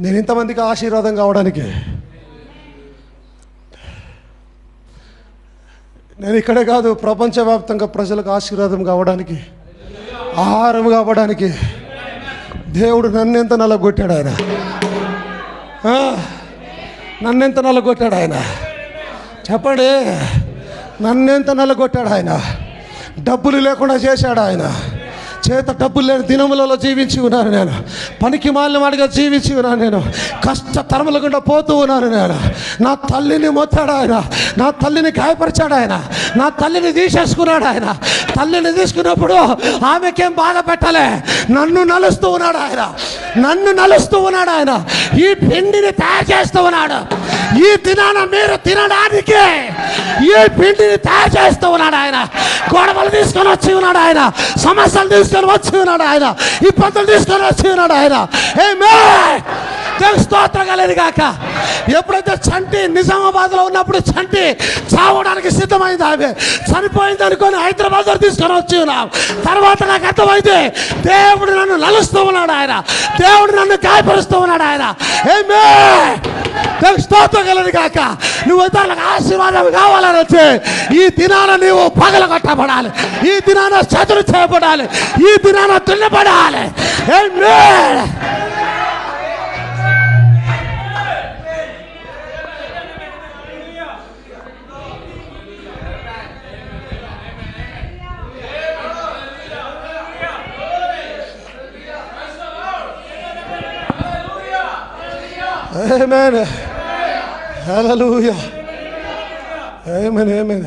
నేను ఇంతమందికి ఆశీర్వాదం కావడానికి, నేను ఇక్కడే కాదు ప్రపంచవ్యాప్తంగా ప్రజలకు ఆశీర్వాదం కావడానికి, ఆహారం కావడానికి దేవుడు నన్నెంత నలగొట్టాడు. ఆయన నన్నెంత నలగొట్టాడు. ఆయన చెప్పండి, నన్నెంత నలగొట్టాడు. ఆయన డబ్బులు లేకుండా చేశాడు. ఆయన చేత డబ్బులు లేని దినములలో జీవించి ఉన్నాను నేను. పనికి మాలిన వాడిగా జీవించి ఉన్నాను నేను. కష్ట తరముల గుండా పోతూ ఉన్నాను నేను. నా తల్లిని మొత్తాడు ఆయన, నా తల్లిని గాయపరిచాడు ఆయన, నా తల్లిని తీసేసుకున్నాడు ఆయన. తల్లిని తీసుకున్నప్పుడు ఆమెకేం బాధ పెట్టలే, నన్ను నలుస్తూ ఉన్నాడు ఆయన, నన్ను నలుస్తూ ఉన్నాడు ఆయన. ఈ పిండిని తయారు చేస్తూ ఉన్నాడు. ఈ దినాన మీరు తినడానికి ఈ పిండిని తయారు చేస్తూ ఉన్నాడు ఆయన. గొడవలు తీసుకొని వచ్చి ఉన్నాడు ఆయన, సమస్యలు తీసుకొని వచ్చి ఉన్నాడు ఆయన, ఇబ్బందులు తీసుకొని వచ్చి ఉన్నాడు ఆయన. స్తోత్రం కలదు కాక. ఎప్పుడైతే చంటి నిజామాబాద్లో ఉన్నప్పుడు చంటి చావడానికి సిద్ధమైంది, ఆమె చనిపోయింది అనుకొని హైదరాబాద్లో తీసుకొని వచ్చి ఉన్నాం. తర్వాత నాకు అర్థమైంది, దేవుడు నన్ను నలుస్తూ ఉన్నాడు ఆయన, దేవుడు నన్ను గాయపరుస్తూ ఉన్నాడు ఆయన. స్తోత్రం కలదు కాక. నువ్వు ఇతరులకు ఆశీర్వాదం కావాలని వచ్చి ఈ దినాన నీవు పగల కొట్టబడాలి, ఈ దినాన చదురు చేయబడాలి, ఈ దినాన దున్నబడాలి. Amen. Hallelujah. Amen. Amen.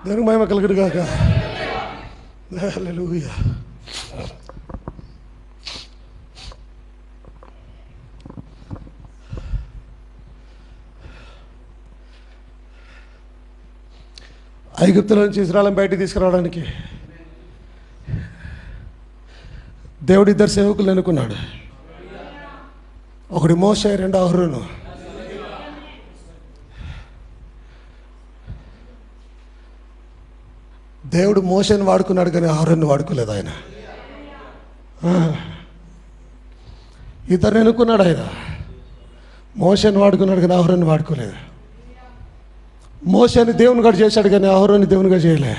దేవునికి మహిమ కలుగును గాక. Hallelujah. ఐగుప్తులో నుంచి ఇశ్రాయేలును బయటికి తీసుకురావడానికి దేవుడు ఇద్దరు సేవకులు ఎన్నుకున్నాడు. ఒకటి మోషే, రెండో అహరోను. దేవుడు మోషేని వాడుకున్నాడు కానీ అహరోన్ని వాడుకోలేదు ఆయన. ఇద్దరిని ఎన్నుకున్నాడు ఆయన. మోషేని వాడుకున్నాడు కానీ అహరోన్ని వాడుకోలేదు. మోషేని దేవునిగా చేశాడు కానీ అహరోన్ని దేవునిగా చేయలే.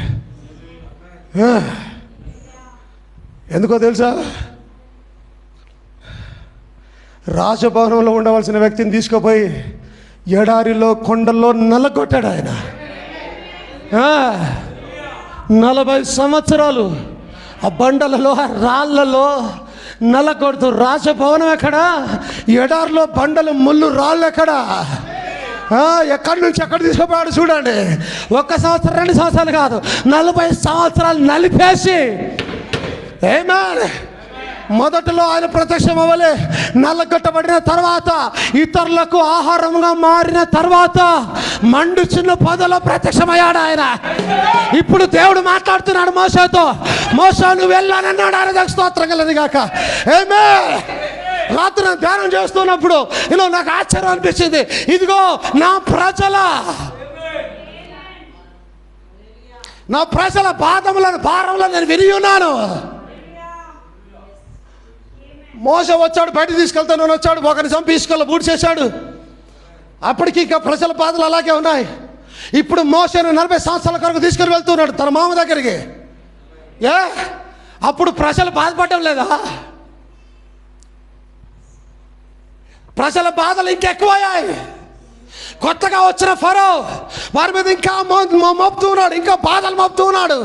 ఎందుకో తెలుసా? రాజభవనంలో ఉండవలసిన వ్యక్తిని తీసుకుపోయి ఎడారిలో కొండల్లో నల్లగొట్టాడు ఆయన. 40 సంవత్సరాలు ఆ బండలలో ఆ రాళ్ళలో నల్లగొడుతూ, రాజభవనం ఎక్కడ, ఎడారిలో బండలు ముళ్ళు రాళ్ళు ఎక్కడ, ఎక్కడి నుంచి ఎక్కడ తీసుకుపోయాడు చూడండి. 1 సంవత్సరం 2 సంవత్సరాలు కాదు, 40 సంవత్సరాలు నలిపేసి. మొదటిలో ఆయన ప్రత్యక్షం అవ్వలే, నల్లగొట్టబడిన తర్వాత, ఇతరులకు ఆహారంగా మారిన తర్వాత మండుచున్న పొదలో ప్రత్యక్షమయ్యాడు ఆయన. ఇప్పుడు దేవుడు మాట్లాడుతున్నాడు మోషేతో. మోషే నువ్వు వెళ్ళానన్నాడు ఆయన. స్తోత్రం కలదు గాక. రాత్రి నేను ధ్యానం చేస్తున్నప్పుడు నాకు ఆశ్చర్యం అనిపించింది. ఇదిగో నా ప్రజల బాధములను భారములను నేను విని ఉన్నాను. మోసే వచ్చాడు, బయట తీసుకెళ్తాను వచ్చాడు, ఒకరిని చంపి ఇసుకలో బూడి చేశాడు. అప్పటికి ఇంకా ప్రజల బాధలు అలాగే ఉన్నాయి. ఇప్పుడు మోసేను 40 సంవత్సరాల కొరకు తీసుకుని వెళ్తున్నాడు తన మామ దగ్గరికి. అప్పుడు ప్రజలు బాధపడడం లేదా? ప్రజల బాధలు ఇంకెక్కువయ్యాయి. కొత్తగా వచ్చిన ఫరో వారి మీద ఇంకా మోపుతూ ఉన్నాడు, ఇంకా బాధలు మోపుతూ ఉన్నాడు,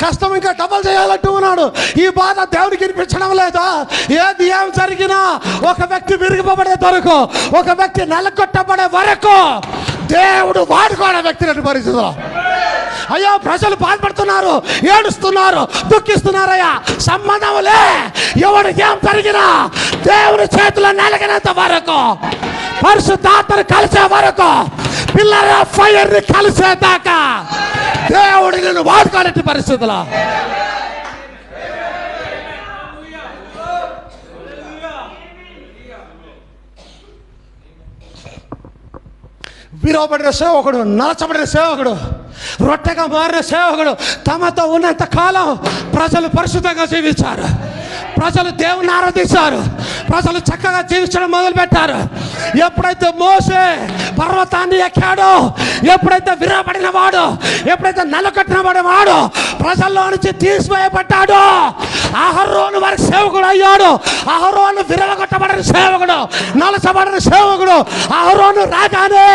కష్టం ఇంకా డబల్ చేయాలంటూ ఉన్నాడు. ఈ బాధ దేవుడికి వినిపించడం లేదా? ఏది ఏం జరిగినా ఒక వ్యక్తి విరిగిపోబడే వరకు, ఒక వ్యక్తి నల్లగొట్టబడే వరకు దేవుడు వాడుకోవడం వ్యక్తిని పరిస్థితుల్లో. అయ్యా ప్రజలు బాధపడుతున్నారు, ఏడుస్తున్నారు, దుఃఖిస్తున్నారయ్యా, సంబంధం లే. ఎవరికి ఏం జరిగినా దేవుని చేతిలో నలిగినంత వరకు, పరిశుద్ధాత్మను కలిసే వరకు, పిల్లల ఫైర్ని కలిసేదాకా దేవుడు నిన్ను వాడుకోలేని పరిస్థితుల్లో. విరవబడిన సేవకుడు, నలచబడిన సేవకుడు, రొట్టెగా మారిన సేవకుడు తమతో ఉన్నంత కాలం ప్రజలు పరిశుద్ధంగా జీవించారు, ప్రజలు దేవుని ఆరాధించారు, ప్రజలు చక్కగా జీవించడం మొదలుపెట్టారు. ఎప్పుడైతే మోసే పర్వతాన్ని ఎక్కాడో, ఎప్పుడైతే విరవబడిన వాడు, ఎప్పుడైతే నలకట్టిన వాడు ప్రజల్లో నుంచి తీసివేయబడ్డాడో, అహరోను వారికి సేవకుడు అయ్యాడు. అహరోను విరవగొట్టబడిన సేవకుడు, నలచబడిన సేవకుడు. అహరోను రాగానే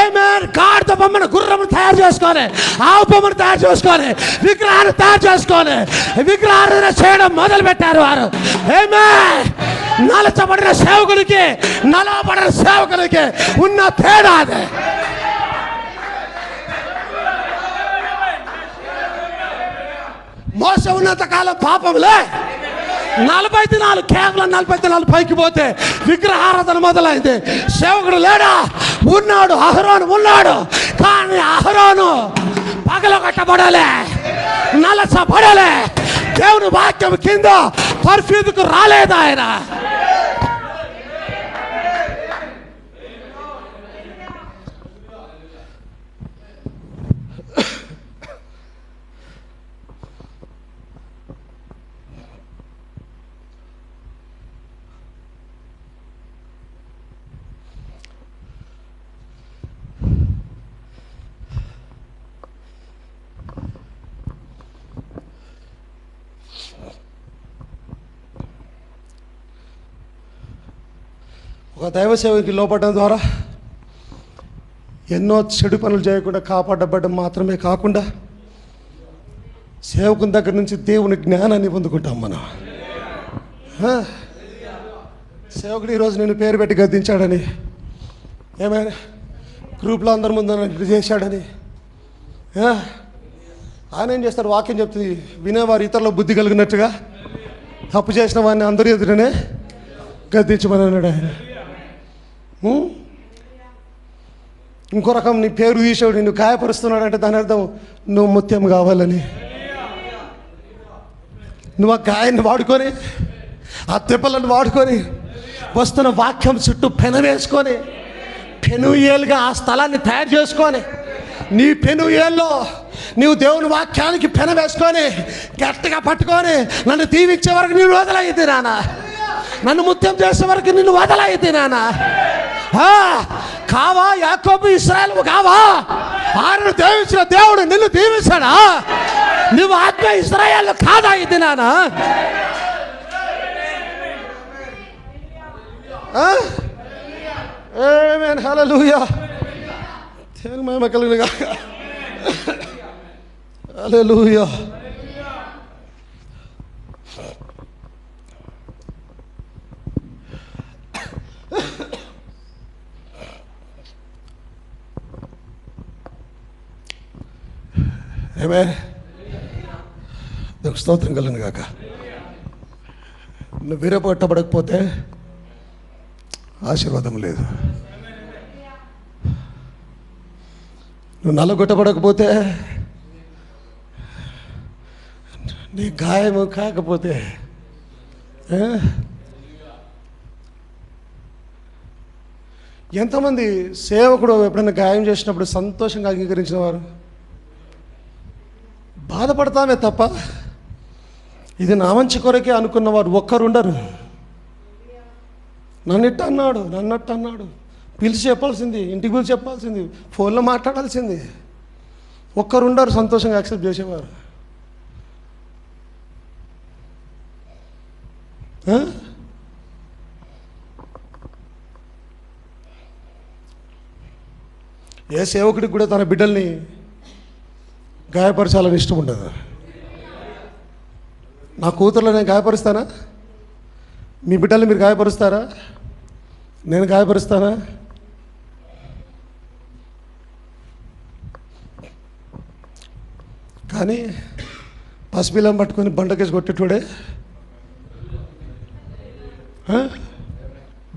ఆమేన్ గాడిద బొమ్మను, గుర్రము తయారు చేసుకొని, ఆవు బొమ్మను తయారు చేసుకొని, విగ్రహాన్ని తయారు చేసుకొని విగ్రహారాధన చేయడం మొదలు పెట్టారు వారు. ఆమేన్. నలచబడిన సేవకుడికి, నలబడిన సేవకుడికి ఉన్న తేడా అదే. మోస ఉన్నంత కాలం పాపంలే. 40 దినాలు, కేవలం 40 దినాలు పైకి పోతే విగ్రహారాధన మొదలైంది. సేవకుడు లేడా? ఉన్నాడు, అహరోను ఉన్నాడు. కానీ అహరోను పగలగొట్టబడలే, నలచబడలే. దేవుని వాక్యం కింద పరిఫీదుకు రాలేదు ఆయన. ఒక దైవ సేవకి లోపడడం ద్వారా ఎన్నో చెడు పనులు చేయకుండా కాపాడబడడం మాత్రమే కాకుండా సేవకుని దగ్గర నుంచి దేవుని జ్ఞానాన్ని పొందుకుంటాం మనం. సేవకుడు ఈరోజు నేను పేరు పెట్టి గద్దించాడని, ఏమైనా గ్రూప్లో అందరి ముందు నన్ను చేశాడని, ఆయన ఏం చేస్తాడు? వాక్యం చెప్తుంది, వినేవారు ఇతరుల బుద్ధి కలిగినట్టుగా తప్పు చేసిన వాడిని అందరి ఎదురునే గద్దించమని అన్నాడు ఆయన. ఇంకో రకం నీ పేరు తీసాడు, నిన్ను గాయపరుస్తున్నాడు అంటే దాని అర్థం నువ్వు ముత్యం కావాలని. నువ్వు ఆ గాయాన్ని వాడుకొని, ఆ దెబ్బలను వాడుకొని, వస్తున్న వాక్యం చుట్టూ పెనవేసుకొని, పెనుయేలుగా ఆ స్థలాన్ని తయారు చేసుకొని, నీ పెనుయేల్లో నీవు దేవుని వాక్యానికి పెనవేసుకొని గట్టిగా పట్టుకొని, నన్ను దీవించే వరకు నేను వదలైతే నాన్న, నన్ను ముత్యం చేసే వరకు నిన్ను వదలైతే నాన్న. కావా యాకోబు ఇశ్రాయేలు కావా? ఆయనను దీవించిన దేవుడు నిన్ను దీవించాడా? నువ్వు ఆత్మ ఇశ్రాయేలు కాదా? ఇది నాన్న. ఆమేన్, హల్లెలూయా. దేవుని మహిమ కలుగును గాక. హల్లెలూయా. ఆమేన్. దేవునికి స్తోత్రం కలుగును గాక. నువ్వు విరగొట్టబడకపోతే ఆశీర్వాదం లేదు. నువ్వు నల్లగొట్టబడకపోతే, నీ గాయము కాకపోతే, ఎంతమంది సేవకుడు ఎప్పుడైనా గాయం చేసినప్పుడు సంతోషంగా అంగీకరించిన వారు? బాధపడతామే తప్ప ఇది నా మంచి కొరకే అనుకున్నవారు ఒక్కరుండరు. నన్నిట్టు అన్నాడు, నన్నట్టు అన్నాడు, పిలిచి చెప్పాల్సింది, ఇంటికి పిలిచి చెప్పాల్సింది, ఫోన్లో మాట్లాడాల్సింది. ఒక్కరుండరు సంతోషంగా యాక్సెప్ట్ చేసేవారు. ఏ సేవకుడికి కూడా తన బిడ్డల్ని గాయపరచాలని ఇష్టం ఉండదు. నా కూతుర్లో నేను గాయపరుస్తానా? మీ బిడ్డల్ని మీరు గాయపరుస్తారా? నేను గాయపరుస్తానా? కానీ పసిపిల్లం పట్టుకొని బండకేసి కొట్టేటోడే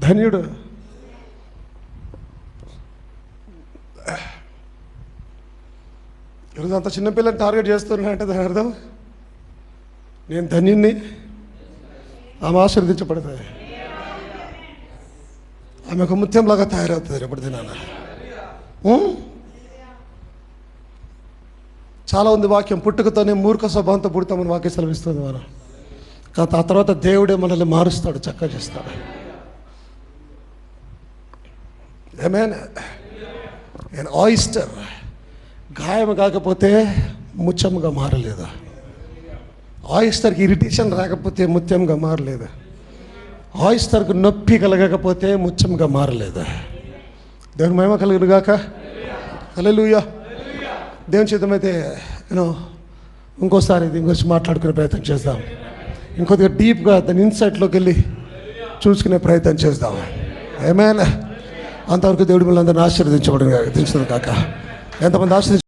ధన్యుడు. ఈరోజు అంత చిన్నపిల్లని టార్గెట్ చేస్తున్నా అంటే దాని అర్థం నేను ధన్యుణ్ణి, ఆమె ఆశీర్వదించబడతాయి, ఆమె ఒక ముత్యంలాగా తయారవుతుంది రేపటి దినాన. చాలా ఉంది వాక్యం, పుట్టుకతోనే మూర్ఖ స్వభావంతో పుడతామని వాక్యం సెలవిస్తుంది మనం. కానీ ఆ తర్వాత దేవుడే మనల్ని మారుస్తాడు, చక్కగా చేస్తాడు. ఆమేన్. ఆయిస్టర్ గాయం కాకపోతే ముత్యంగా మారలేదు. ఆయిస్టర్కి ఇరిటేషన్ రాకపోతే ముత్యంగా మారలేదు. ఆయిస్టర్కు నొప్పి కలగకపోతే ముత్యంగా మారలేదు. దేవుని మహిమ కలుగును గాక. హల్లెలూయా. దేవుని చిత్తమైతే ఇంకోసారి దీని గురించి మాట్లాడుకునే ప్రయత్నం చేద్దాం. ఇంకొద్దిగా డీప్గా దాని ఇన్సైట్లోకి వెళ్ళి చూసుకునే ప్రయత్నం చేద్దాం. ఆమేన్. అంతవరకు దేవుడి మిమ్మల్ని అందరిని ఆశీర్వదించబడిన కాక. ఎంతమంది ఆశీర్వదించ